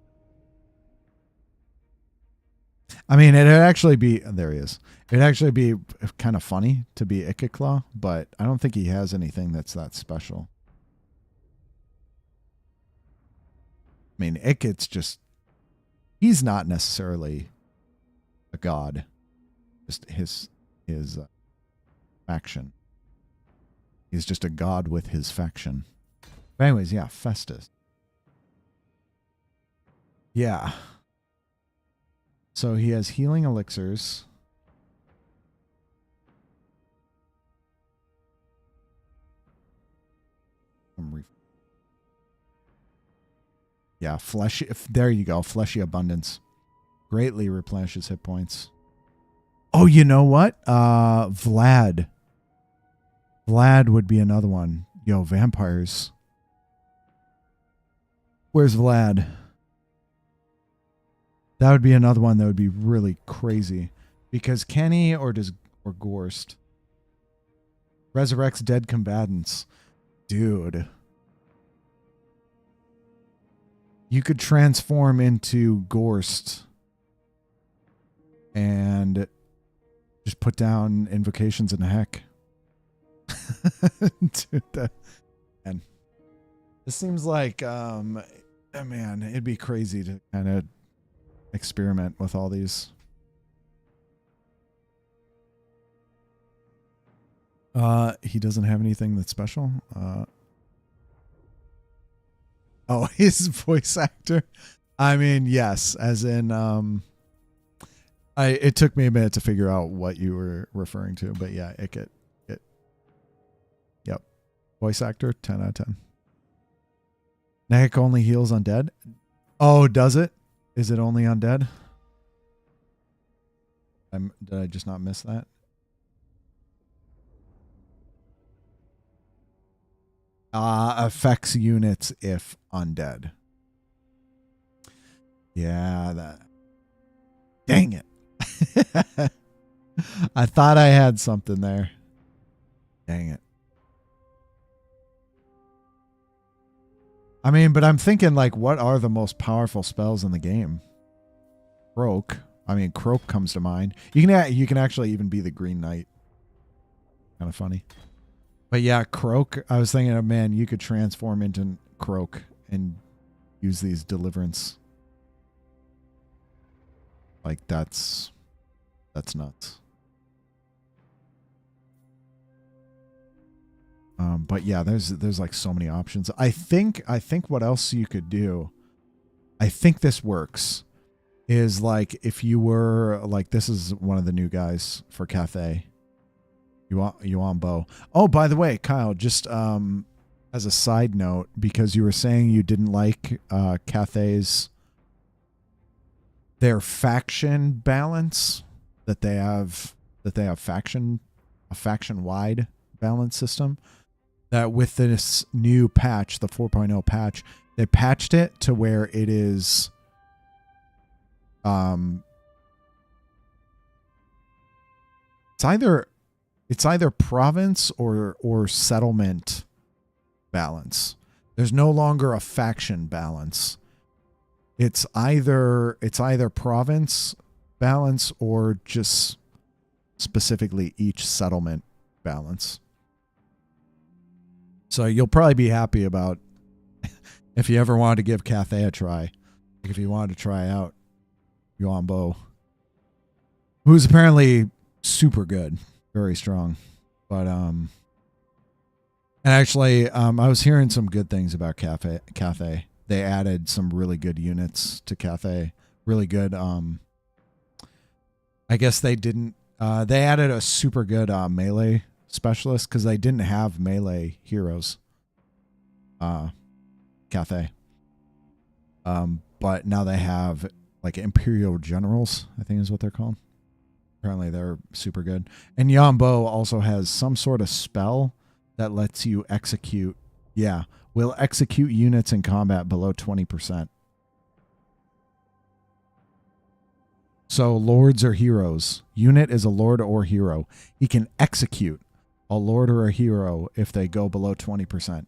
I mean, it'd actually be, there he is. It'd actually be kind of funny to be Ikiclaw, but I don't think he has anything that's that special. I mean, Ikit's just, he's not necessarily a god. Just his faction. He's just a god with his faction. But anyways, yeah, Festus. Yeah. So he has healing elixirs. Yeah, fleshy. There you go. Fleshy abundance. Greatly replenishes hit points. Oh, you know what? Vlad. Vlad would be another one. Yo, vampires. Where's Vlad? That would be another one that would be really crazy. Because Kenny or Gorst. Resurrects dead combatants. Dude. You could transform into Gorst and just put down invocations in the heck. Dude, and this seems like, man, it'd be crazy to kind of experiment with all these. He doesn't have anything that's special. Oh, his voice actor. I mean, yes, as in, it took me a minute to figure out what you were referring to, but yeah, it. Yep. Voice actor, 10 out of 10. Neck only heals undead. Oh, does it? Is it only undead? Did I just not miss that? Affects units if undead. Yeah, that. Dang it. I thought I had something there. Dang it. I mean, but I'm thinking, like, what are the most powerful spells in the game? Croak. I mean, Croak comes to mind. You can actually even be the Green Knight. Kind of funny. But yeah, Croak. I was thinking, man, you could transform into Croak and use these deliverance. Like, that's nuts. But yeah, there's like so many options. I think what else you could do, I think this works, is like if you were like, this is one of the new guys for Cathay. Yuan Bo. Oh, by the way, Kyle, just as a side note, because you were saying you didn't like Cathay's their faction balance that they have a faction wide balance system. That with this new patch, the 4.0 patch, they patched it to where it is it's either province or settlement balance. There's no longer a faction balance. It's either province balance or just specifically each settlement balance. So you'll probably be happy about if you ever wanted to give Cathay a try. If you wanted to try out Yuan Bo, who's apparently super good, very strong. But and actually, I was hearing some good things about Cathay. They added some really good units to Cathay. Really good. I guess they didn't. They added a super good melee specialist because they didn't have melee heroes. Cathay. But now they have like Imperial Generals, I think is what they're called. Apparently they're super good. And Yambo also has some sort of spell that lets you execute. Yeah. Will execute units in combat below 20%. So lords or heroes. Unit is a lord or hero. He can execute a lord or a hero if they go below 20%.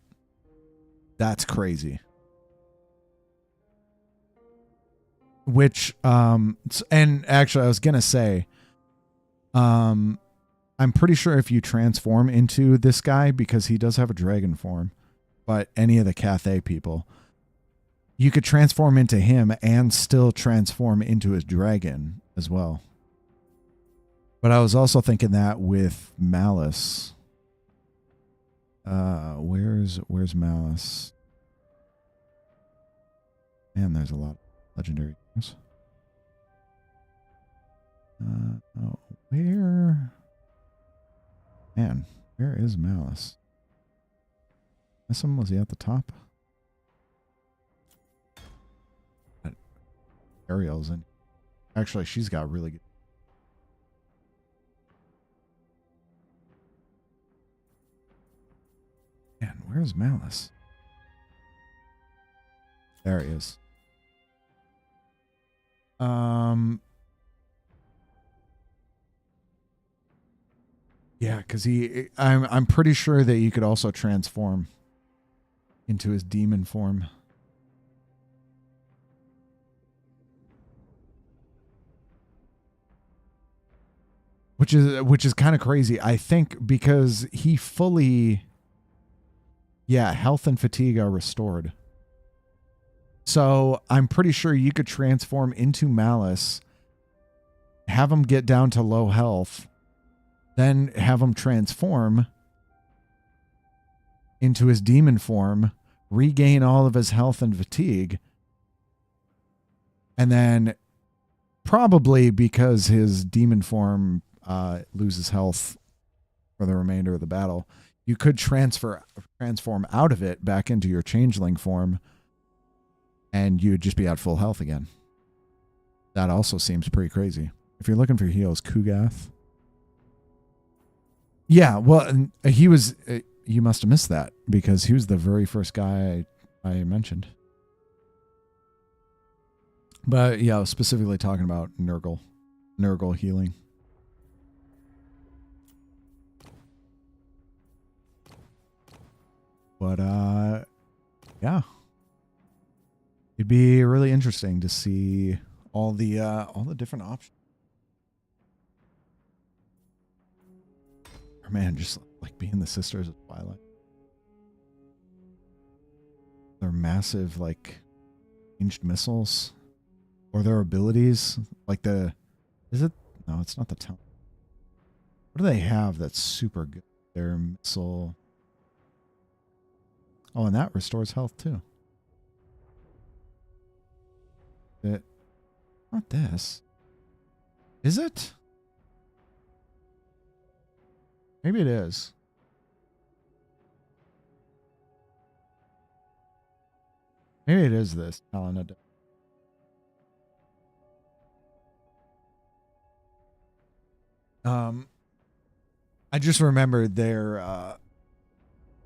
That's crazy. Which, and actually I was going to say, I'm pretty sure if you transform into this guy, because he does have a dragon form, but any of the Cathay people, you could transform into him and still transform into his dragon as well. But I was also thinking that with Malice. Where's Malice? Man, there's a lot of legendary things. Where is Malice? Was he at the top? Ariel's in. Actually, she's got really good. Man, where's Malice? There he is. Yeah, because I'm pretty sure that you could also transform into his demon form. Which is kind of crazy. I think because he fully, yeah, health and fatigue are restored. So I'm pretty sure you could transform into Malice, have him get down to low health, then have him transform into his demon form, regain all of his health and fatigue, and then probably because his demon form loses health for the remainder of the battle, you could transform out of it back into your changeling form, and you would just be at full health again. That also seems pretty crazy. If you're looking for heals, Kugath. Yeah, well, he was. You must have missed that because he was the very first guy I mentioned. But yeah, I was specifically talking about Nurgle healing. But yeah, it'd be really interesting to see all the different options. Or man, just like being the sisters of Twilight. Their massive like ranged missiles, or their abilities, like is it? No, it's not the town. What do they have that's super good? Their missile. Oh, and that restores health too. Not this. Is it? Maybe it is. Maybe it is this. I just remembered their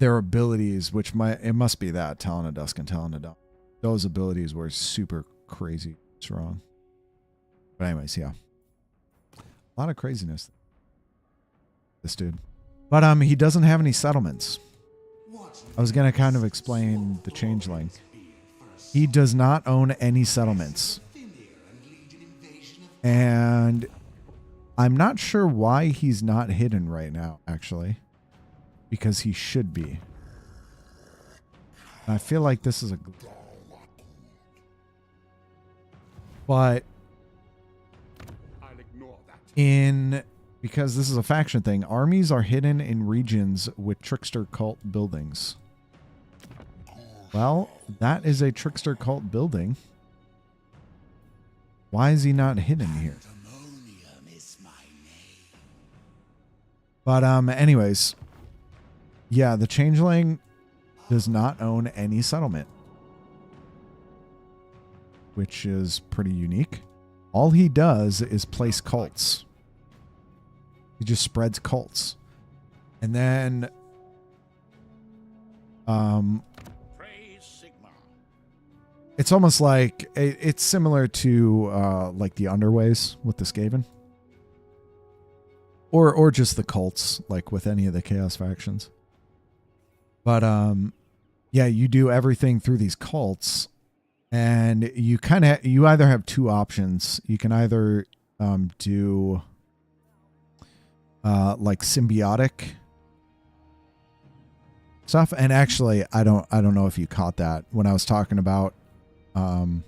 abilities, it must be that Talon of Dusk and Talon of Dawn. Those abilities were super crazy strong. But anyways, yeah, a lot of craziness. This dude, but he doesn't have any settlements. I was gonna kind of explain the Changeling. He does not own any settlements, and I'm not sure why he's not hidden right now, actually, because he should be. And I feel like this is but because this is a faction thing, armies are hidden in regions with trickster cult buildings. Well, that is a trickster cult building. Why is he not hidden here? But anyways, yeah, the Changeling does not own any settlement, which is pretty unique. All he does is place cults. He just spreads cults. And then it's almost like it's similar to like the Underways with the Skaven. Or just the cults, like with any of the Chaos factions. But yeah, you do everything through these cults, and you either have two options. You can either do like symbiotic stuff, and actually, I don't know if you caught that when I was talking about how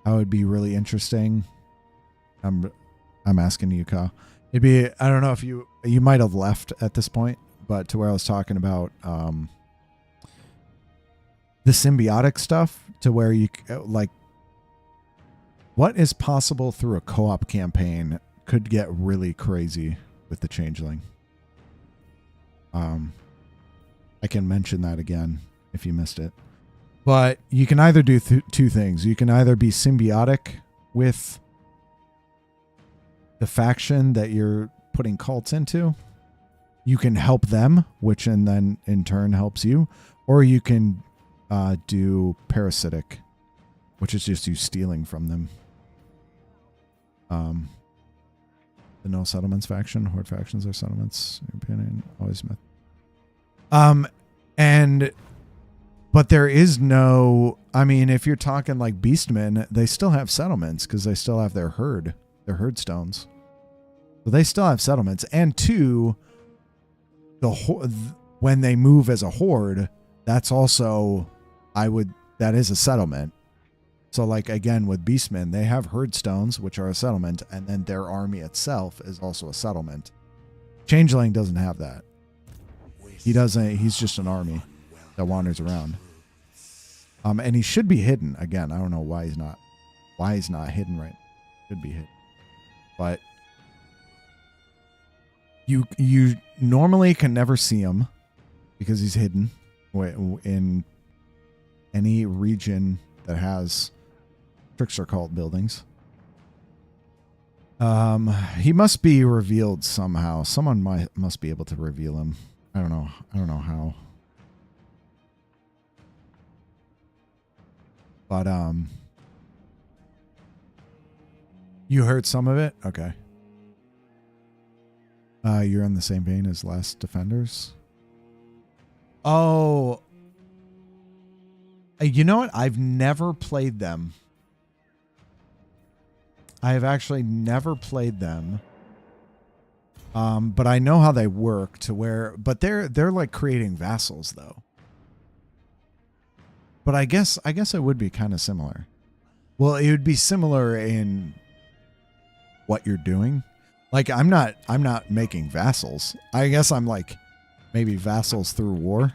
it would be really interesting. I'm asking you, Kyle. It'd be, I don't know if you might have left at this point, but to where I was talking about the symbiotic stuff, to where you like what is possible through a co-op campaign could get really crazy with the Changeling. I can mention that again if you missed it. But you can either do two things. You can either be symbiotic with the faction that you're putting cults into. You can help them, which and then in turn helps you. Or you can do parasitic, which is just you stealing from them. The no settlements faction. Horde factions are settlements. In your opinion, always myth. But there is no, I mean, if you're talking like Beastmen, they still have settlements because they still have their herd stones. So they still have settlements. And two, when they move as a horde, that's also, that is a settlement. So like, again, with Beastmen, they have herd stones, which are a settlement, and then their army itself is also a settlement. Changeling doesn't have that. He's just an army that wanders around. And he should be hidden. Again, I don't know why he's not hidden right. Should be hidden. But you normally can never see him because he's hidden in any region that has trickster cult buildings. He must be revealed somehow. Someone must be able to reveal him. I don't know how. But you heard some of it? Okay. You're in the same vein as Last Defenders? Oh. You know what? I've never played them. I have actually never played them. But I know how they work but they're like creating vassals though. But I guess it would be kind of similar. Well, it would be similar in what you're doing. Like I'm not making vassals. I guess I'm like maybe vassals through war.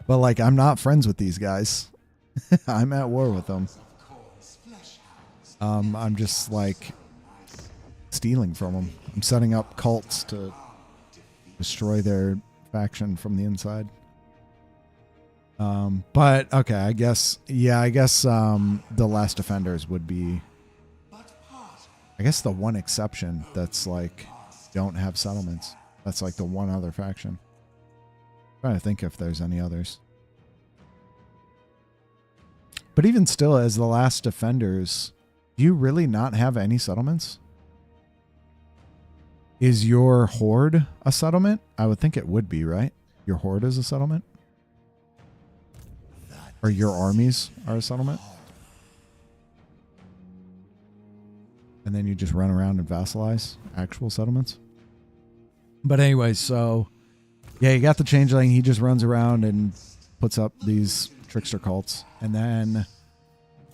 But like I'm not friends with these guys. I'm at war with them. I'm just like stealing from them. I'm setting up cults to destroy their faction from the inside. But okay, I guess the Last Defenders would be, I guess, the one exception that's like don't have settlements. That's like the one other faction. I'm trying to think if there's any others. But even still, as the Last Defenders, do you really not have any settlements? Is your horde a settlement? I would think it would be, right? Your horde is a settlement? Or your armies are a settlement? And then you just run around and vassalize actual settlements? But anyway, so yeah, you got the Changeling. He just runs around and puts up these trickster cults. And then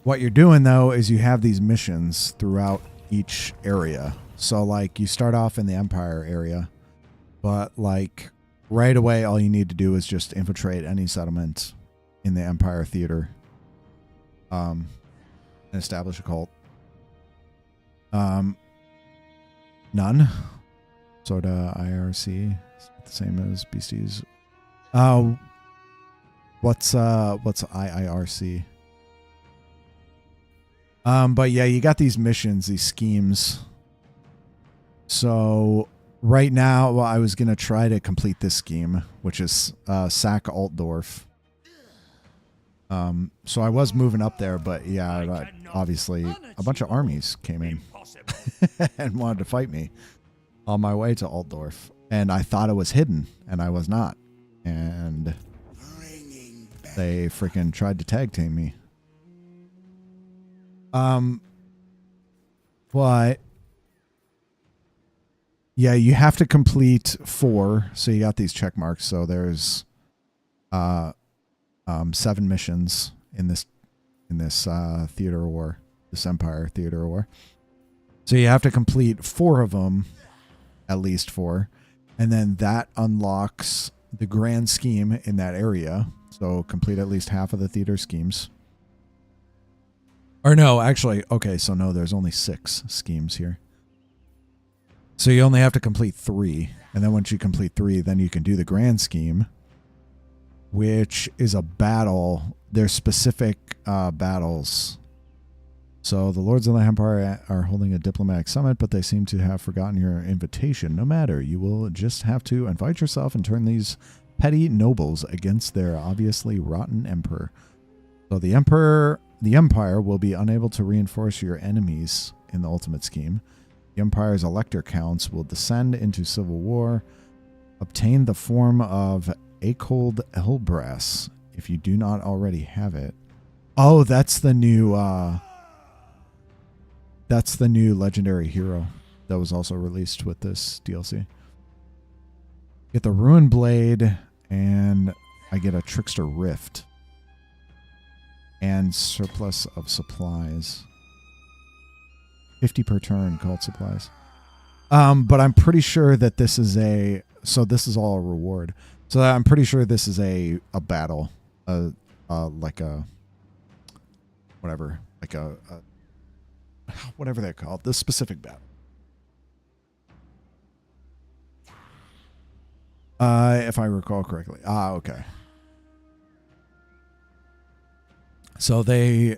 what you're doing, though, is you have these missions throughout each area. So, like, you start off in the Empire area, but, like, right away, all you need to do is just infiltrate any settlement in the Empire theater and establish a cult. None. Sort of IRC. The same as Beasties. What's IIRC? But yeah, you got these missions, these schemes. So right now, well, I was gonna try to complete this scheme, which is sack Altdorf. So I was moving up there, but yeah, obviously a bunch of armies came in and wanted to fight me on my way to Altdorf, and I thought it was hidden, and I was not, and they freaking tried to tag team me. But yeah, you have to complete 4. So you got these check marks. So there's 7 missions in this theater war, this Empire theater war. So you have to complete 4 of them, at least 4, and then that unlocks the grand scheme in that area. So complete at least half of the theater schemes. Or no, actually, okay, so no, there's only 6 schemes here. So you only have to complete 3. And then once you complete 3, then you can do the grand scheme, which is a battle. There's specific battles. So the Lords of the Empire are holding a diplomatic summit, but they seem to have forgotten your invitation. No matter, you will just have to invite yourself and turn these petty nobles against their obviously rotten emperor. So the Empire will be unable to reinforce your enemies in the ultimate scheme. The Empire's elector counts will descend into civil war. Obtain the form of Acold Elbrass if you do not already have it. Oh, that's the new legendary hero that was also released with this DLC. Get the Ruin Blade, and I get a Trickster Rift. And surplus of supplies. 50 per turn called supplies. But I'm pretty sure that this is this is all a reward. So I'm pretty sure this is a battle. Like a whatever. Like a whatever they're called. This specific battle. If I recall correctly. Okay. So the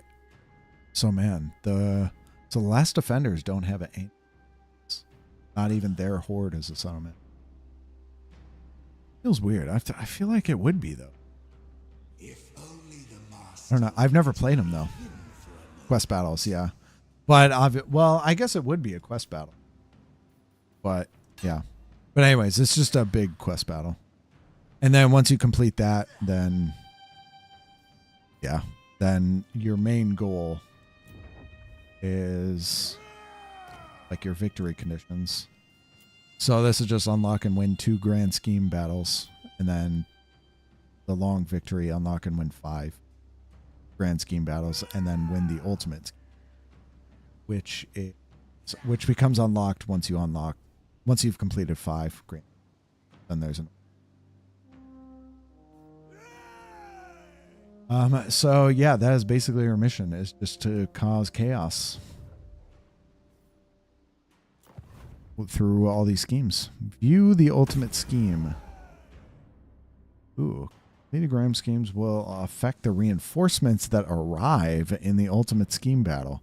Last Defenders don't have an aim. Not even their horde as a settlement. Feels weird. I feel like it would be though. If only the I don't know. I've never played them though. Quest battles, yeah. But I guess it would be a quest battle. But yeah. But anyways, it's just a big quest battle. And then once you complete that, then your main goal is like your victory conditions. So this is just unlock and win 2 grand scheme battles, and then the long victory, unlock and win 5 grand scheme battles, and then win the ultimate, which becomes unlocked once you've completed 5 grand. Then there's so yeah, that is basically your mission, is just to cause chaos through all these schemes. View the ultimate scheme. Ooh. Pentagram schemes will affect the reinforcements that arrive in the ultimate scheme battle.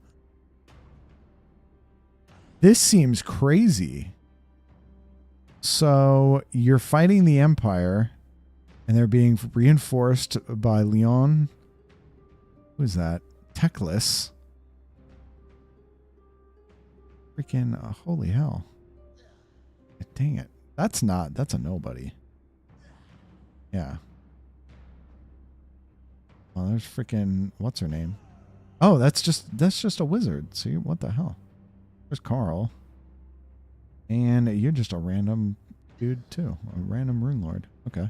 This seems crazy. So you're fighting the Empire, and they're being reinforced by Leon. Who is that? Teclis. Freaking holy hell. Dang it. That's a nobody. Yeah. Well, there's freaking, what's her name? Oh, that's just a wizard. See, what the hell? There's Carl. And you're just a random dude too. A random rune lord. Okay.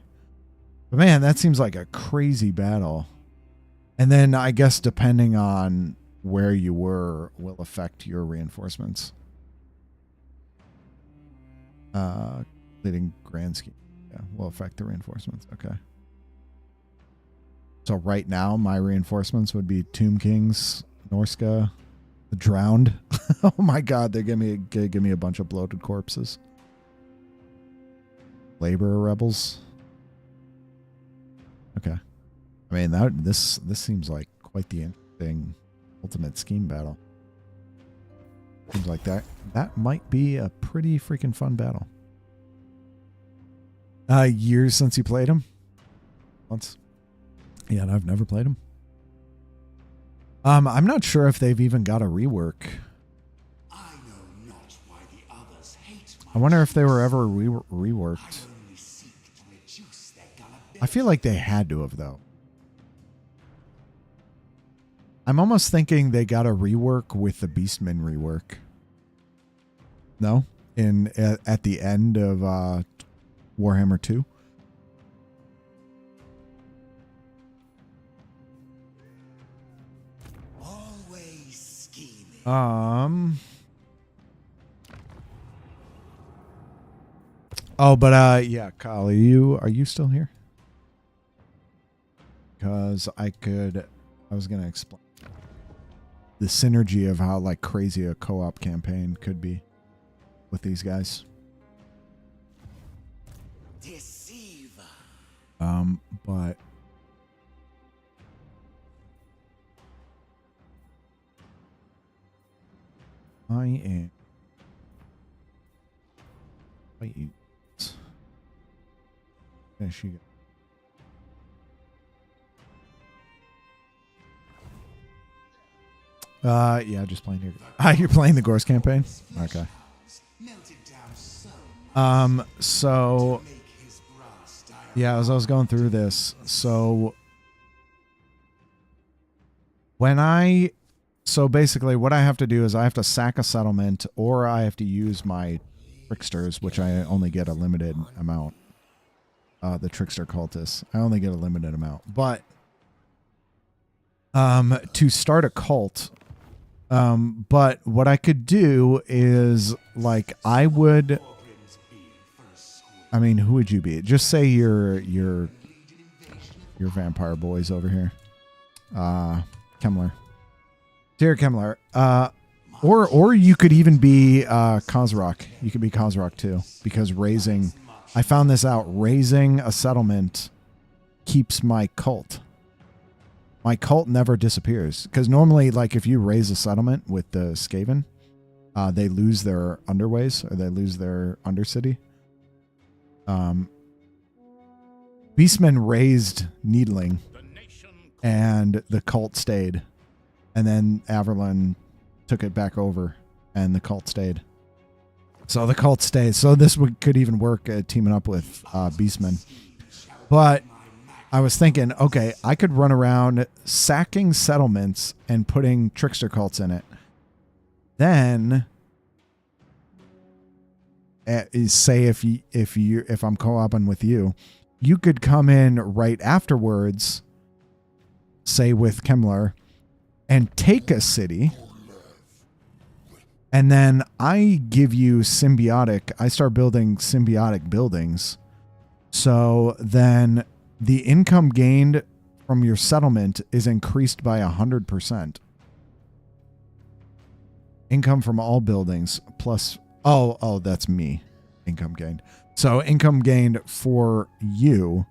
But man, that seems like a crazy battle. And then I guess depending on where you were will affect your reinforcements. Leading grand scheme. Yeah, will affect the reinforcements. Okay. So right now my reinforcements would be Tomb Kings, Norska, the Drowned. Oh my god, they give me a bunch of bloated corpses. Laborer rebels. Okay. I mean, this seems like quite the interesting ultimate scheme battle. Seems like that might be a pretty freaking fun battle. Years since you played him? Once. Yeah, and I've never played him. I'm not sure if they've even got a rework. I know not why the others hate my I wonder if they were ever reworked. I only seek to reduce their gullibility. I feel like they had to have, though. I'm almost thinking they got a rework with the Beastmen rework. No? At the end of Warhammer 2? Always scheming. Oh, but yeah, Kyle, are you still here? Because I was gonna explain the synergy of how like crazy a co-op campaign could be with these guys. Deceiver. But I am. Wait, you. There she goes. Yeah, just playing your. You're playing the Gorse campaign? Okay. melted down so So make his brass diorama. yeah, as I was going through this, so so basically what I have to do is I have to sack a settlement, or I have to use my tricksters, which I only get a limited amount. The trickster cultists, I only get a limited amount, but to start a cult. But what I could do is, like, I mean, who would you be? Just say your vampire boys over here. Kemmler. Dear Kemmler. Or you could even be Kozrock. You could be Kozrock too, because I found this out, raising a settlement keeps my cult. My cult never disappears. Because normally, like, if you raise a settlement with the Skaven, they lose their underways, or they lose their undercity. Beastmen raised Needling, and the cult stayed. And then Averlin took it back over, and the cult stayed. So the cult stays. So this could even work teaming up with Beastmen. But I was thinking, okay, I could run around sacking settlements and putting trickster cults in it. Then, say if I'm co-oping with you, you could come in right afterwards, say with Kemmler, and take a city. And then I give you symbiotic. I start building symbiotic buildings. So then the income gained from your settlement is increased by 100%. Income from all buildings plus... Oh, that's me. Income gained. So income gained for you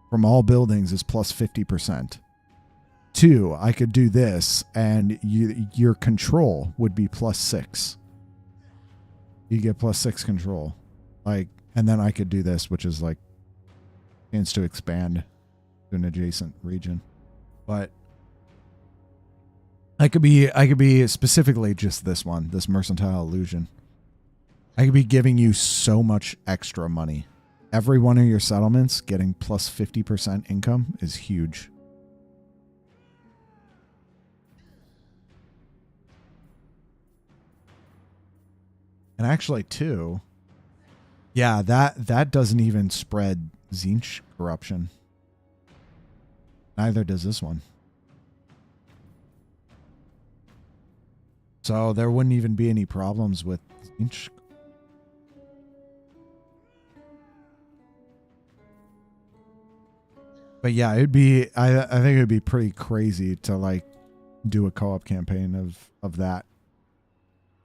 from all buildings is plus 50%. 2, I could do this, and your control would be plus 6. You get plus 6 control. Like, and then I could do this, which is like chance to expand to an adjacent region. But I could be specifically just this one, this mercantile illusion. I could be giving you so much extra money. Every one of your settlements getting plus 50% income is huge. And actually, too, yeah, that doesn't even spread Tzeentch corruption. Neither does this one. So there wouldn't even be any problems with Tzeentch. But yeah, it'd be. I think it'd be pretty crazy to like do a co-op campaign of that.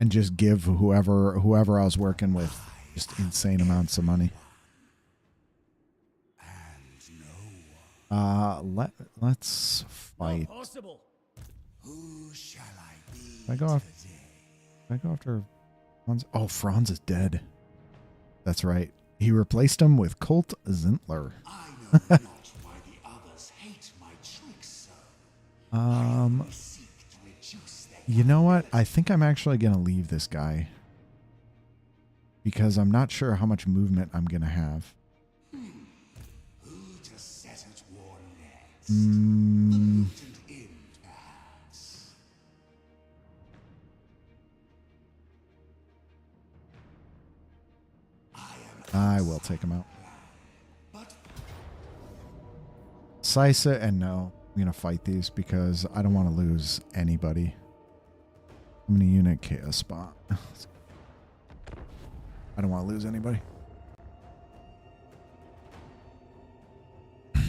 And just give whoever I was working with just insane amounts of money. Let's fight. Who shall I be? I go after Franz. Oh, Franz is dead. That's right. He replaced him with Colt Zintler. I know not why the others hate my tricks so. I only seek to reduce their You know what? I think I'm actually going to leave this guy. Because I'm not sure how much movement I'm going to have. Who to set at war next? Mm, In, perhaps. I will take him out. But Sisa and no. I'm going to fight these because I don't want to lose anybody. I'm going to unit chaos spot. I don't want to lose anybody. I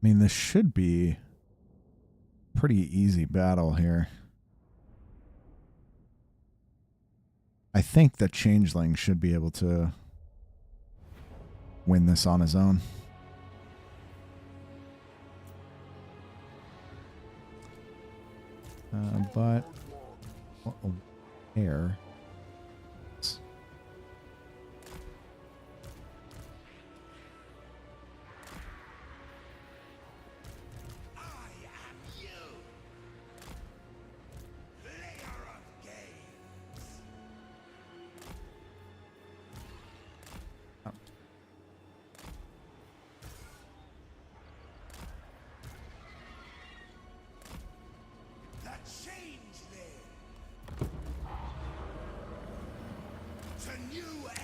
mean, this should be a pretty easy battle here. I think the Changeling should be able to win this on his own. But where?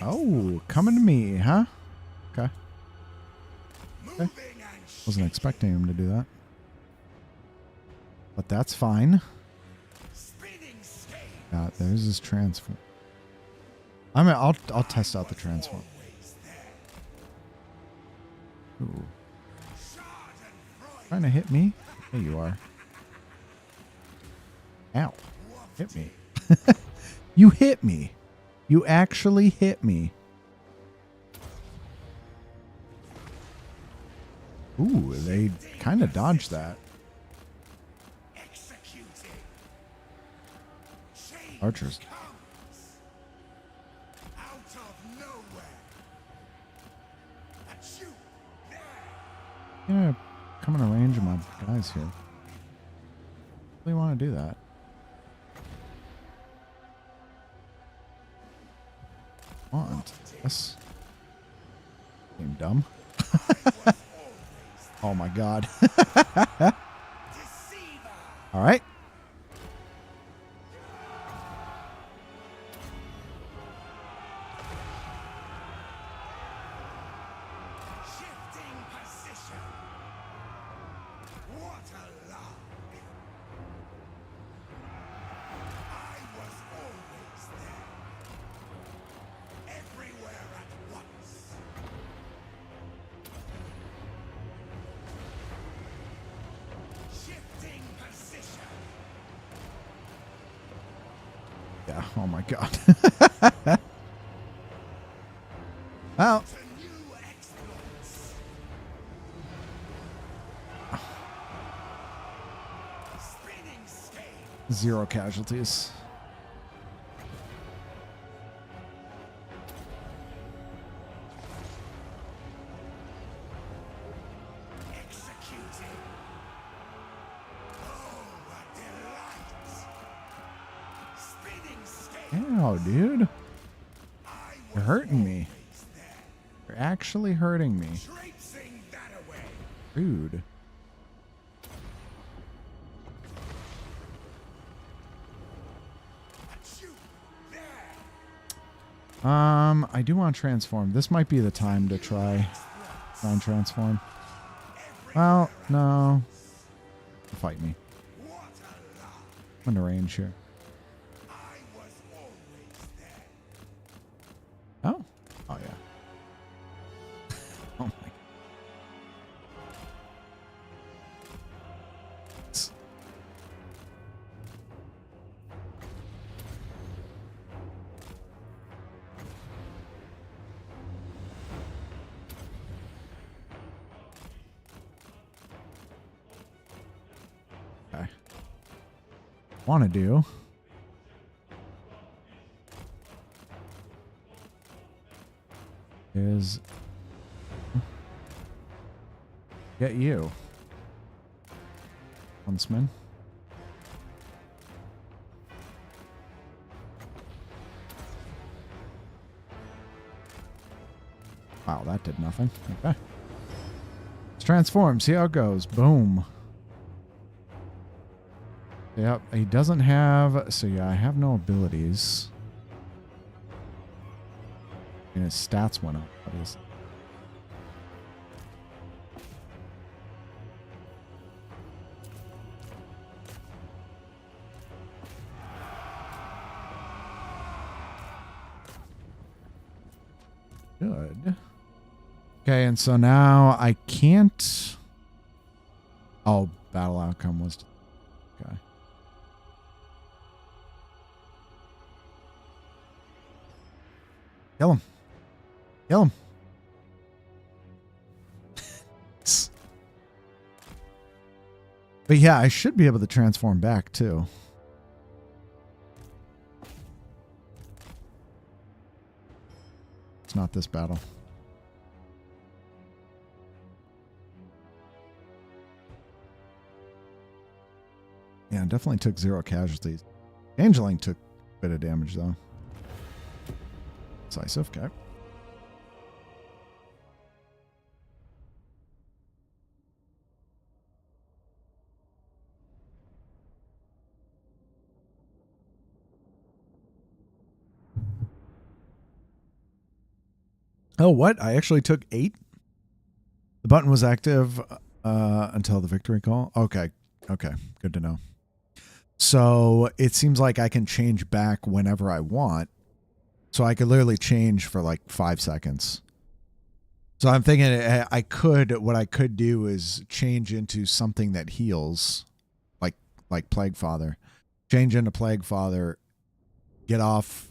Oh, coming to me, huh? Okay. Moving and Wasn't expecting him to do that. But that's fine. spinning scale. Yeah, there's his transform. I mean, I'll test out the transform. Always there. Ooh. Schadenfreude. Trying to hit me? There you are. Ow. Hit me. You hit me. You actually hit me. Ooh, they kind of dodged that. Executing. Change Archers. comes out of nowhere. At you. There. Yeah, come in range of my guys here. Really want to do that. Want this? Seem dumb. Oh my god. Deceiver. All right. Shifting position. What a luck. I was always there. Everywhere at once. Shifting position. Yeah. Oh my god. Well, To new exploits. Spinning scale. 0 casualties. Executing. Oh, a delight. Spinning scale. Ow, dude. I You're was hurting me. always there. You're actually hurting me. Traipsing that away. Rude. At you. There. I do want to transform. This might be the time to try and transform. Well, no. Fight me. What a luck. I'm in range here. I was always there. Oh. Oh, yeah. Oh, my. Okay. Want to do. Is get you, huntsman. Wow, that did nothing. Okay. Let's transform. See how it goes. Boom. Yep, he doesn't have... So, yeah, I have no abilities. And his stats went up. What is... Good. Okay, and so now I can't... Oh, battle outcome was... Okay. Kill him. Kill him. But yeah, I should be able to transform back too. It's not this battle. Yeah, definitely took 0 casualties. Changeling took a bit of damage though. Decisive, okay. Oh, what? I actually took 8? The button was active until the victory call? Okay. Okay. Good to know. So it seems like I can change back whenever I want. So I could literally change for like 5 seconds. So I'm thinking what I could do is change into something that heals, like Plague Father. Change into Plague Father, get off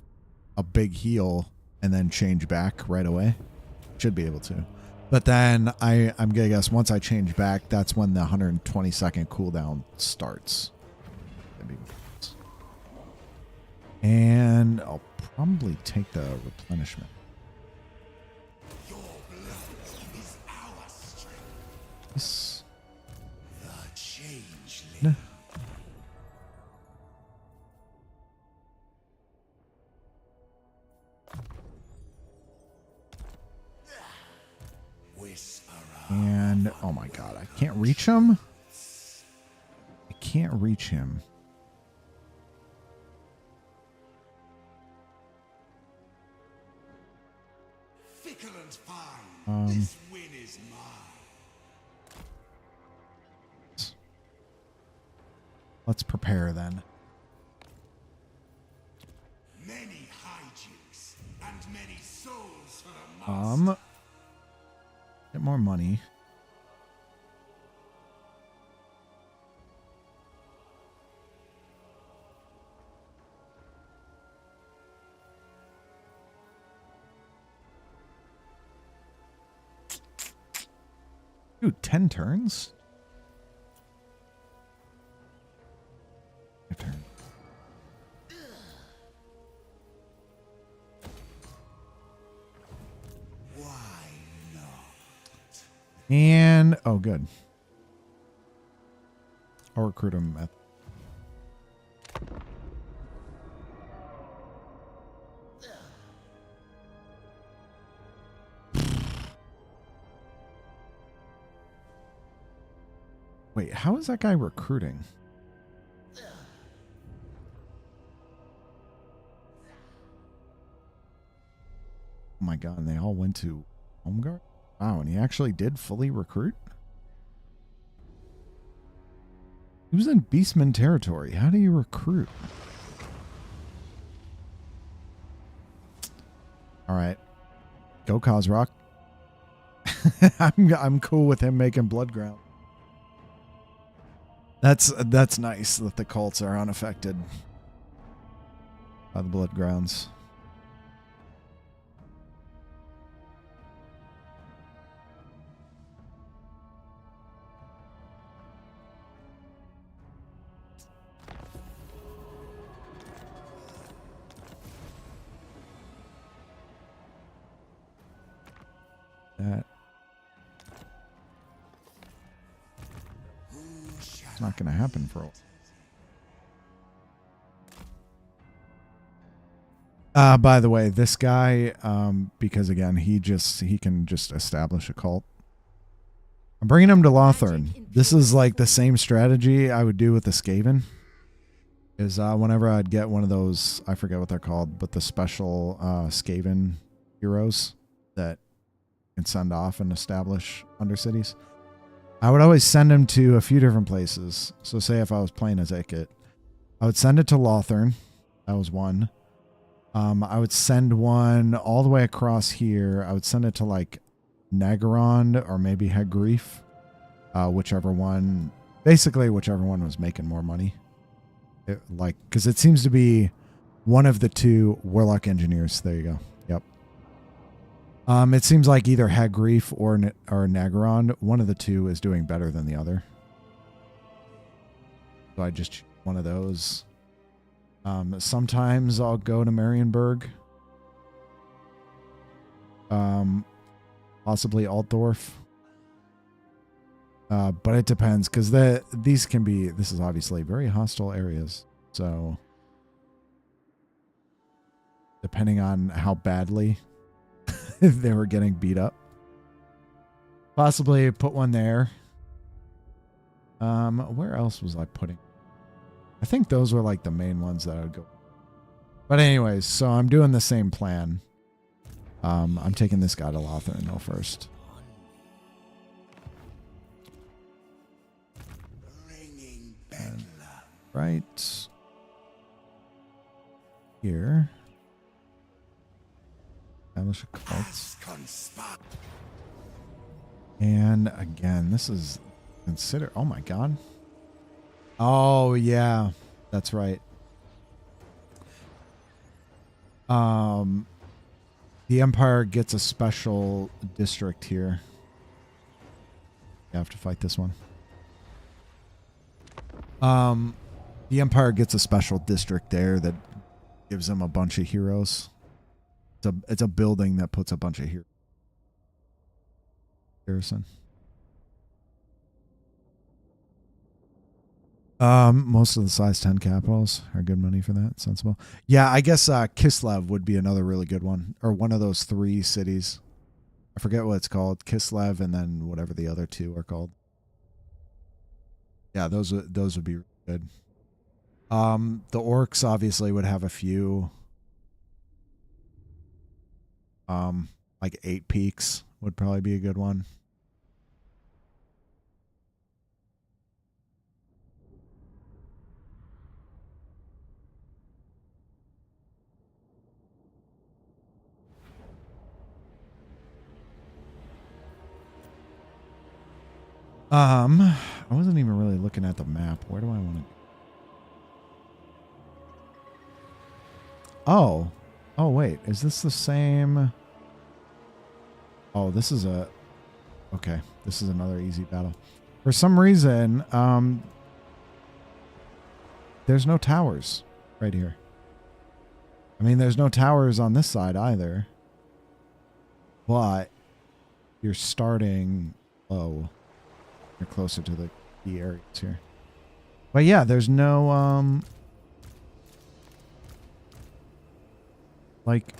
a big heal, and then change back right away. Should be able to. But then I'm going to guess once I change back, that's when the 120-second cooldown starts. And I'll probably take the replenishment. Your blood is our strength. This. The Changeling. No. And oh my god, I can't reach him. I can't reach him. Fickle and fine. This win is mine. Let's prepare then. Many hijinks and many souls for the master. Get more money. Dude, 10 turns? 5 turns. Why not? And oh, good. I'll recruit him at. Wait, how is that guy recruiting? Oh my god, and they all went to Home Guard? Wow, and he actually did fully recruit? He was in Beastman territory. How do you recruit? Alright. Go Kozrock. I'm cool with him making blood ground. That's nice that the cults are unaffected by the blood grounds. That it's not going to happen for a while. By the way, this guy, because again, he can just establish a cult. I'm bringing him to Lothern. This is like the same strategy I would do with the Skaven. Is whenever I'd get one of those, I forget what they're called, but the special Skaven heroes that can send off and establish undercities. I would always send him to a few different places. So say if I was playing as Ikit, I would send it to Lothern. That was one. I would send one all the way across here. I would send it to like Nagarond or maybe Hegrief. Whichever one. Basically, whichever one was making more money. Because it seems to be one of the two Warlock Engineers. There you go. Yep. It seems like either Hagrief or Nagarond, one of the two is doing better than the other. So I just choose one of those. Sometimes I'll go to Marienburg. Possibly Altdorf. But it depends, because this is obviously very hostile areas. So depending on how badly they were getting beat up. Possibly put one there. Where else was I putting? I think those were like the main ones that I would go. But anyways, so I'm doing the same plan. I'm taking this guy to Lothringen first. Ringing And bedlam. right here. Establish a cult. As conspire. And again, this is consider. Oh my god. Oh yeah, that's right. The Empire gets a special district here. You have to fight this one. The Empire gets a special district there that gives them a bunch of heroes. It's a building that puts a bunch of heroes. Garrison. Most of the size 10 capitals are good money for that. Sensible. Yeah, I guess Kislev would be another really good one, or one of those 3 cities. I forget what it's called. Kislev, and then whatever the other 2 are called. Yeah, those would be good. The orcs obviously would have a few. Like 8 peaks would probably be a good one. I wasn't even really looking at the map. Where do I want to? Oh. Oh, wait. Is this the same? Oh, this is a... Okay. This is another easy battle. For some reason, there's no towers right here. I mean, there's no towers on this side either. But you're starting low. You're closer to the key areas here. But yeah, there's no, like,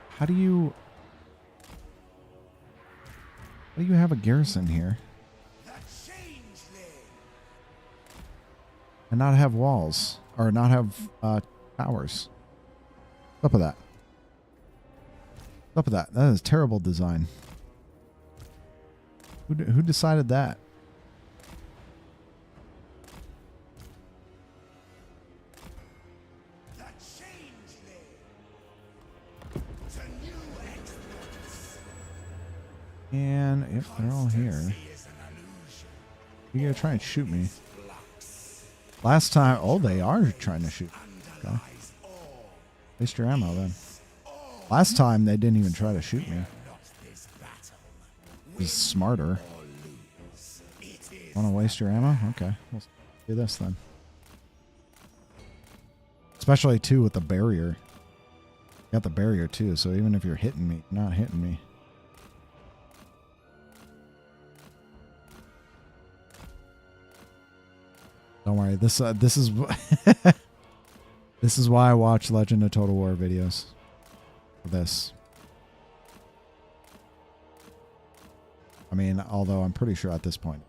how do you have a garrison here The Changeling. and not have walls or not have towers? What's up with that? What's up with that? That is terrible design. Who decided that? The Changeling. To new exploits. And yep, they're all here. Constancy is an illusion. You gotta try and shoot me. Flux. Last time, oh, they are trying to shoot. Okay. Underlies all. Waste your ammo then. Last time they didn't even try to shoot me. Not this battle. He's smarter. Or lose. It is Want to waste your ammo? Okay, we'll do this then. Especially too with the barrier. Got the barrier too, so even if you're hitting me, you're not hitting me. Don't worry. This is this is why I watch Legend of Total War videos. For this. I mean, although I'm pretty sure at this point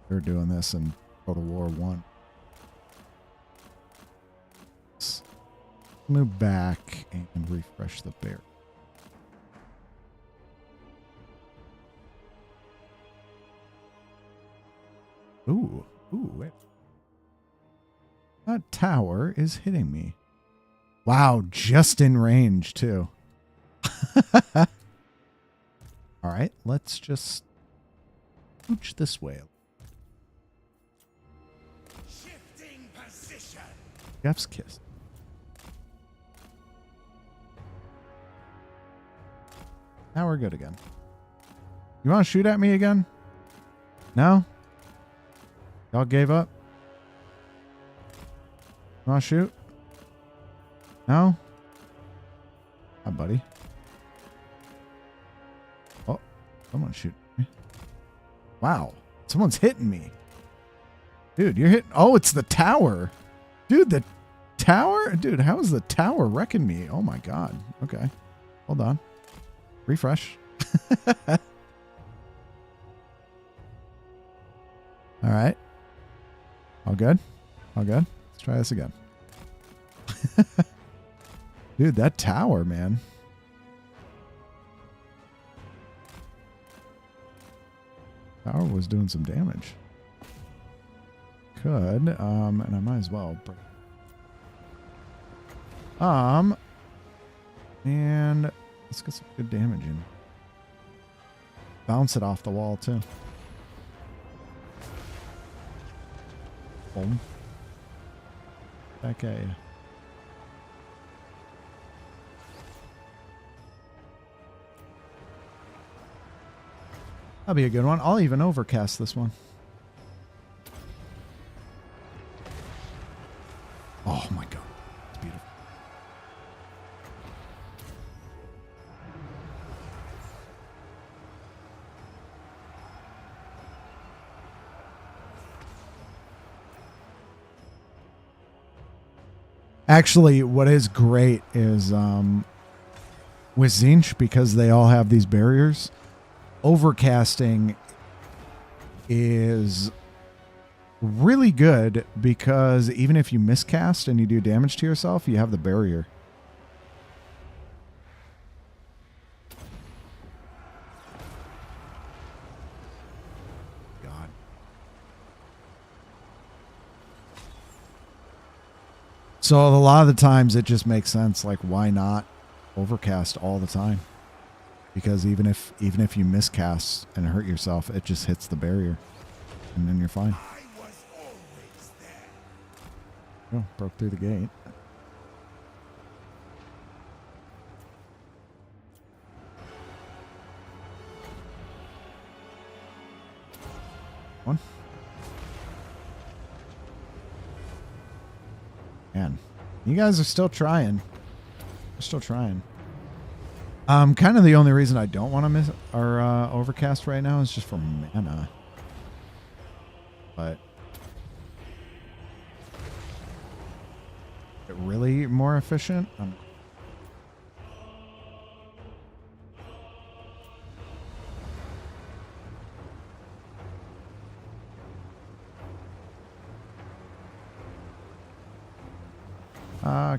they're doing this in Total War 1. Let's move back and refresh the bear. Ooh, wait. That tower is hitting me. Wow, just in range too. All right, let's just pooch this way. shifting position. Jeff's kiss. Now we're good again. You want to shoot at me again? No? Y'all gave up? You want to shoot? No? Hi, buddy. Oh, someone's shooting me. Wow. Someone's hitting me. Dude, you're hitting... Oh, it's the tower. Dude, the tower? Dude, how is the tower wrecking me? Oh, my God. Okay. Hold on. Refresh. All right. All good? All good? Let's try this again. Dude, that tower, man. Tower was doing some damage. Could, and I might as well break. And let's get some good damage in. Bounce it off the wall too. Boom. Back at you. That'll be a good one. I'll even overcast this one. Oh my god. It's beautiful. Actually, what is great is with Tzeentch, because they all have these barriers, overcasting is really good because even if you miscast and you do damage to yourself, you have the barrier. God. So a lot of the times it just makes sense. Like, why not overcast all the time? Because even if you miscast and hurt yourself, it just hits the barrier, and then you're fine. I was always there. Oh, broke through the gate. One. Man, you guys are still trying. We're still trying. Kind of the only reason I don't want to miss or overcast right now is just for mana. But it really more efficient.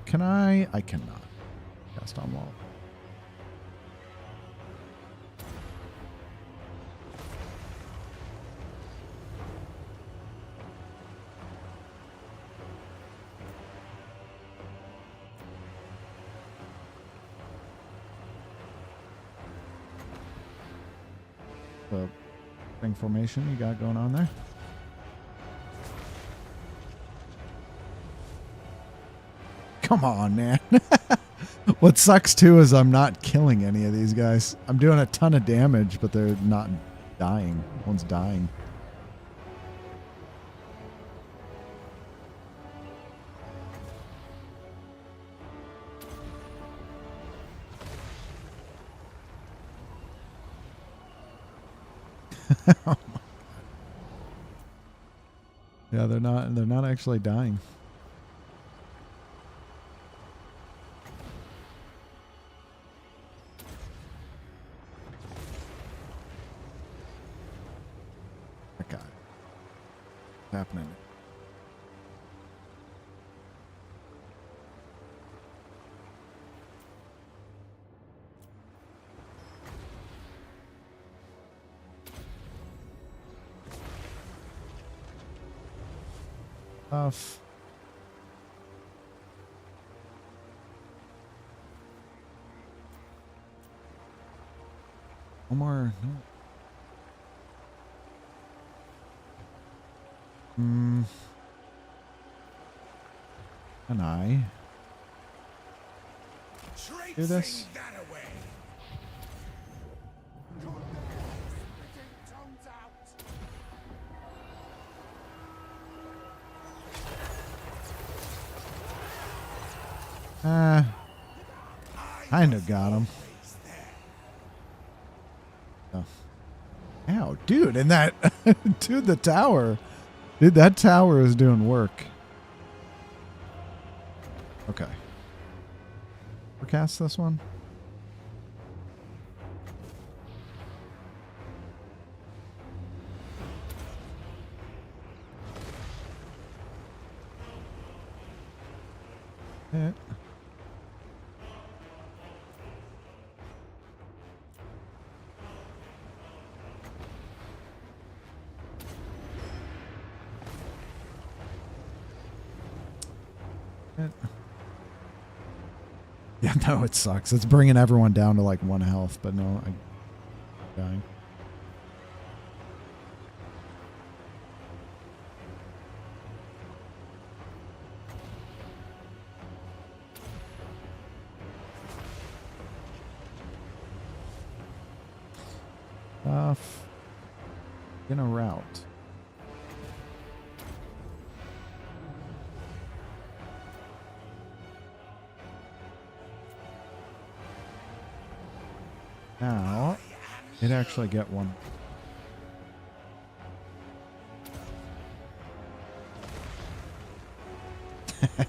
Can I? I cannot. Cast on wall. The ring formation you got going on there. Come on, man. What sucks too is I'm not killing any of these guys. I'm doing a ton of damage, but they're not dying. One's dying. Yeah, they're not actually dying. Okay. What's happening? Tough. One more. No. Can I do this? Traipsing that away. Kind of got him. Oh. Ow, dude, and that, dude, the tower. Dude, that tower is doing work. Okay. Forecast this one. Yeah. Yeah, no, it sucks. It's bringing everyone down to like 1 health, but no, I'm dying. In a route. Now, it actually get one.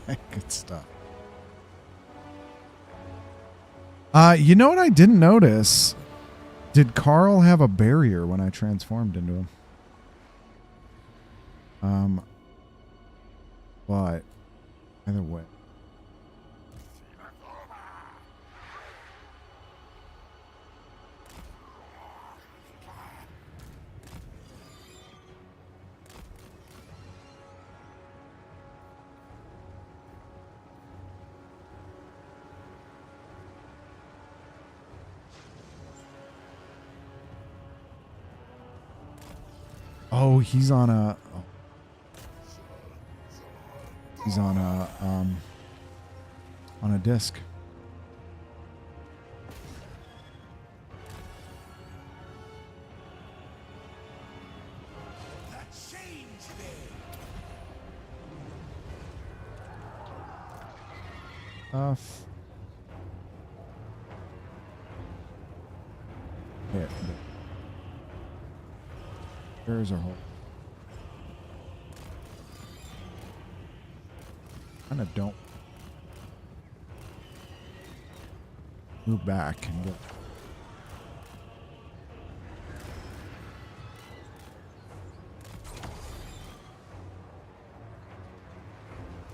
Good stuff. You know what I didn't notice? Did Carl have a barrier when I transformed into him? But either way. Oh, he's on a. Oh. He's on a disc. The Changeling. Yeah. There's our hole. Kind of don't move back and get.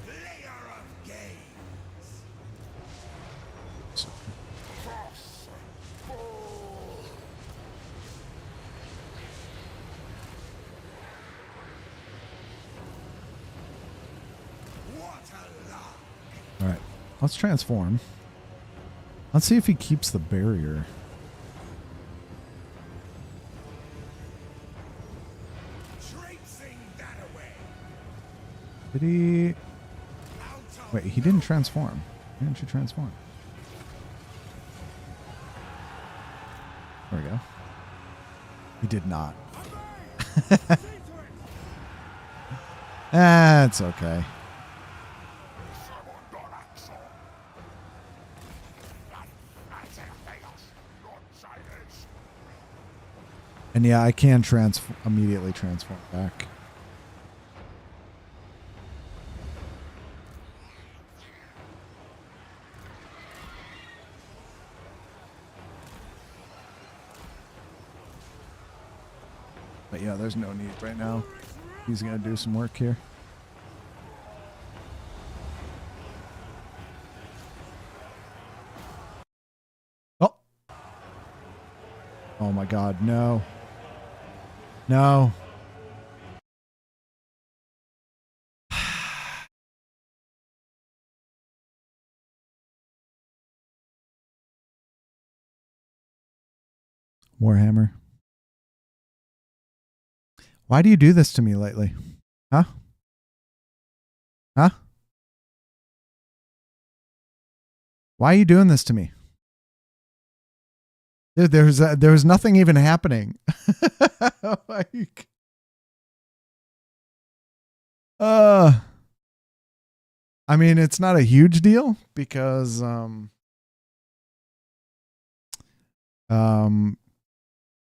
Player of games. What a luck. All right, let's transform. Let's see if he keeps the barrier. Traipsing that away. Did he? Out of Wait, he didn't transform. Why didn't you transform? There we go. He did not. That's okay. And yeah, I can immediately transform back. But yeah, there's no need right now. He's going to do some work here. Oh. Oh my God, no. No. Warhammer. Why do you do this to me lately? Huh? Huh? Why are you doing this to me? Dude, there was nothing even happening. Like, I mean, it's not a huge deal because I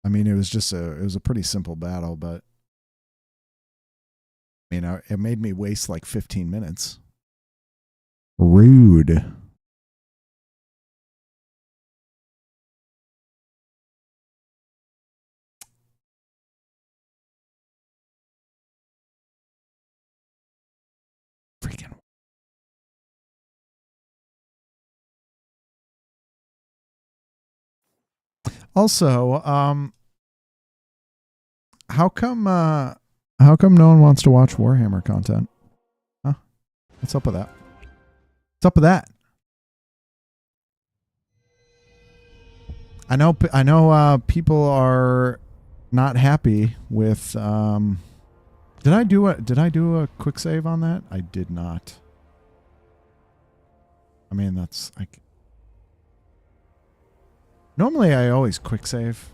mean, it was a pretty simple battle, but you know, it made me waste like 15 minutes. Rude. Freaking. Also, how come no one wants to watch Warhammer content? Huh? What's up with that? What's up with that? I know people are not happy with did I do a quick save on that? I did not. I mean, that's like normally I always quick save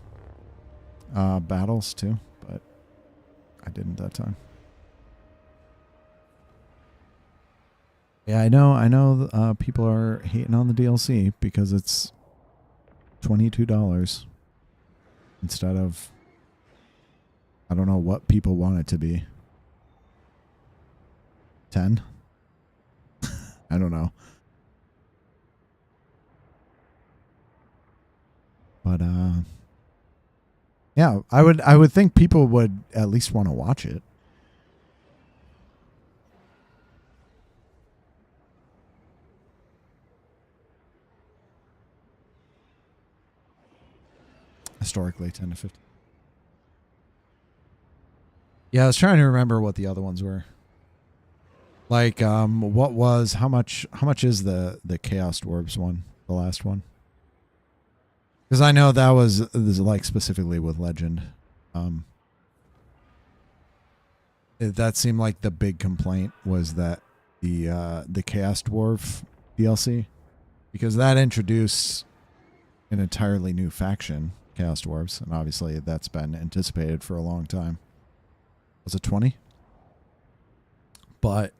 battles too, but I didn't that time. Yeah, I know people are hating on the DLC because it's $22 instead of I don't know what people want it to be. 10? I don't know. But yeah, I would think people would at least want to watch it. Historically 10 to 15. Yeah, I was trying to remember what the other ones were. Like what was how much is the Chaos Dwarves one, the last one? Because I know that was like specifically with Legend. That seemed like the big complaint was that the Chaos Dwarf DLC, because that introduced an entirely new faction, Chaos Dwarves, and obviously that's been anticipated for a long time. Was it 20? But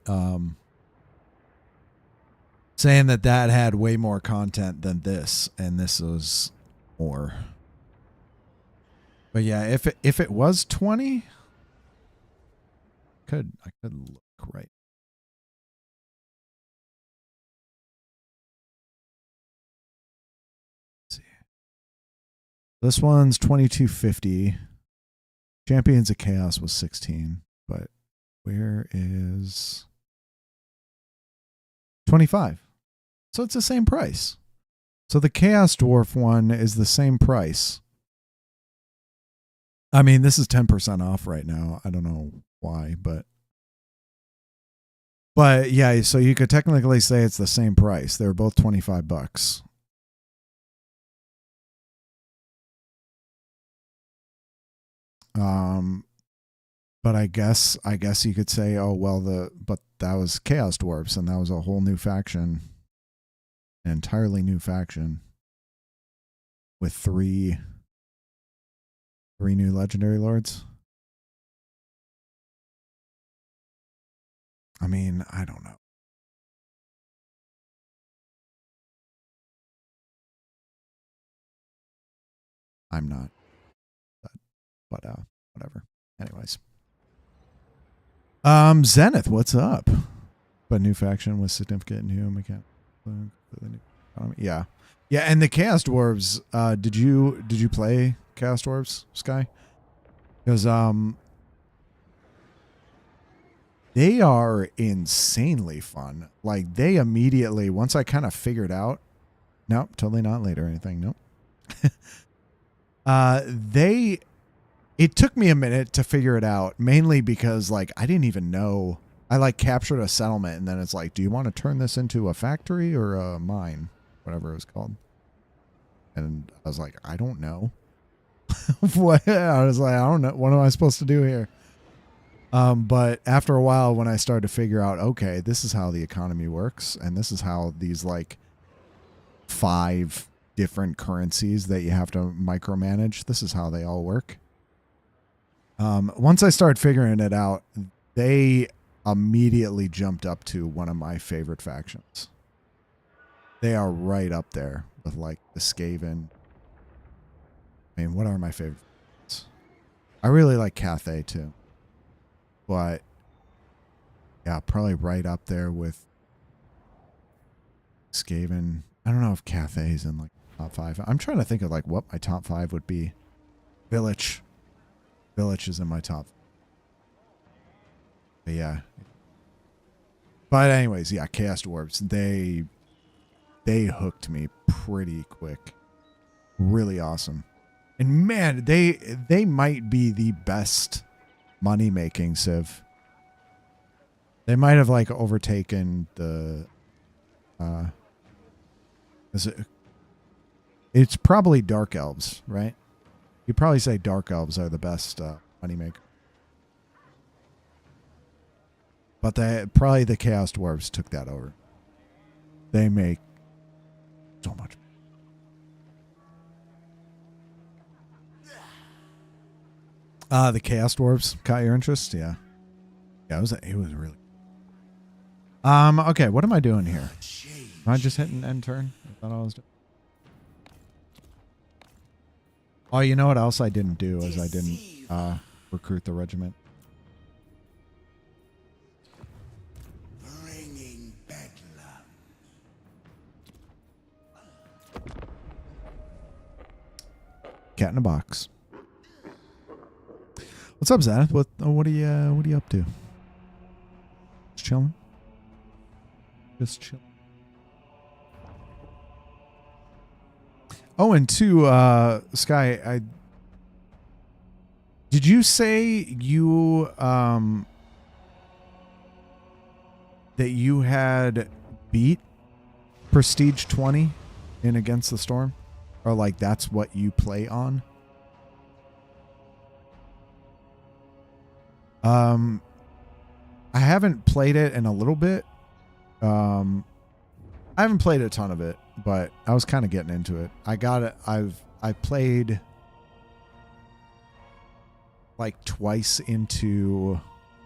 saying that had way more content than this, and this was more. But yeah, if it was 20, I could look right. Let's see. This one's 2250. Champions of Chaos was 16, but where is 25? So it's the same price. So the Chaos Dwarf one is the same price. I mean, this is 10% off right now. I don't know why, but yeah, so you could technically say it's the same price. They're both $25. But I guess you could say, oh well, but that was Chaos Dwarfs, and that was a whole new faction, an entirely new faction, with three new legendary lords. I mean, I don't know. I'm not, but whatever. Anyways. Zenith, what's up? But new faction with significant new mechanic. Yeah, and the Chaos Dwarves. Did you play Chaos Dwarves, Sky? Because they are insanely fun. Like they immediately, once I kind of figured out. Nope, totally not late or anything. Nope. It took me a minute to figure it out, mainly because like I didn't even know. I like captured a settlement and then it's like, do you want to turn this into a factory or a mine? Whatever it was called. And I was like, I don't know. What? I was like, I don't know. What am I supposed to do here? But after a while, when I started to figure out, okay, this is how the economy works. And this is how these like 5 different currencies that you have to micromanage. This is how they all work. Once I started figuring it out, they immediately jumped up to one of my favorite factions. They are right up there with like the Skaven. I mean, what are my favorite factions? I really like Cathay too. But yeah, probably right up there with Skaven. I don't know if Cathay's in like top 5. I'm trying to think of like what my top 5 would be. Village is in my top. But yeah. But anyways, yeah, Chaos Dwarves, they hooked me pretty quick. Really awesome. And man, they might be the best money making civ. They might have like overtaken the Is it? It's probably dark elves, right? You'd probably say dark elves are the best moneymaker. But probably the Chaos Dwarves took that over. They make so much. The Chaos Dwarves caught your interest? Yeah. Yeah, it was really. Okay, what am I doing here? Am I just hitting end turn? I thought I was doing. Oh, you know what else I didn't do is I didn't recruit the regiment. Bringing bedlam. Cat in a box. What's up, Zenith? What are you up to? Just chilling. Just chill. Oh, and two, Sky, did you say you that you had beat Prestige 20 in Against the Storm? Or like that's what you play on? I haven't played it in a little bit. I haven't played a ton of it, but I was kind of getting into it. I played like twice into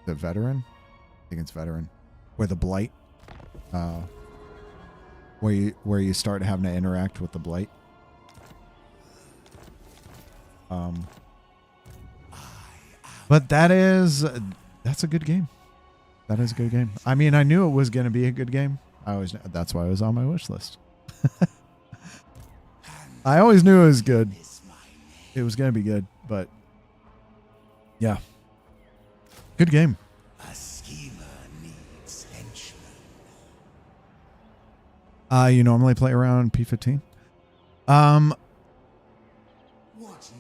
the veteran. I think it's veteran. Where the blight. Where you start having to interact with the blight. But that's a good game. That is a good game. I mean, I knew it was going to be a good game. That's why it was on my wish list. I always knew it was good. It was going to be good, but yeah. Good game. A schemer needs henchmen. You normally play around P15? What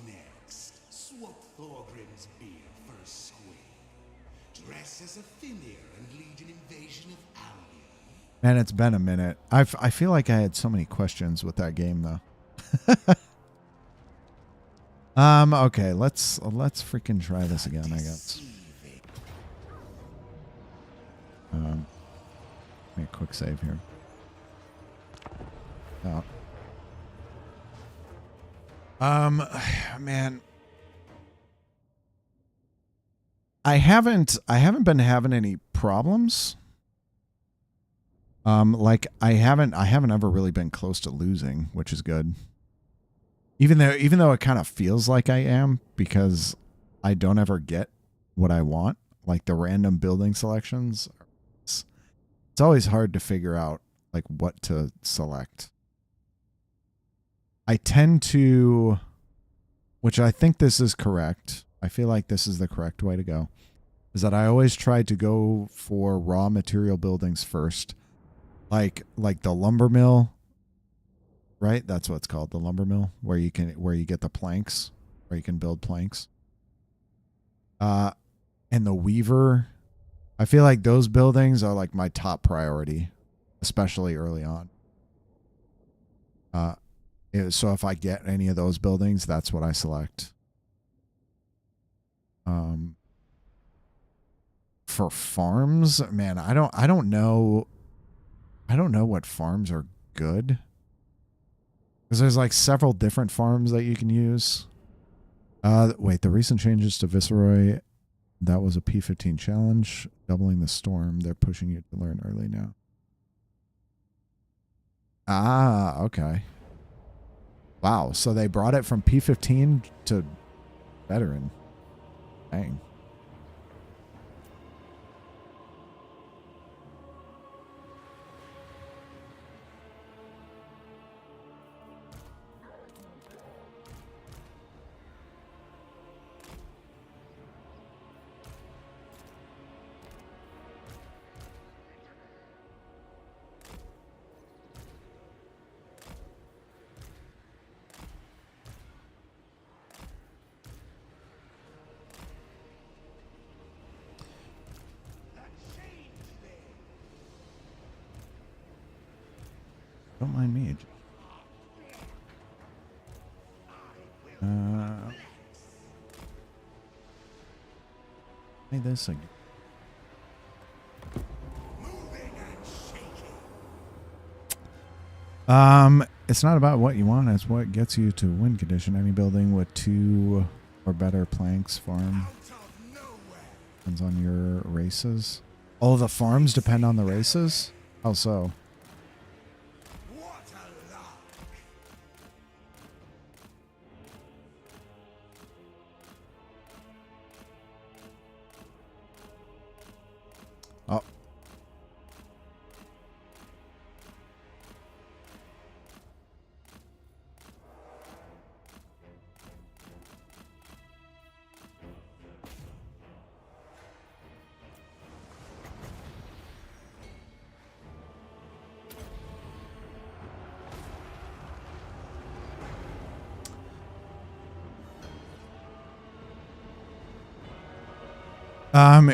next? Swap Thorgrim's beard for a squid. Dress as a Fimir and lead an invasion of Albion. Man, it's been a minute. I feel like I had so many questions with that game, though. Okay, let's freaking try this again, I guess. Make a quick save here. Man, I haven't been having any problems. Like I haven't ever really been close to losing, which is good. Even though it kind of feels like I am, because I don't ever get what I want, like the random building selections. It's always hard to figure out like what to select. I tend to, which I think this is correct. I feel like this is the correct way to go. Is that I always try to go for raw material buildings first, like the lumber mill. Right, that's what it's called, the lumber mill, where you get the planks, where you can build planks. And the weaver, I feel like those buildings are like my top priority, especially early on. So if I get any of those buildings, that's what I select. For farms, man, I don't know what farms are good. Because there's like several different farms that you can use. Wait, the recent changes to Viceroy, that was a P15 challenge. Doubling the storm. They're pushing you to learn early now. Ah, okay. Wow, so they brought it from P15 to veteran. Dang. Don't mind me. Play this again. It's not about what you want, it's what gets you to win condition. Any building with 2 or better planks farm. Depends on your races. Oh, the farms depend on the races? How so? Oh.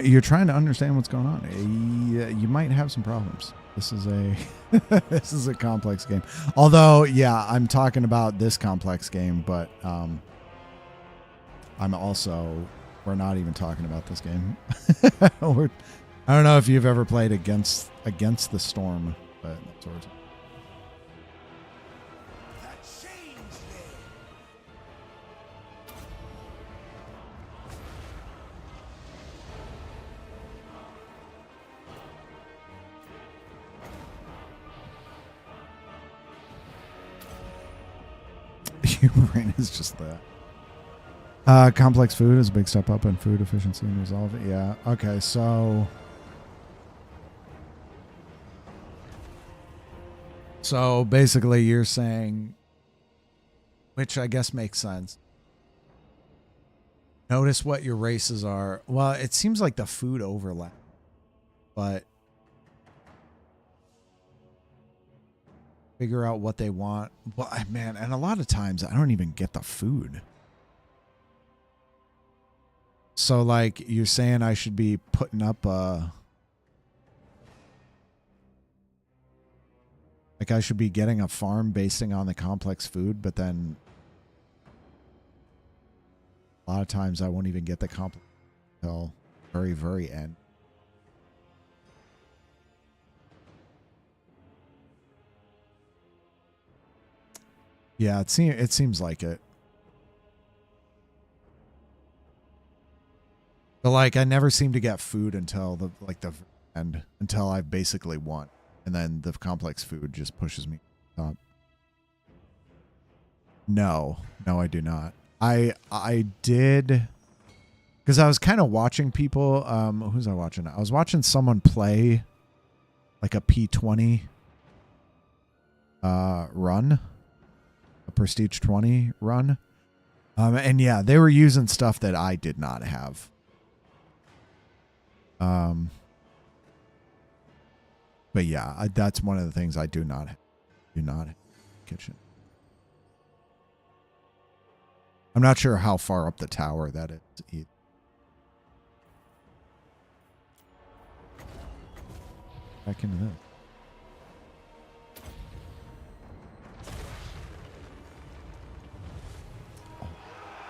You're trying to understand what's going on. You might have some problems. This is a this is a complex game. Although, yeah, I'm talking about this complex game, but I'm also we're not even talking about this game. I don't know if you've ever played against the storm, but that's what human brain is just that. Complex food is a big step up in food efficiency and resolve. Yeah. Okay. So basically, you're saying, which I guess makes sense. Notice what your races are. Well, it seems like the food overlap, but figure out what they want. Well, man, and a lot of times I don't even get the food. So, like, you're saying I should be putting up like I should be getting a farm basing on the complex food, but then a lot of times I won't even get the complex until very, very end. Yeah, it seems like it. But like I never seem to get food until the end, until I've basically won. And then the complex food just pushes me up. No, I do not. I did, because I was kind of watching people. Who's I watching? I was watching someone play like a P20 run, a Prestige 20 run. And yeah, they were using stuff that I did not have. But yeah, that's one of the things I do not have kitchen. I'm not sure how far up the tower that is. Back into this.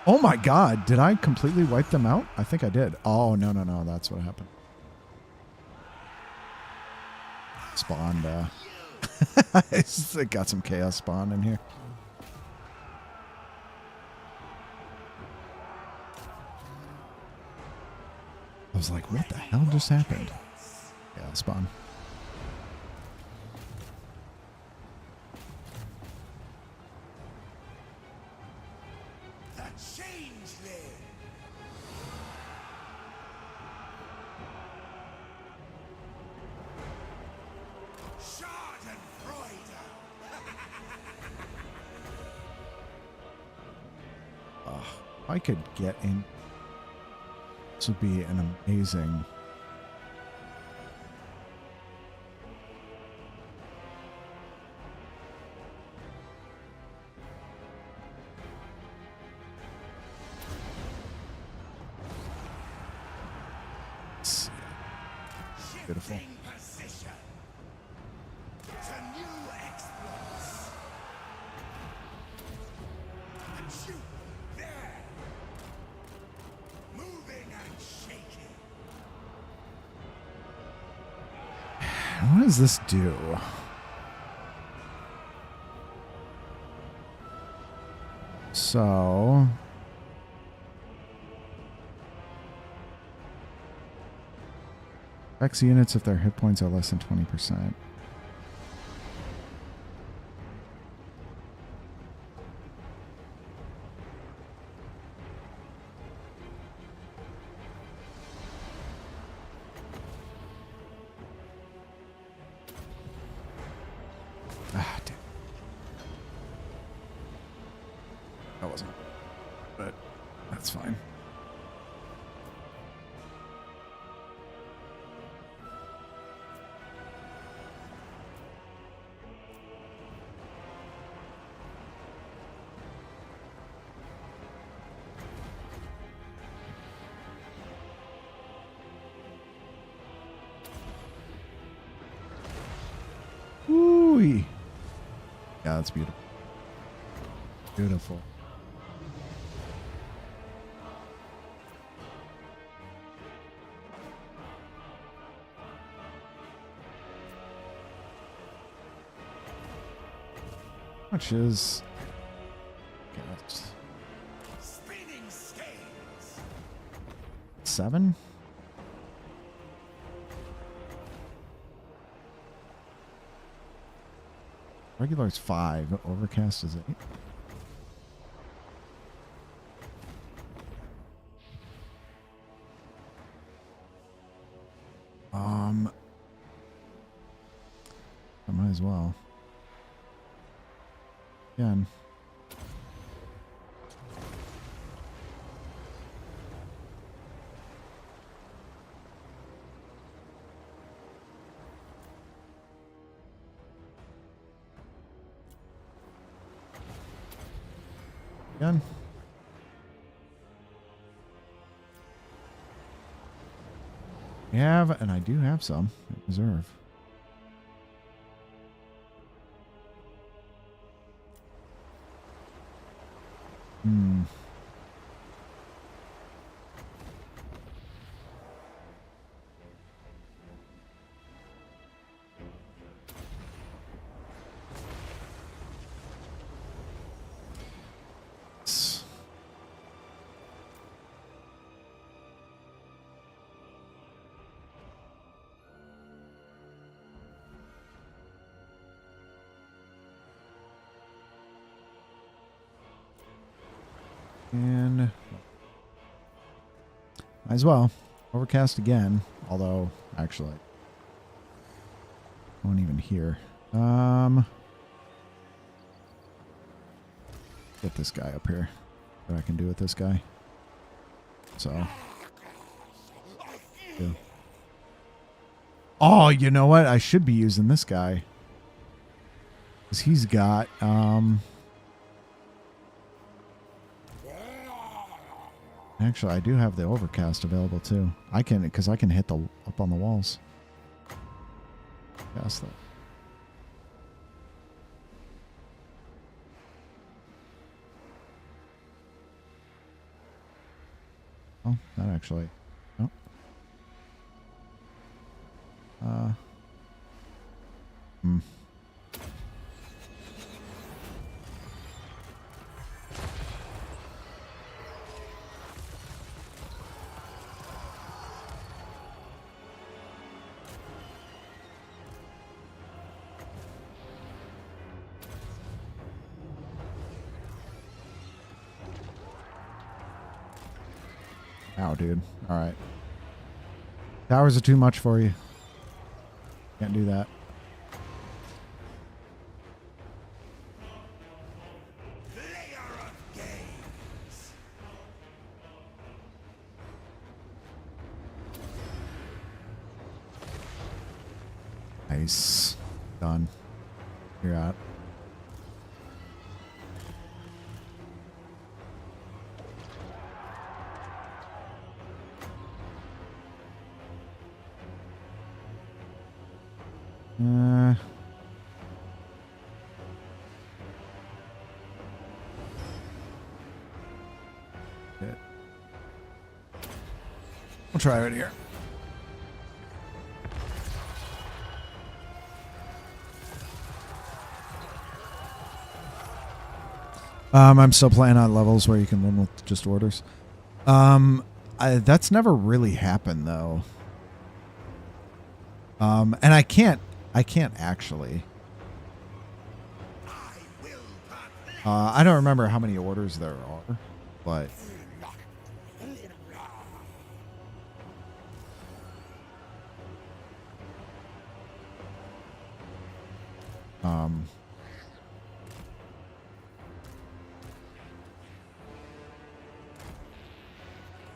Oh my god, did I completely wipe them out? I think I did. Oh, no, that's what happened. Spawned, I got some chaos spawn in here. I was like, what the hell just happened? Yeah, spawn. If I could get in, this would be an amazing. Beautiful. Shoot! There! Moving and shaking. What does this do? So affects units if their hit points are less than 20%. Ah, damn. That wasn't. But that's fine. Ooh. Yeah, that's beautiful. Beautiful. Which is okay, that's Spinning skeins. 7. Regular is 5. Overcast is 8. I might as well. Again. Again. We have, and I do have some in reserve. And might as well. Overcast again. Although, actually, I won't even hear. Get this guy up here. What I can do with this guy. So. Yeah. Oh, you know what? I should be using this guy. Because he's got, actually, I do have the overcast available too. I can, because I can hit the up on the walls. Cast that. Oh, that actually. Oh. Ow, dude. All right. Towers are too much for you. Can't do that. Player of games. Nice. Done. You're out. it. We'll try it here. I'm still playing on levels where you can win with just orders. That's never really happened though. And I can't actually. I don't remember how many orders there are, but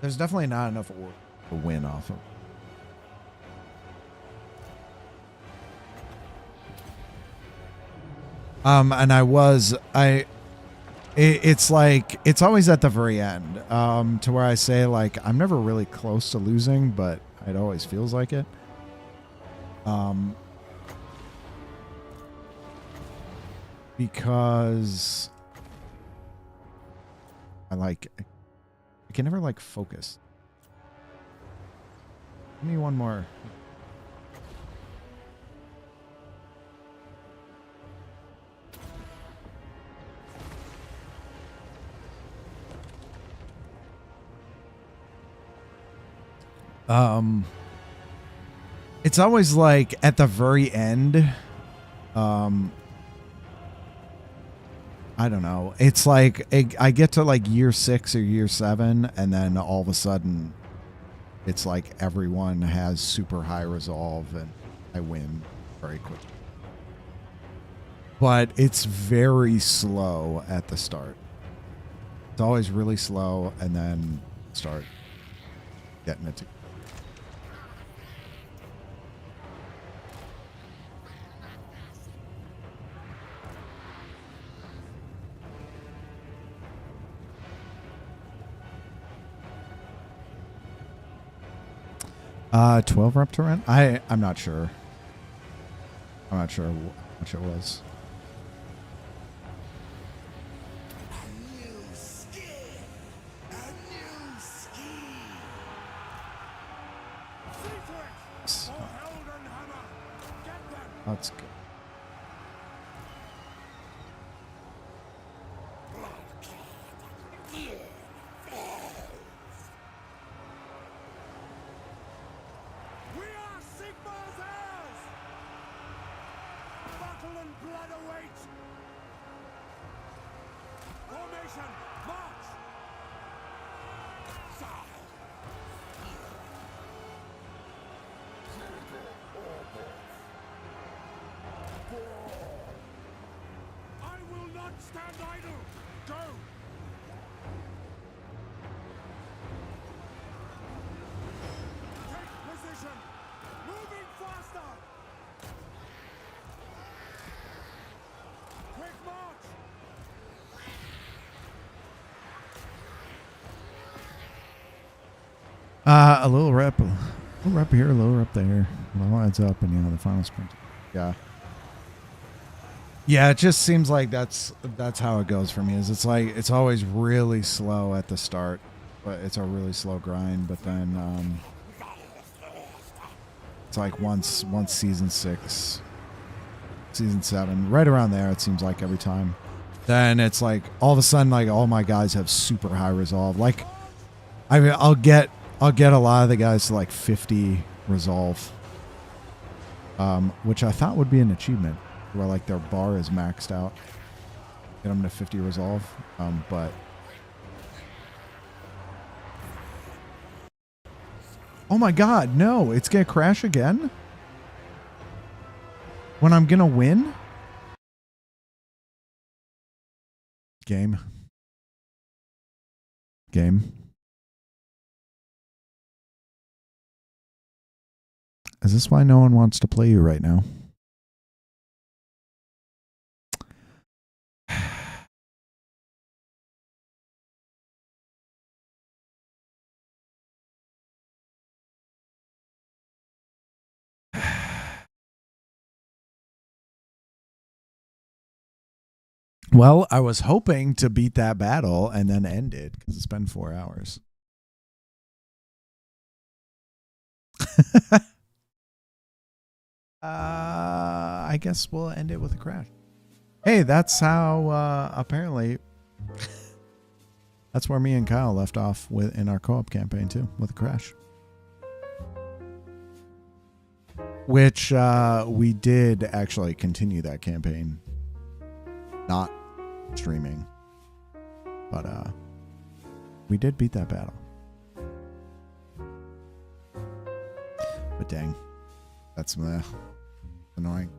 there's definitely not enough to win off of. And it's like, it's always at the very end, to where I say, like, I'm never really close to losing, but it always feels like it. Because I can never, like, focus. Give me one more. It's always like at the very end. I don't know. It's like I get to like year 6 or year 7, and then all of a sudden, it's like everyone has super high resolve, and I win very quickly. But it's very slow at the start. It's always really slow, and then start getting it together. 12 rep to rent? I'm not sure. I'm not sure how much it was. A new skin! A new scheme! Tzeentch! Oh, Helden Hammer! Get them! That's good. We are Sigmar's heirs! Battle and blood await! Formation, march! I will not stand idle! Go! Take position! Moving faster! Quick march! A little rep here, a little rep there. It all adds up, and the final sprint. Yeah. Yeah, it just seems like that's how it goes for me. Is it's like it's always really slow at the start, but it's a really slow grind. But then it's like once season 6, season 7, right around there, it seems like every time. Then it's like all of a sudden, like all my guys have super high resolve. Like I'll get a lot of the guys to like 50 resolve, which I thought would be an achievement, where like their bar is maxed out. Get them to 50 resolve, but oh my god, no! It's gonna crash again when I'm gonna win. Game. Is this why no one wants to play you right now? Well, I was hoping to beat that battle and then end it because it's been 4 hours. I guess we'll end it with a crash. Hey, that's how apparently that's where me and Kyle left off with in our co-op campaign too, with a crash. Which we did actually continue that campaign, not streaming, but we did beat that battle. But dang, that's annoying.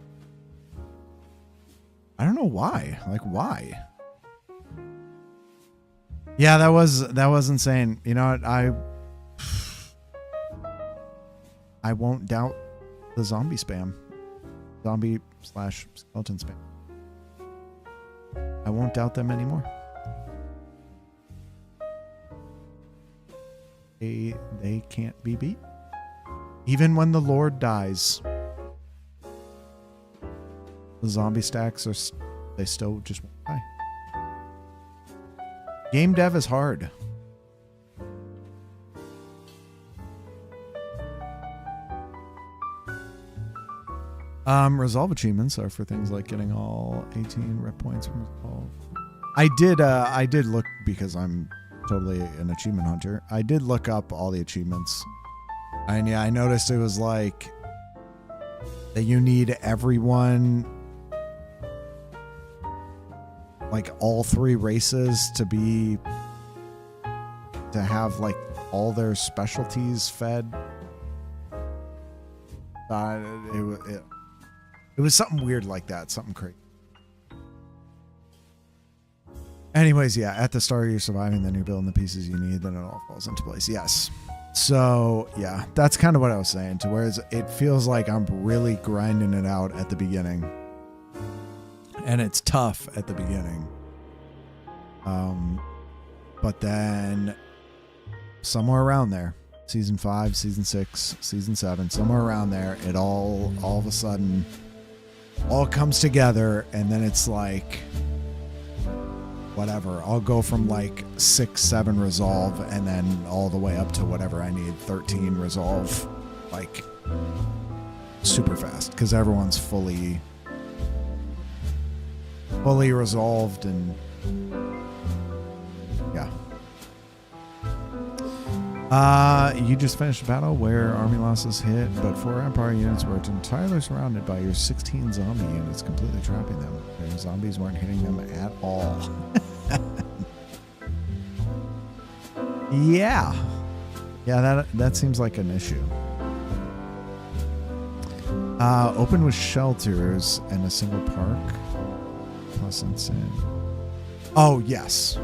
I don't know why. Like, why? Yeah, that was insane. You know what? I won't doubt the zombie spam. Zombie/skeleton spam. I won't doubt them anymore. They can't be beat. Even when the Lord dies, the zombie stacks they still just won't die. Game dev is hard. Resolve achievements are for things like getting all 18 rep points from resolve. I did look, because I'm totally an achievement hunter. I did look up all the achievements. And yeah, I noticed it was like that you need everyone, like all 3 races to have like all their specialties fed. It was something weird like that, something crazy. Anyways, yeah, at the start you're surviving, then you're building the pieces you need, then it all falls into place. Yes. So, yeah, that's kind of what I was saying, to whereas it feels like I'm really grinding it out at the beginning. And it's tough at the beginning. But then somewhere around there, season 5, season 6, season 7, somewhere around there, it all of a sudden all comes together, and then it's like, whatever, I'll go from like 6, 7 resolve and then all the way up to whatever I need, 13 resolve, like super fast, because everyone's fully resolved. And yeah. You just finished a battle where army losses hit, but 4 Empire units were entirely surrounded by your 16 zombie units, completely trapping them. Their zombies weren't hitting them at all. Yeah, that seems like an issue. Open with shelters and a single park. Plus insane. Oh yes,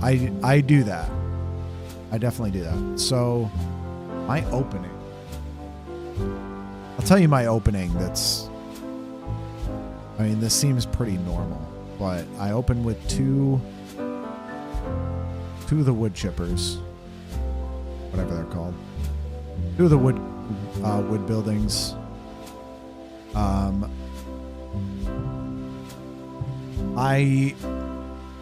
I do that. I definitely do that. So my opening, I'll tell you my opening. This seems pretty normal, but I open with two of the wood chippers, whatever they're called, 2 of the wood buildings.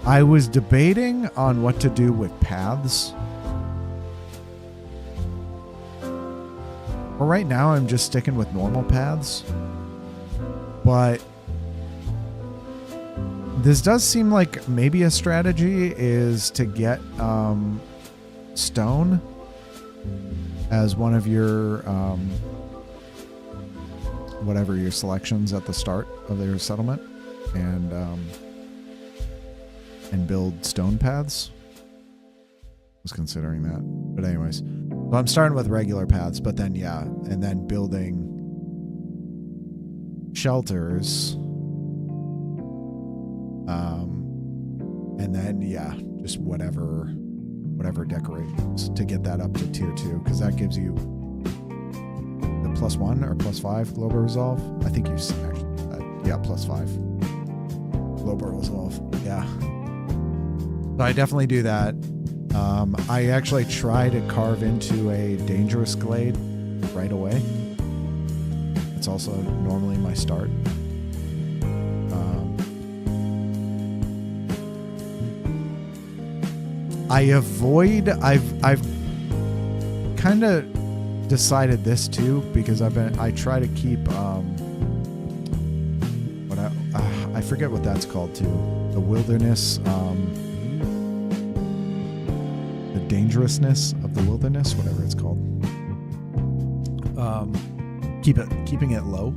I was debating on what to do with paths. For right now, I'm just sticking with normal paths, but this does seem like maybe a strategy is to get stone as one of your whatever your selections at the start of their settlement, and build stone paths. I was considering that, but anyways, so I'm starting with regular paths, but then and then building shelters. And then just whatever decorations to get that up to tier 2, because that gives you the +1 or +5 global resolve. I think you actually +5 global resolve. Yeah. So I definitely do that. I actually try to carve into a dangerous glade right away. It's also normally my start. I've kind of decided this too, because I try to keep I forget what that's called too. The wilderness, the dangerousness of the wilderness, whatever it's called. Keeping it low.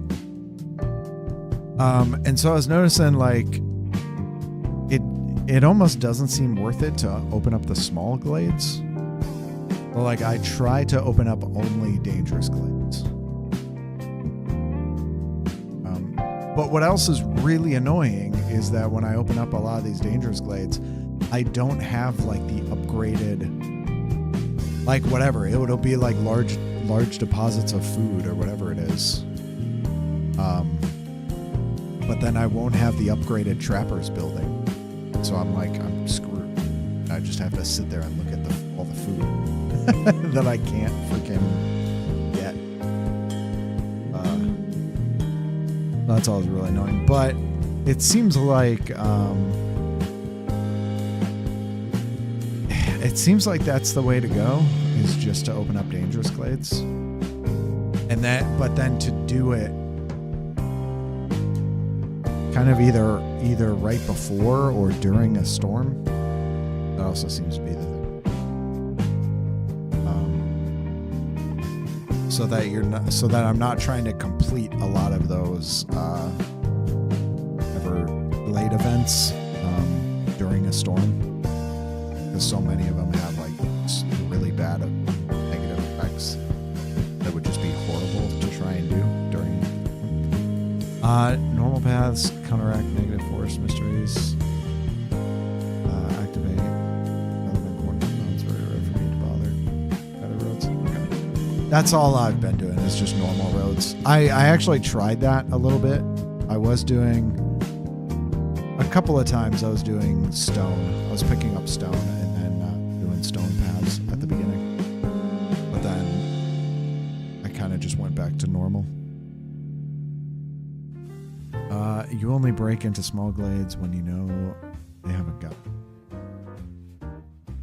And so I was noticing like it almost doesn't seem worth it to open up the small glades. Or like I try to open up only dangerous glades. But what else is really annoying is that when I open up a lot of these dangerous glades, I don't have like the upgraded, like whatever. It'll be like large deposits of food or whatever it is. But then I won't have the upgraded trappers building. So I'm screwed. I just have to sit there and look at all the food that I can't freaking get. That's always really annoying. But it seems like that's the way to go, is just to open up dangerous glades. But then to do it kind of either right before or during a storm. That also seems to be the thing. So that I'm not trying to complete a lot of those blade events during a storm, because so many of them have like really bad negative effects that would just be horrible to try and do during normal paths. Counteract negative force mysteries. Activate relevant cornerstones for me to bother. Better roads. Okay. That's all I've been doing, is just normal roads. I actually tried that a little bit. I was doing a couple of times. I was doing stone. I was picking up stone and then doing stone paths at the beginning. But then I kind of just went back to normal. You only break into small glades when you know they haven't got.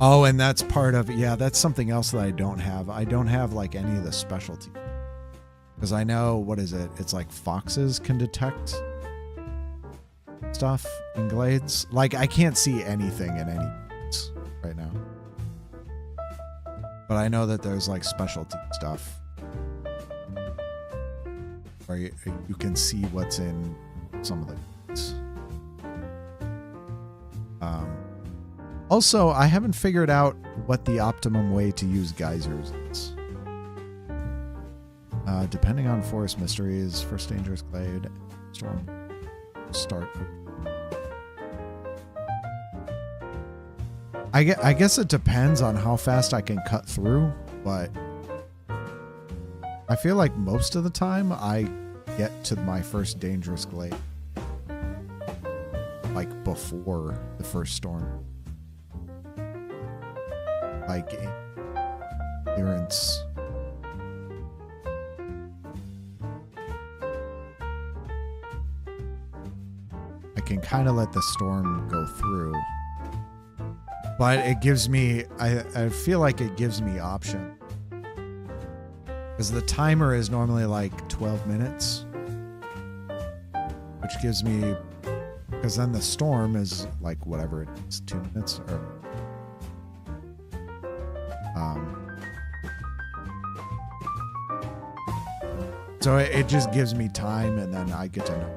Oh, and that's part of it. Yeah, that's something else that I don't have. I don't have like any of the specialty. Because I know, what is it? It's like foxes can detect stuff in glades. Like I can't see anything in any glades right now. But I know that there's like specialty stuff where you can see what's in some of the glades. Also, I haven't figured out what the optimum way to use geysers is. Depending on forest mysteries, first dangerous glade, storm, start. I guess it depends on how fast I can cut through, but I feel like most of the time I get to my first dangerous glade like before the first storm. Like clearance. I can kind of let the storm go through, but it gives me, I feel like it gives me option, because the timer is normally like 12 minutes, which gives me, because then the storm is like whatever it is, 2 minutes or so it just gives me time, and then I get to know.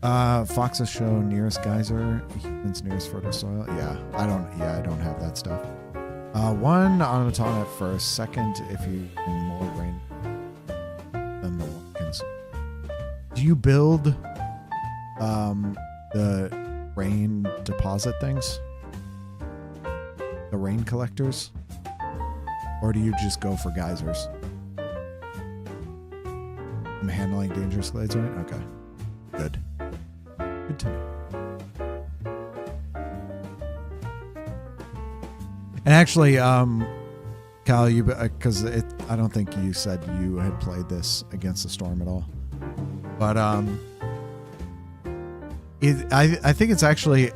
But foxes show nearest geyser, humans nearest fertile soil. Yeah, I don't have that stuff. One automaton at first, second if you bring more rain than the one can. Do you build the rain deposit things? The rain collectors? Or do you just go for geysers? I'm handling dangerous glades, right? Okay. Good. Good to know. And actually, Kyle, you, because I don't think you said you had played this Against the Storm at all. But I think it's actually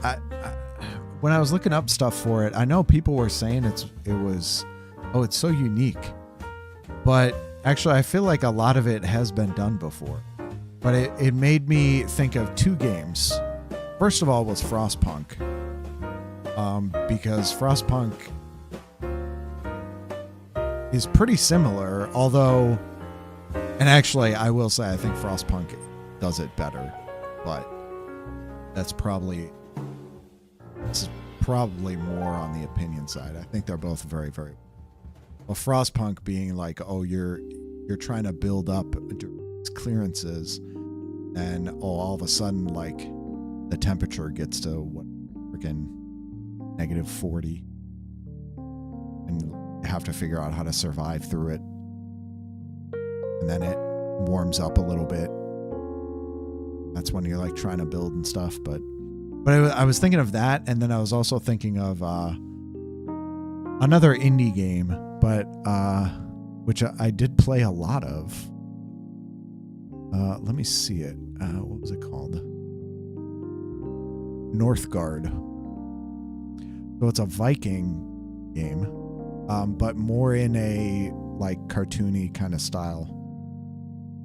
when I was looking up stuff for it, I know people were saying it's so unique, but actually I feel like a lot of it has been done before. But it made me think of two games. First of all was Frostpunk, because Frostpunk is pretty similar, although, and actually I will say I think Frostpunk does it better, but this is probably more on the opinion side. I think they're both very, very well. Frostpunk being like, oh, you're trying to build up clearances, and all of a sudden, like, the temperature gets to what, freaking -40, and you have to figure out how to survive through it, and then it warms up a little bit. That's when you're like trying to build and stuff, but I was thinking of that, and then I was also thinking of another indie game, but which I did play a lot of. Let me see it. What was it called? Northgard. So it's a Viking game, but more in a like cartoony kind of style.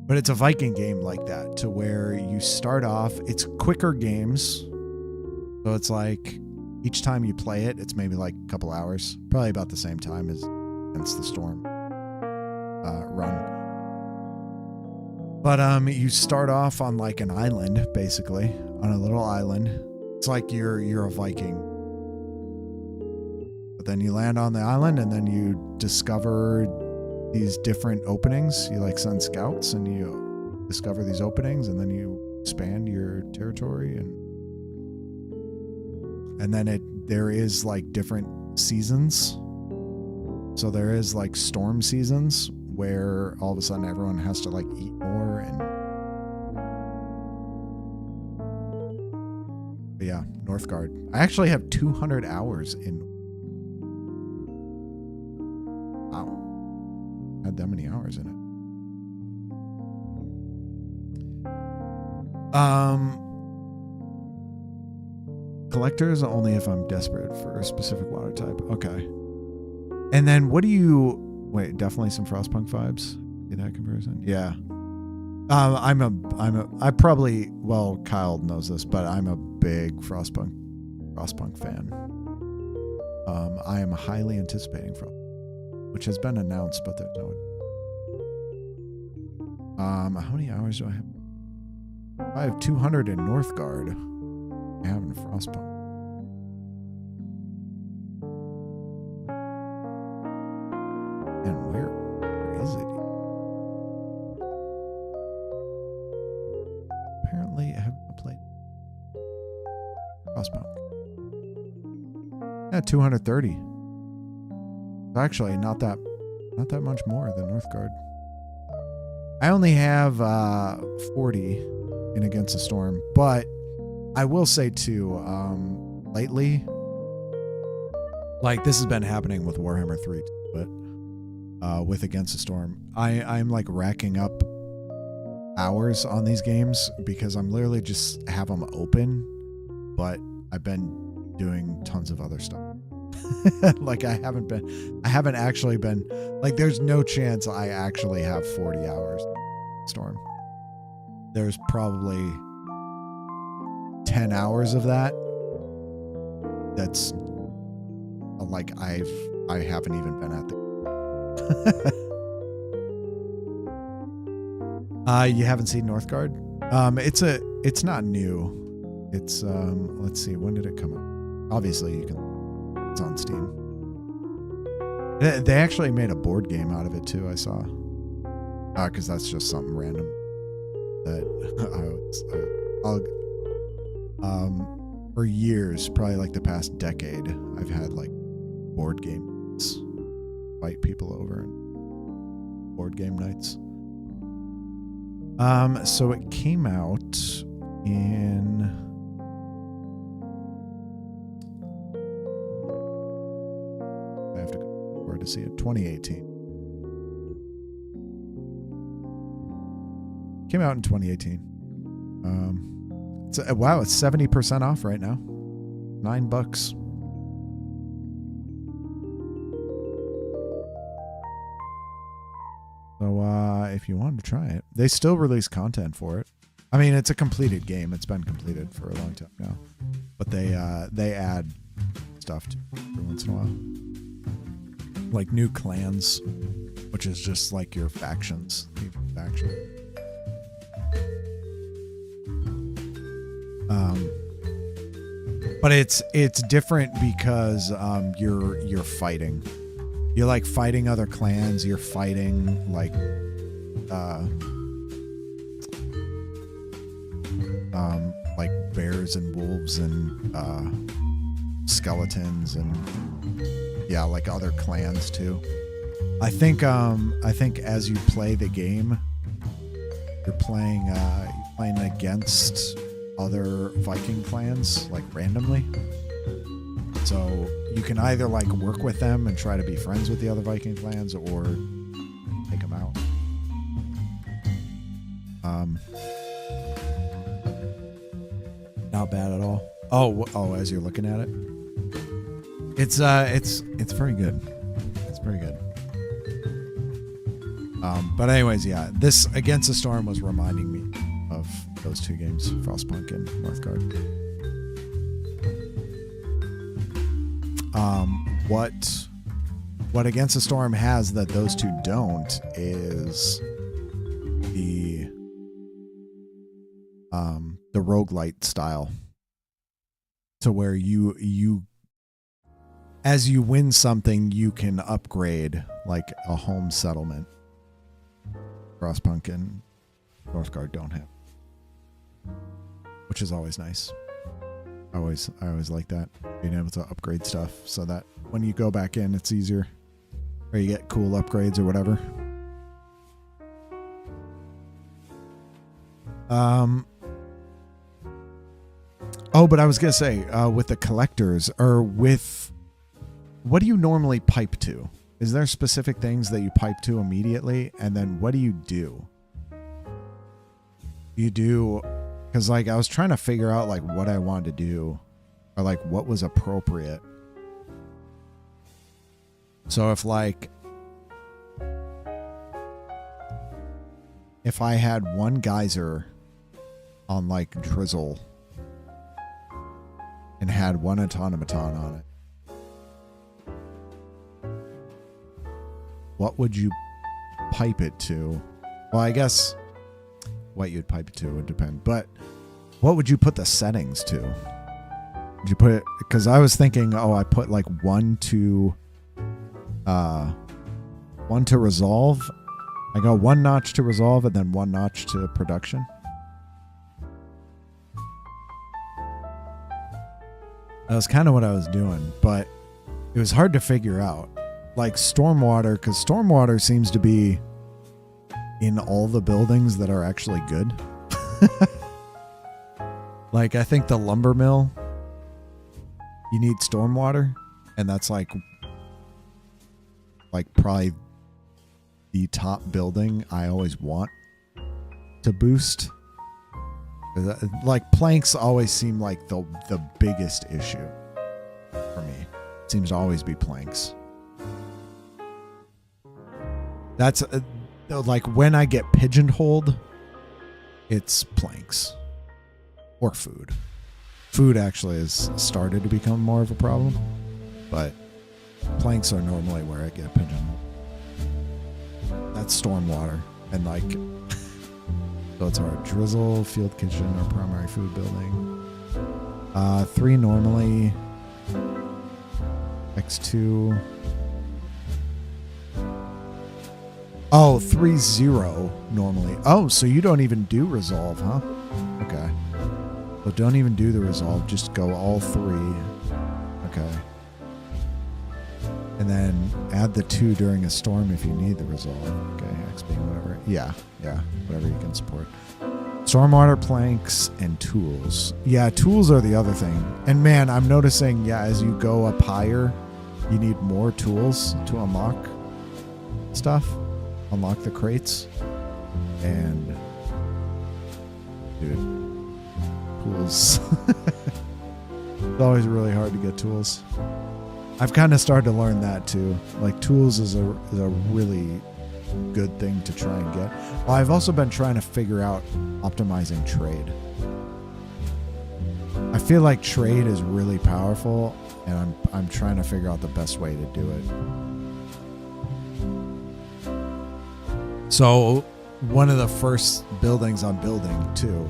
But it's a Viking game like that, to where you start off, it's quicker games. So it's like each time you play it, it's maybe like a couple hours, probably about the same time as Against the Storm run. But you start off on like an island, basically, on a little island. It's like you're a Viking. But then you land on the island, and then you discover these different openings. You like send scouts, and you discover these openings, and then you expand your territory, and then there is like different seasons. So there is like storm seasons where all of a sudden everyone has to like eat more, and but yeah, Northgard. I actually have 200 hours in. Wow. Had that many hours in it. Collectors only if I'm desperate for a specific water type. Okay. And then what do you wait? Definitely some Frostpunk vibes in that comparison. Yeah. I probably, well, Kyle knows this, but I'm a big Frostpunk fan. I am highly anticipating Frostpunk, which has been announced, but there's no. How many hours do I have? I have 200 in Northgard. I have in Frostpunk. And where is it? Apparently, I haven't played Frostpunk. Yeah, 230. It's actually not that much more than Northgard. I only have 40 in Against the Storm, but I will say too, lately, like this has been happening with Warhammer 3, but with Against the Storm, I'm like racking up hours on these games because I'm literally just have them open, but I've been doing tons of other stuff. Like I haven't actually been, like there's no chance I actually have 40 hours Storm. There's probably 10 hours of that's like I haven't even been at the you haven't seen Northgard? It's not new. It's let's see, when did it come out? Obviously it's on Steam. They actually made a board game out of it too, I saw. Because that's just something random that for years, probably like the past decade, I've had like board games fight people over and board game nights. So it came out in I have to go forward to see it. 2018. Came out in 2018. Wow, it's 70% off right now. $9. So if you wanted to try it, they still release content for it. I mean, it's a completed game. It's been completed for a long time now, but they add stuff to it every once in a while, like new clans, which is just like your factions. But it's different because you're fighting. You're like fighting other clans. You're fighting like bears and wolves and skeletons and yeah, like other clans too. I think as you play the game, you're playing against other Viking clans like randomly. So you can either like work with them and try to be friends with the other Viking clans or take them out. Not bad at all. Oh, as you're looking at it, it's very good. It's very good. But anyways, yeah, this Against the Storm was reminding me of those two games, Frostpunk and Northgard. What Against the Storm has that those two don't is the roguelite style. So where you as you win something, you can upgrade like a home settlement. Frostpunk and Northgard don't have, which is always nice. I always like that, being able to upgrade stuff so that when you go back in, it's easier, or you get cool upgrades or whatever. Oh, but I was gonna say, with the collectors, or with, what do you normally pipe to? Is there specific things that you pipe to immediately, and then what do you do? You do, because like I was trying to figure out like what I wanted to do, or like what was appropriate. So if I had one geyser on like Drizzle and had one automaton on it, what would you pipe it to? Well, I guess what you'd pipe it to would depend, but what would you put the settings to? Would you put it, because I was thinking, I put like one to resolve. I go one notch to resolve and then one notch to production. That was kind of what I was doing, but it was hard to figure out. Like Stormwater, because Stormwater seems to be in all the buildings that are actually good. Like I think the lumber mill, you need Stormwater, and that's like probably the top building I always want to boost. Like planks always seem like the biggest issue for me. It seems to always be planks. That's like when I get pigeonholed, it's planks or food. Food actually has started to become more of a problem, but planks are normally where I get pigeonholed. That's Stormwater, and like, so it's our Drizzle, Field Kitchen, or Primary Food Building. 3 normally, X2. Oh, 3-0 normally. Oh, so you don't even do resolve, huh? Okay. So don't even do the resolve. Just go all 3. Okay. And then add the 2 during a storm if you need the resolve. Okay, X being whatever. Yeah, whatever you can support. Stormwater, planks, and tools. Yeah, tools are the other thing. And man, I'm noticing, as you go up higher, you need more tools to unlock stuff. Unlock the crates. And dude, tools. It's always really hard to get tools. I've kind of started to learn that too. Like tools is a really good thing to try and get. Well, I've also been trying to figure out optimizing trade. I feel like trade is really powerful, and I'm trying to figure out the best way to do it. So one of the first buildings I'm building too,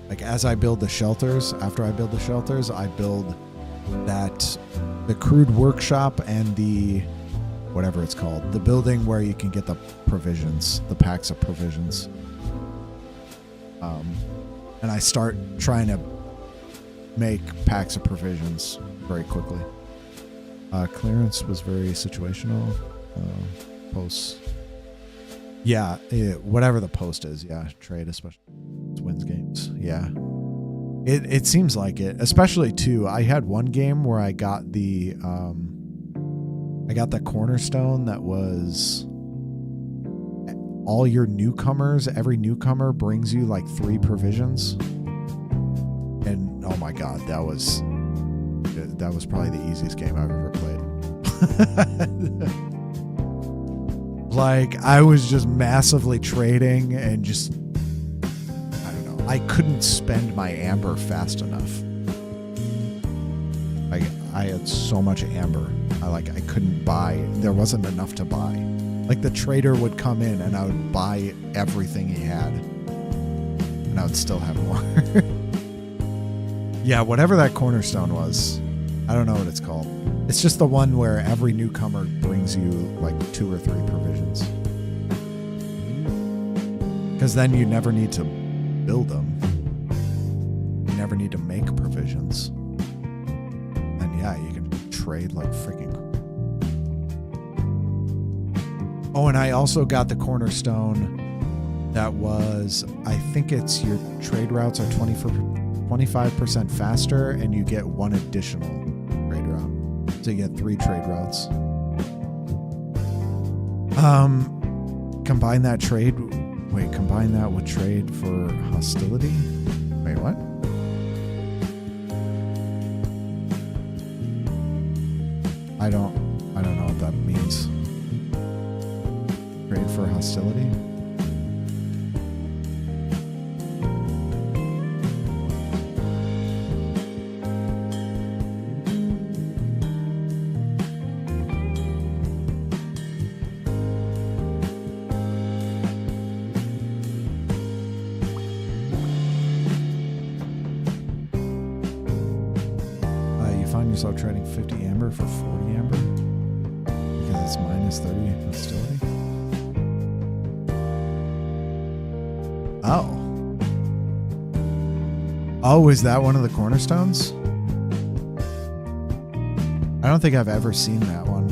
like as I build the shelters, after I build the shelters, I build the crude workshop and the whatever it's called, the building where you can get the provisions, the packs of provisions. And I start trying to make packs of provisions very quickly. Clearance was very situational. Posts. Yeah, whatever the post is. Yeah, trade, especially wins games. Yeah. It seems like it, especially too. I had one game where I got the cornerstone that was all your newcomers. Every newcomer brings you like 3 provisions, and oh my god, that was probably the easiest game I've ever played. Like I was just massively trading and just. I couldn't spend my amber fast enough. Like I had so much amber. I couldn't buy. There wasn't enough to buy. Like the trader would come in and I would buy everything he had. And I would still have more. Yeah, whatever that cornerstone was. I don't know what it's called. It's just the one where every newcomer brings you like 2 or 3 provisions. Because then you never need to build them. You never need to make provisions. And yeah, you can trade like freaking. Oh, and I also got the cornerstone that was, I think it's your trade routes are 25% faster and you get 1 additional trade route. So you get 3 trade routes. Combine that with trade for hostility? Wait, what? I don't know what that means. Trade for hostility? Yourself trading 50 amber for 40 amber because it's minus 30 hostility. Oh, is that one of the cornerstones? I don't think I've ever seen that one.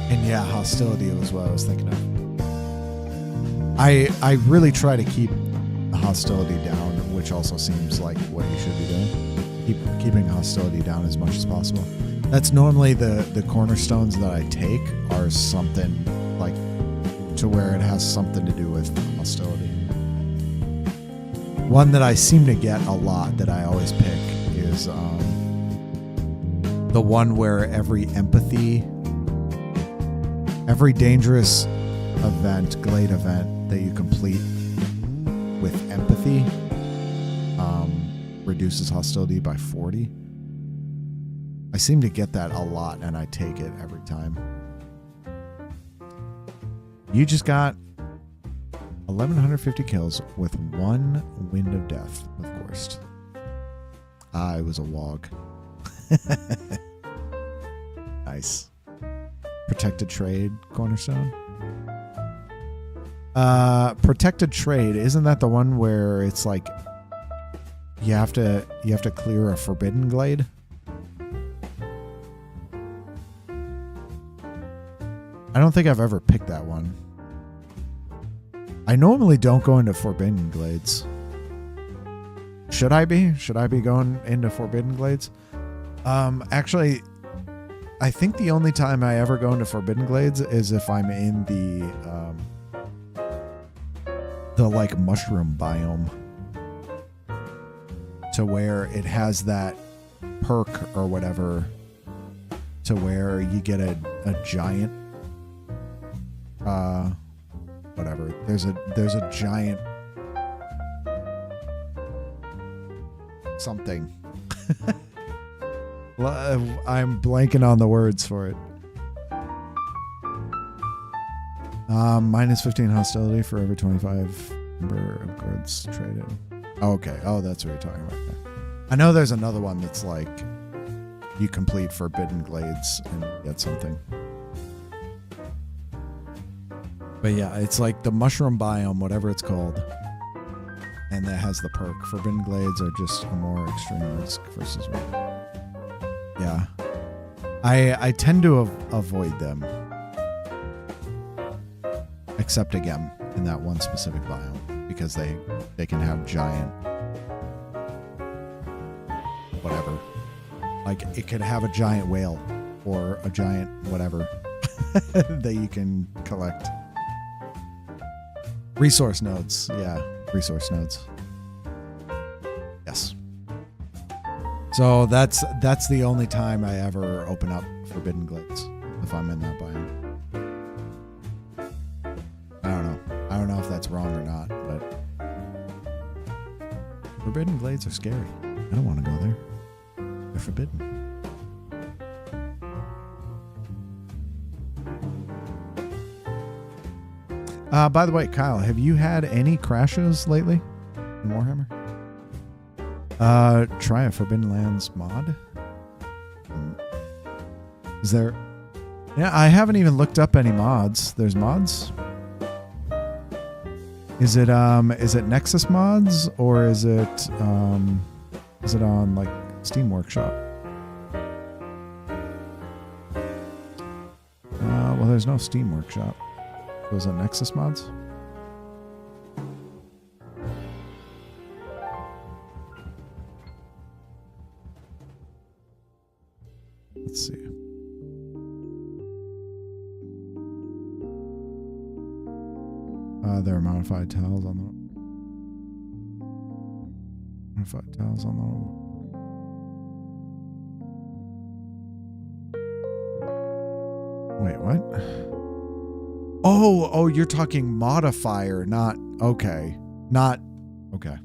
And yeah, hostility was what I was thinking of. I really try to keep the hostility down, which also seems like what you should be doing. Keeping hostility down as much as possible. That's normally the cornerstones that I take are something like to where it has something to do with hostility. One that I seem to get a lot that I always pick is the one where every dangerous event, glade event that you complete with empathy reduces hostility by 40. I seem to get that a lot and I take it every time. You just got 1150 kills with 1 wind of death, of course. I was a wog. Nice. Protected trade cornerstone. Protected trade, isn't that the one where it's like you have to clear a forbidden glade? I don't think I've ever picked that one. I normally don't go into forbidden glades. Should I be? Should I be going into forbidden glades? Actually, I think the only time I ever go into forbidden glades is if I'm in the like mushroom biome. to where it has that perk or whatever to where you get a giant whatever. There's a giant something. I'm blanking on the words for it. Minus 15 hostility for every 25 number of cards traded. Oh, okay. Oh, that's what you're talking about. Okay. I know there's another one that's like you complete Forbidden Glades and get something. But yeah, it's like the mushroom biome, whatever it's called. And that has the perk. Forbidden Glades are just a more extreme risk versus one. Yeah. I tend to avoid them. Except again, in that one specific biome. Because they can have giant whatever. Like it could have a giant whale or a giant whatever that you can collect. Resource nodes. Yeah, resource nodes. Yes. So that's the only time I ever open up Forbidden Glades if I'm in that biome. I don't know if that's wrong or not, but Forbidden Glades are scary. I don't want to go there. They're forbidden. By the way, Kyle, have you had any crashes lately in Warhammer? Try a Forbidden Lands mod. Is there? Yeah, I haven't even looked up any mods. There's mods. Is it Nexus mods or is it on like Steam Workshop? Well, there's no Steam Workshop. Was it Nexus mods? Let's see. There are modified tiles on the Wait, what? Oh, you're talking modifier, not okay. Not okay.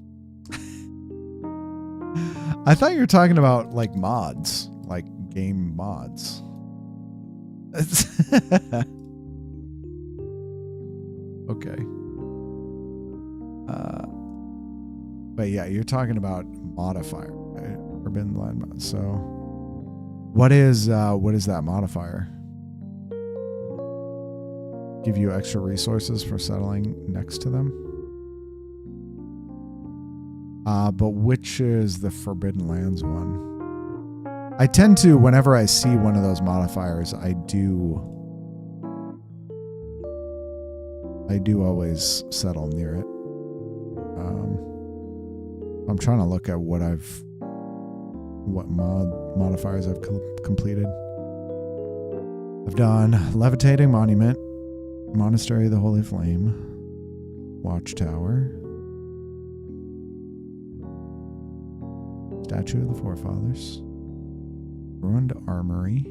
I thought you were talking about like mods, like game mods. Okay. But yeah, you're talking about modifier, right? Forbidden Land mod. So what is that modifier? Give you extra resources for settling next to them. But which is the Forbidden Lands one? I tend to, whenever I see one of those modifiers, I do always settle near it. I'm trying to look at what modifiers I've completed. I've done Levitating Monument, Monastery of the Holy Flame, Watchtower, Statue of the Forefathers, Ruined Armory,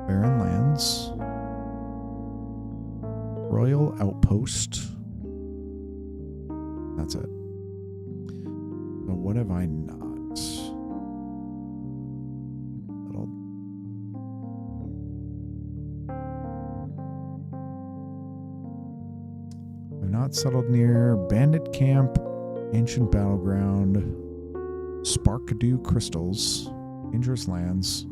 Barren Lands, Royal Outpost. That's it. So what have I not settled? I've not settled near Bandit Camp, Ancient Battleground, Sparkadew Crystals, Dangerous Lands,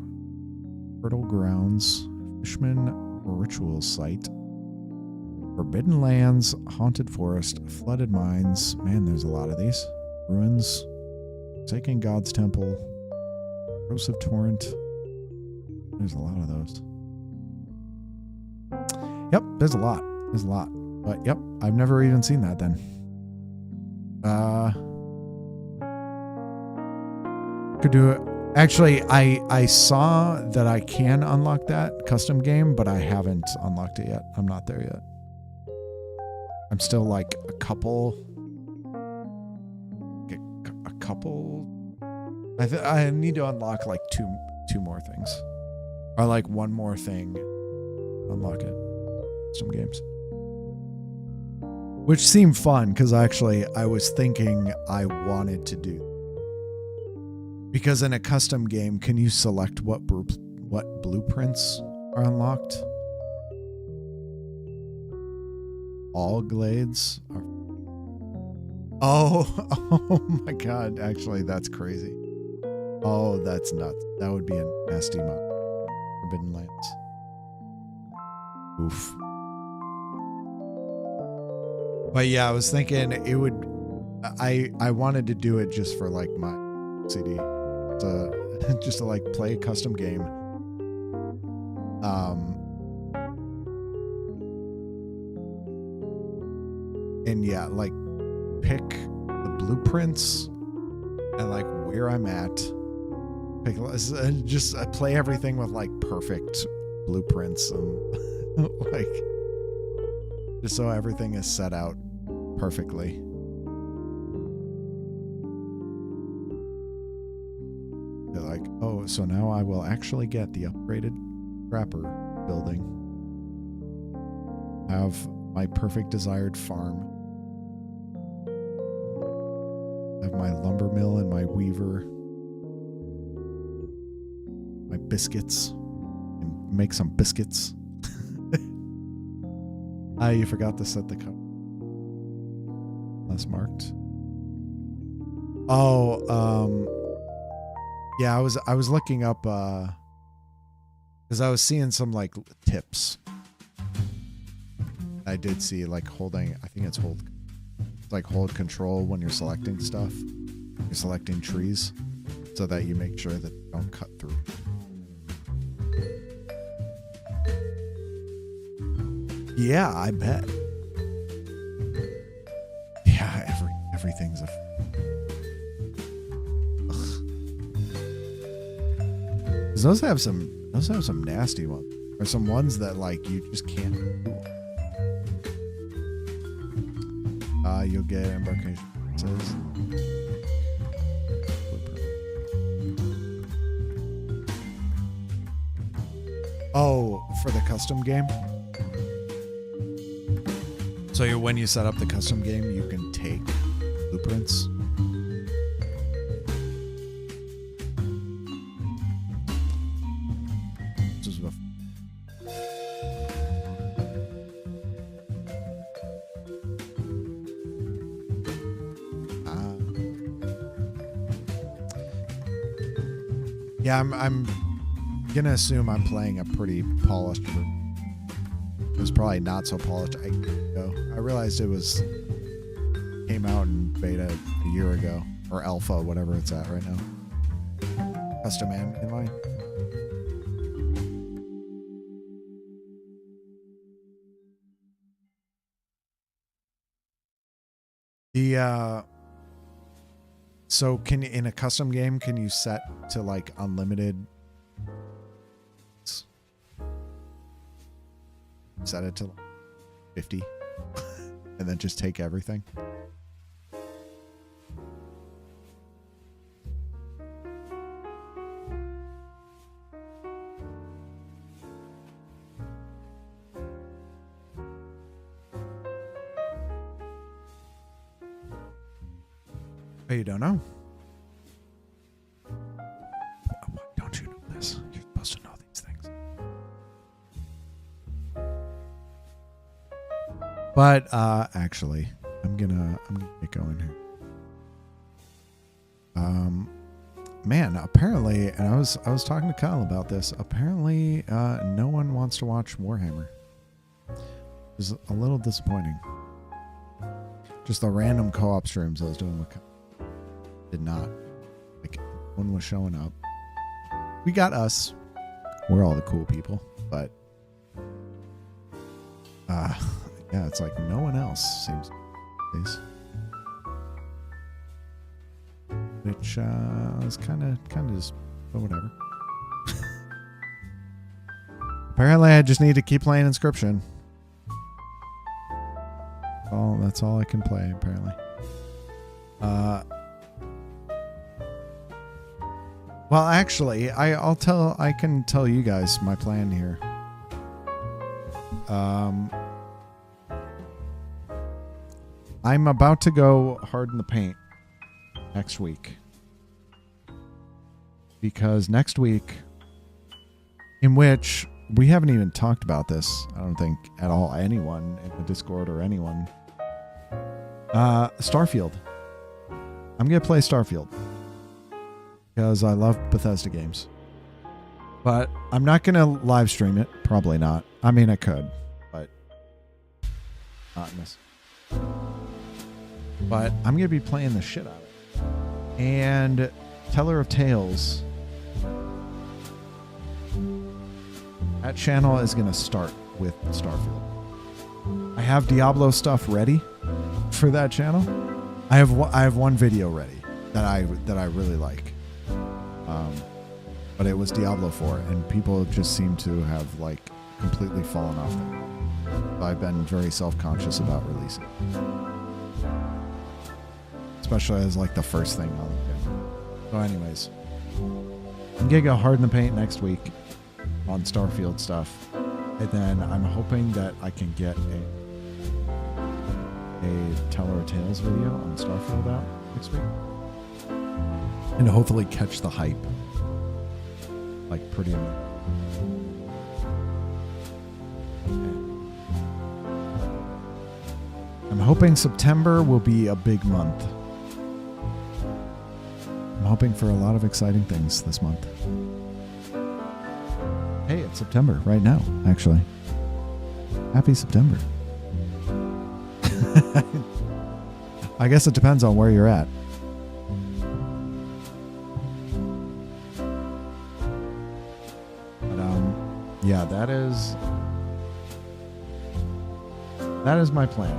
Fertile Grounds, Fishman Ritual Site, Forbidden Lands, Haunted Forest, Flooded Mines. Man, there's a lot of these. Ruins, Forsaken God's Temple, Corrosive Torrent. There's a lot of those. Yep, there's a lot. There's a lot. But yep, I've never even seen that then. Could do it. Actually, I saw that I can unlock that custom game, but I haven't unlocked it yet. I'm not there yet. I'm still like a couple. I need to unlock like two more things, or like one more thing. Unlock it. Some games, which seemed fun because actually I was thinking I wanted to do. Because in a custom game, can you select what blueprints are unlocked? All glades are. Oh my god, actually that's crazy. Oh, that's nuts. That would be a nasty mod. Forbidden Lands. Oof. But yeah, I was thinking it would. I wanted to do it just for like my CD, just to like play a custom game. And yeah, like pick the blueprints and like where I'm at. Pick just play everything with like perfect blueprints and like just so everything is set out perfectly. They're like, oh, so now I will actually get the upgraded trapper building. Have my perfect desired farm. Have my lumber mill and my weaver. My biscuits. And make some biscuits. You forgot to set the cup. That's marked. Oh, yeah, I was looking up because I was seeing some like tips. I did see like holding. I think it's hold. It's like hold control when you're selecting stuff. You're selecting trees, so that you make sure that they don't cut through. Yeah, I bet. Yeah, everything's a. Those have some nasty ones, or some ones that like you just can't do. You'll get embarkation. It says. Oh, for the custom game. So when you set up the custom game, you can take blueprints. Yeah, I'm gonna assume I'm playing a pretty polished version. It was probably not so polished. I realized it came out in beta a year ago, or alpha, whatever it's at right now. Custom inline. So in a custom game, can you set to like unlimited? Set it to 50 and then just take everything. Oh, you don't know? Why don't you know this? You're supposed to know these things. But actually, I'm gonna get going here. Man, apparently, and I was talking to Kyle about this. Apparently, no one wants to watch Warhammer. It's a little disappointing. Just the random co-op streams I was doing with Kyle did not. Like, no one was showing up. We got us. We're all the cool people, but yeah, it's like no one else seems to. Which is kind of just, but whatever. Apparently, I just need to keep playing Inscription. That's all I can play, apparently. Well, actually, I can tell you guys my plan here. I'm about to go hard in the paint next week. Because next week, in which we haven't even talked about this, I don't think at all, anyone in the Discord or anyone. Starfield. I'm going to play Starfield. Because I love Bethesda games. But I'm not going to live stream it. Probably not. I mean, I could. But not in this. But I'm going to be playing the shit out of it. And Teller of Tales. That channel is going to start with Starfield. I have Diablo stuff ready for that channel. I have one video ready that I really like. But it was Diablo 4, and people just seem to have like completely fallen off there. I've been very self-conscious about releasing it. Especially as like the first thing on the channel. So anyways, I'm gonna go hard in the paint next week on Starfield stuff. And then I'm hoping that I can get a Teller of Tales video on Starfield out next week. And hopefully catch the hype. Like pretty much. I'm hoping September will be a big month. I'm hoping for a lot of exciting things this month. Hey, it's September right now, actually. Happy September. I guess it depends on where you're at. But yeah, that is my plan.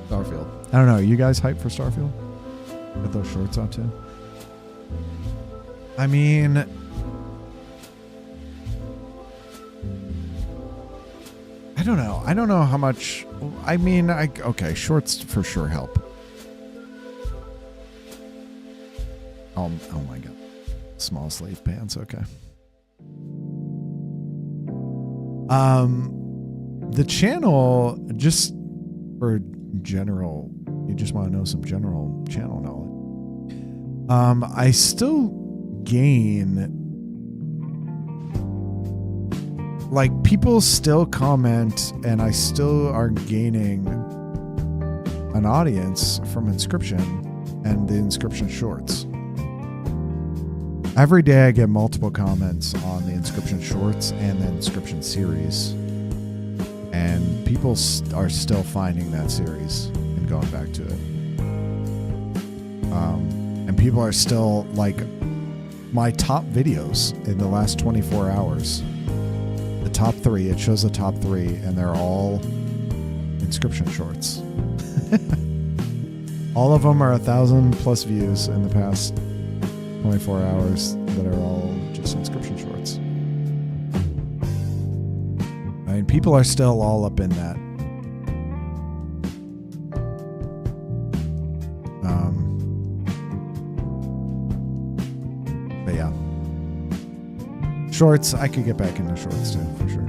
Starfield. I don't know. You guys hyped for Starfield? Get those shorts out too. I mean, I don't know. I don't know how much. I mean, okay, shorts for sure help. Oh my god, small sleeve pants. Okay. The channel, just for general, you just want to know some general channel knowledge. I still gain, like, people still comment, and I still are gaining an audience from Inscription and the Inscription shorts. Every day I get multiple comments on the Inscription shorts and the Inscription series, and people are still finding that series and going back to it. And people are still, like, my top videos in the last 24 hours, the top 3, it shows the top 3, and they're all Inscription shorts. All of them are 1,000+ views in the past 24 hours that are all just Inscription shorts. I mean, people are still all up in that. But yeah. Shorts, I could get back into shorts too, for sure.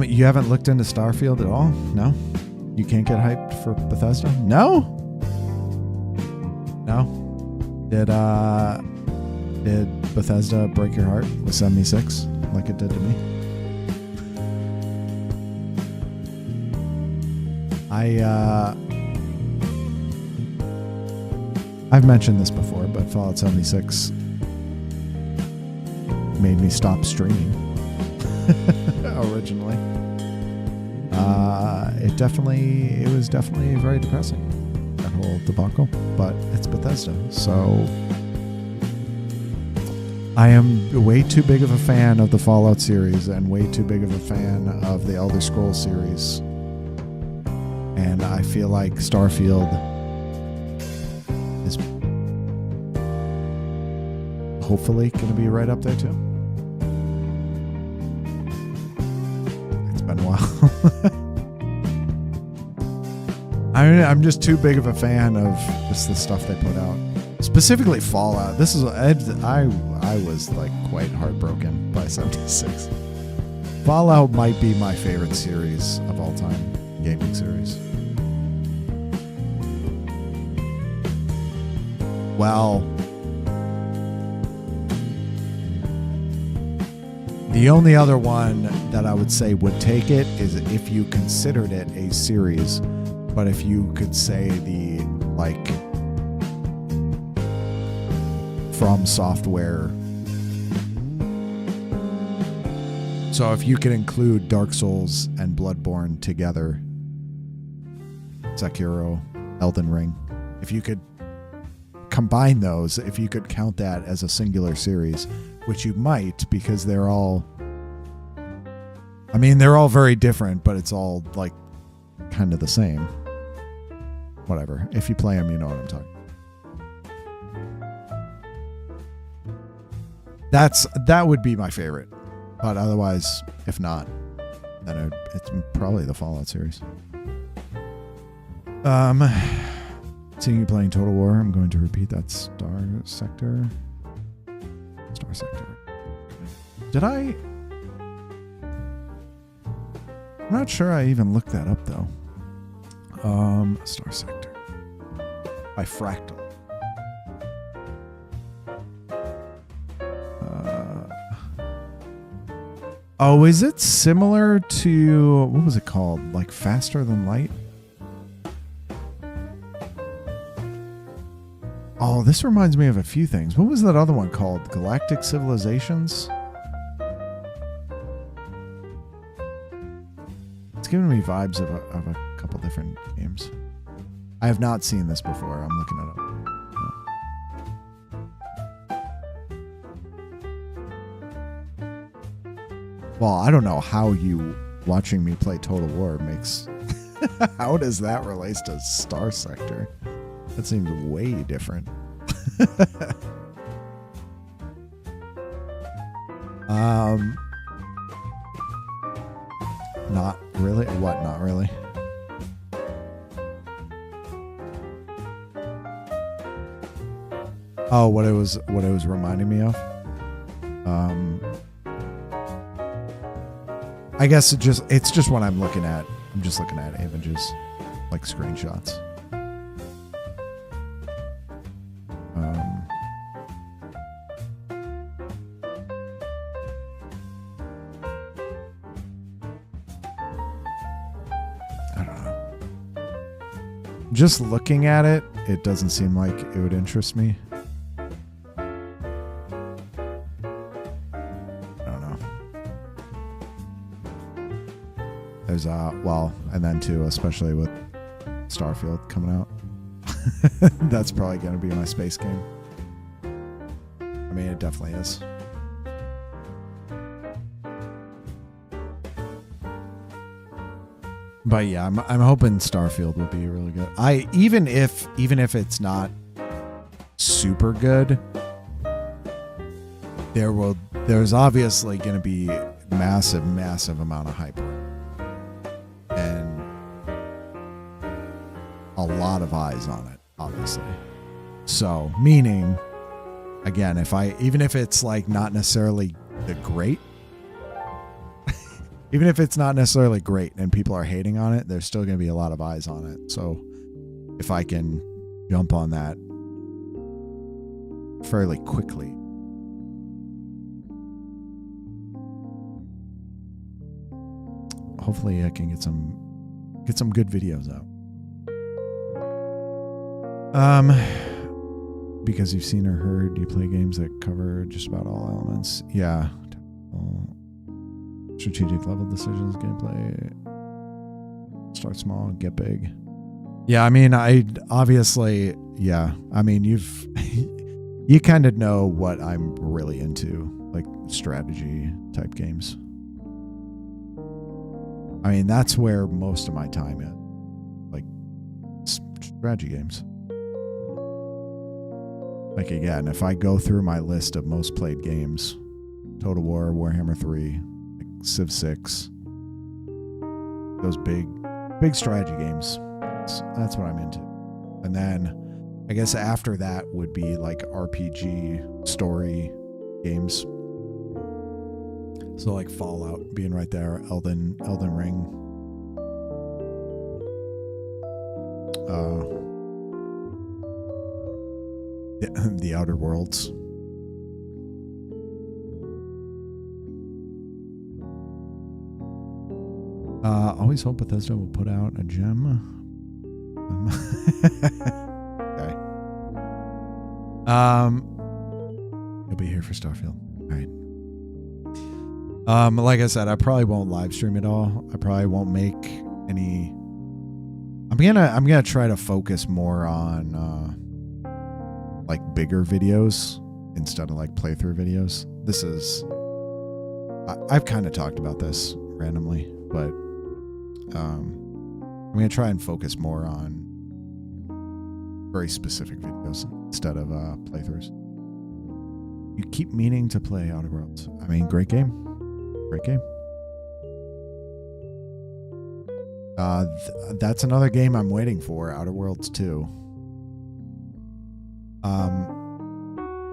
You haven't looked into Starfield at all? No? You can't get hyped for Bethesda? No? No? Did Bethesda break your heart with 76 like it did to me? I've mentioned this before, but Fallout 76 made me stop streaming originally. It was definitely very depressing, that whole debacle, but it's Bethesda, so I am way too big of a fan of the Fallout series and way too big of a fan of the Elder Scrolls series, and I feel like Starfield is hopefully going to be right up there too. It's been a while. I'm just too big of a fan of just the stuff they put out. Specifically Fallout. This is I was like quite heartbroken by 76. Fallout might be my favorite series of all time, gaming series. Well, the only other one that I would say would take it is if you considered it a series, but if you could say the like From Software. So if you could include Dark Souls and Bloodborne together, Sekiro, Elden Ring, if you could combine those, if you could count that as a singular series, which you might, because they're all, I mean, they're all very different, but it's all like kind of the same. Whatever. If you play them, you know what I'm talking about. That would be my favorite. But otherwise, if not, then it's probably the Fallout series. Seeing you playing Total War, I'm going to repeat that Star Sector. Star Sector. Did I? I'm not sure I even looked that up though. Star Sector by Fractal. Oh, is it similar to, what was it called? Like Faster Than Light? Oh, this reminds me of a few things. What was that other one called? Galactic Civilizations? It's giving me vibes of a couple different games. I have not seen this before. I'm looking it up. Well, I don't know how you watching me play Total War makes... How does that relate to Star Sector? That seems way different. Not really? What, not really? Oh, what it was reminding me of? I guess it's just what I'm looking at. I'm just looking at images, like screenshots. I don't know. Just looking at it, it doesn't seem like it would interest me. There's well, and then too, especially with Starfield coming out, that's probably going to be my space game. I mean, it definitely is. But yeah, I'm hoping Starfield will be really good. Even if it's not super good, there's obviously going to be massive amount of hype. And a lot of eyes on it, obviously. So, meaning, again, even if it's like not necessarily the great, even if it's not necessarily great and people are hating on it, there's still going to be a lot of eyes on it. So, if I can jump on that fairly quickly. Hopefully I can get some good videos out. Because you've seen or heard, you play games that cover just about all elements. Yeah. Strategic level decisions, gameplay. Start small, get big. Yeah, I mean, I mean, you kind of know what I'm really into, like strategy type games. I mean, that's where most of my time is, like strategy games. Like, again, if I go through my list of most played games, Total War, Warhammer 3, like Civ 6, those big strategy games. That's what I'm into. And then I guess after that would be like RPG story games. So like Fallout being right there, Elden Ring. The Outer Worlds. Always hope Bethesda will put out a gem. Okay. You'll be here for Starfield. All right. Like I said, I probably won't live stream it all. I probably won't make any. I'm gonna try to focus more on like bigger videos instead of like playthrough videos. This is. I've kind of talked about this randomly, but I'm gonna try and focus more on very specific videos instead of playthroughs. You keep meaning to play Outer Worlds. I mean, great game. Great game. That's another game I'm waiting for, Outer Worlds 2.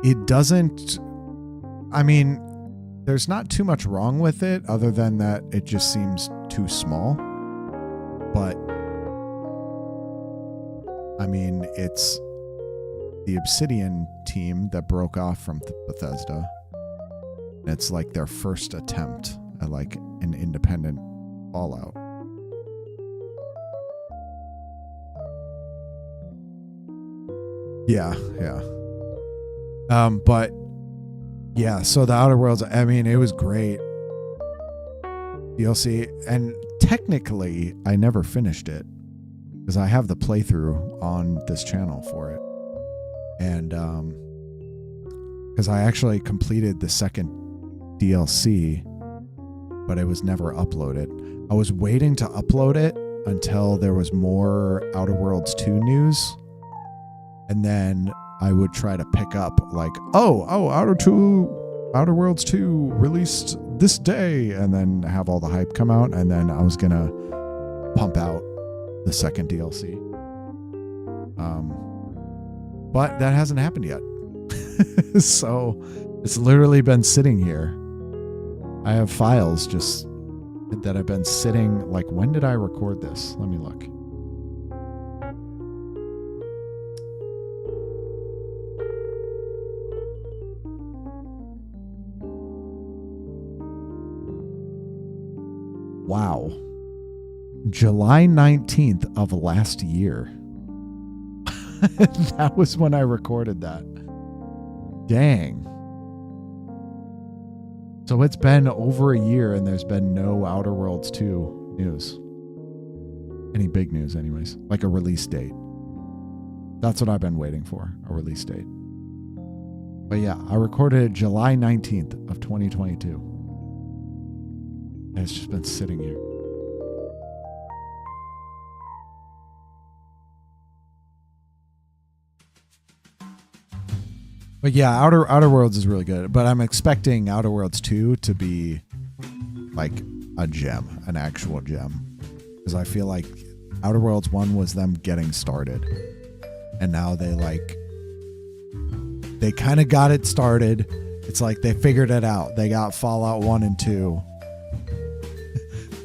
It doesn't... I mean, there's not too much wrong with it other than that it just seems too small. But, I mean, it's the Obsidian team that broke off from Bethesda. It's like their first attempt at like an independent Fallout. Yeah. But yeah, so the Outer Worlds, I mean, it was great. DLC, and technically I never finished it because I have the playthrough on this channel for it. And because I actually completed the second DLC, but it was never uploaded. I was waiting to upload it until there was more Outer Worlds 2 news. And then I would try to pick up like, Outer Worlds 2 released this day, and then have all the hype come out, and then I was gonna pump out the second DLC. But that hasn't happened yet. So it's literally been sitting here. I have files just that have been sitting, like, when did I record this? Let me look. Wow. July 19th of last year. That was when I recorded that. Dang. So it's been over a year and there's been no Outer Worlds 2 news. Any big news anyways. Like a release date. That's what I've been waiting for. A release date. But yeah, I recorded it July 19th of 2022. And it's just been sitting here. But yeah, Outer Worlds is really good. But I'm expecting Outer Worlds 2 to be like a gem, an actual gem. Because I feel like Outer Worlds 1 was them getting started. And now they kind of got it started. It's like they figured it out. They got Fallout 1 and 2.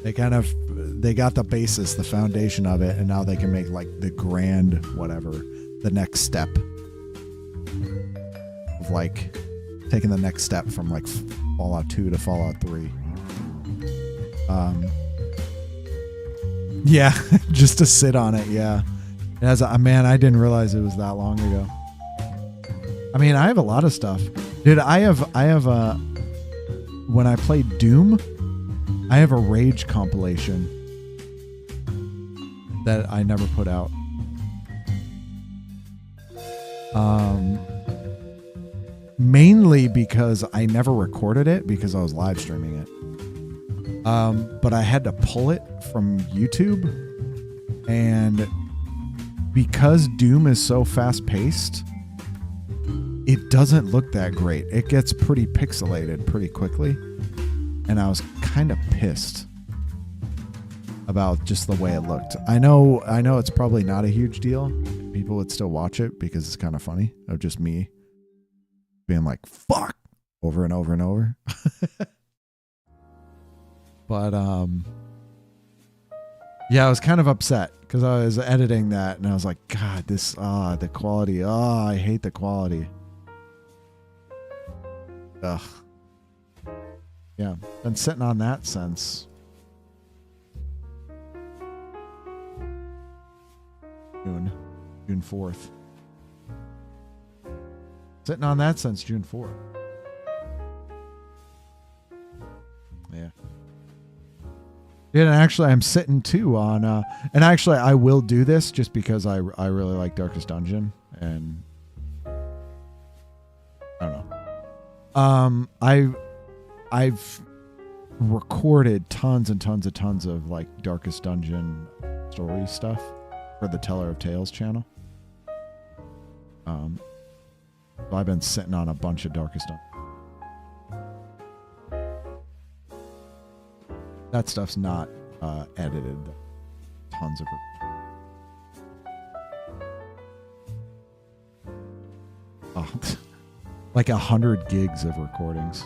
They got the basis, the foundation of it. And now they can make like the grand whatever, the next step. Like taking the next step from like Fallout 2 to Fallout 3. Yeah, just to sit on it. Yeah. As man, I didn't realize it was that long ago. I mean, I have a lot of stuff, dude. I have when I played Doom, I have a Rage compilation that I never put out. Mainly because I never recorded it because I was live streaming it. But I had to pull it from YouTube. And because Doom is so fast paced, it doesn't look that great. It gets pretty pixelated pretty quickly. And I was kind of pissed. about just the way it looked. I know it's probably not a huge deal. People would still watch it because it's kind of funny of just me being like, fuck, over and over and over. But, yeah, I was kind of upset because I was editing that and I was like, God, this, the quality, I hate the quality. Ugh. Yeah, been sitting on that since June 4th. Sitting on that since June 4th. Yeah. Yeah, and actually I'm sitting too on and actually I will do this just because I really like Darkest Dungeon and I don't know. I've recorded tons of like Darkest Dungeon story stuff for the Teller of Tales channel. So I've been sitting on a bunch of Darkest Dungeon. That stuff's not edited. Tons of it. Like 100 gigs of recordings.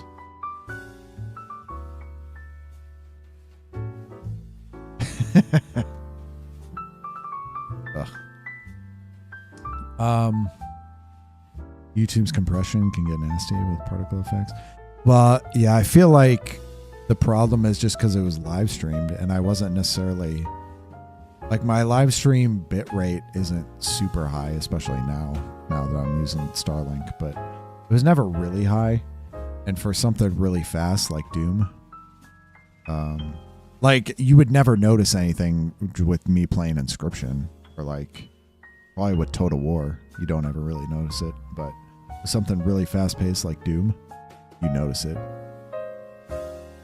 YouTube's compression can get nasty with particle effects. Well, yeah, I feel like the problem is just because it was live streamed and I wasn't necessarily like my live stream bit rate isn't super high, especially now that I'm using Starlink, but it was never really high. And for something really fast like Doom, like you would never notice anything with me playing Inscription or like probably with Total War. You don't ever really notice it, but something really fast paced like Doom, you notice it.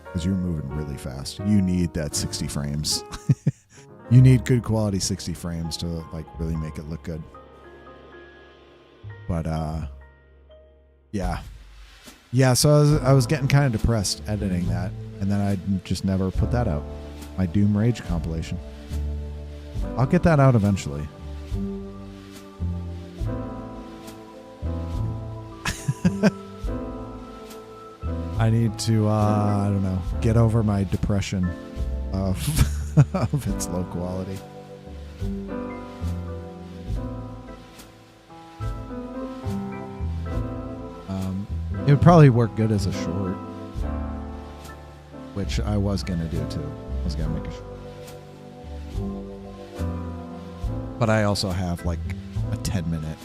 Because you're moving really fast. You need that 60 frames. You need good quality 60 frames to like really make it look good. But yeah. So I was getting kind of depressed editing that, and then I just never put that out. My Doom Rage compilation. I'll get that out eventually. I need to, I don't know, get over my depression of, of its low quality. It would probably work good as a short, which I was going to do too. I was going to make a short. But I also have like a 10-minute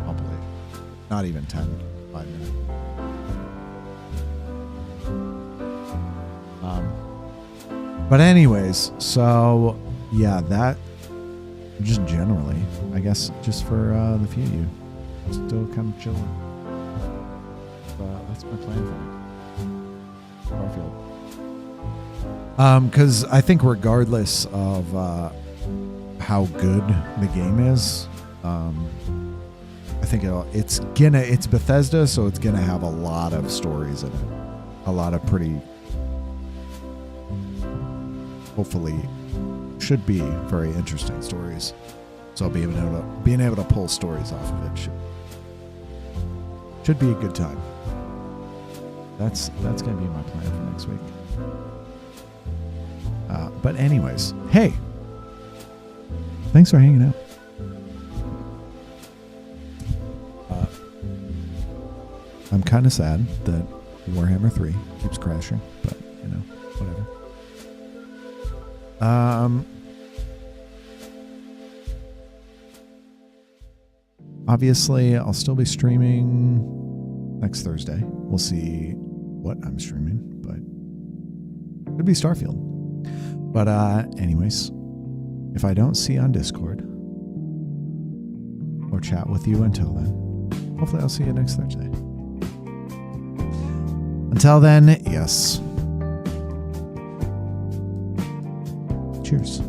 compilation. Not even 10, 5 minutes. But anyways, so yeah, that just generally, I guess, just for the few of you, still kind of chilling. That's my plan for Starfield. Because I think regardless of how good the game is, I think it's Bethesda, so it's gonna have a lot of stories in it, a lot of pretty. Hopefully should be very interesting stories. So being able to pull stories off of it should be a good time. That's gonna be my plan for next week. But anyways, hey, thanks for hanging out. I'm kind of sad that Warhammer 3 keeps crashing, but you know, whatever. Obviously, I'll still be streaming next Thursday. We'll see what I'm streaming, but it could be Starfield. But anyways, if I don't see you on Discord or chat with you until then, hopefully I'll see you next Thursday. Until then, yes. Cheers.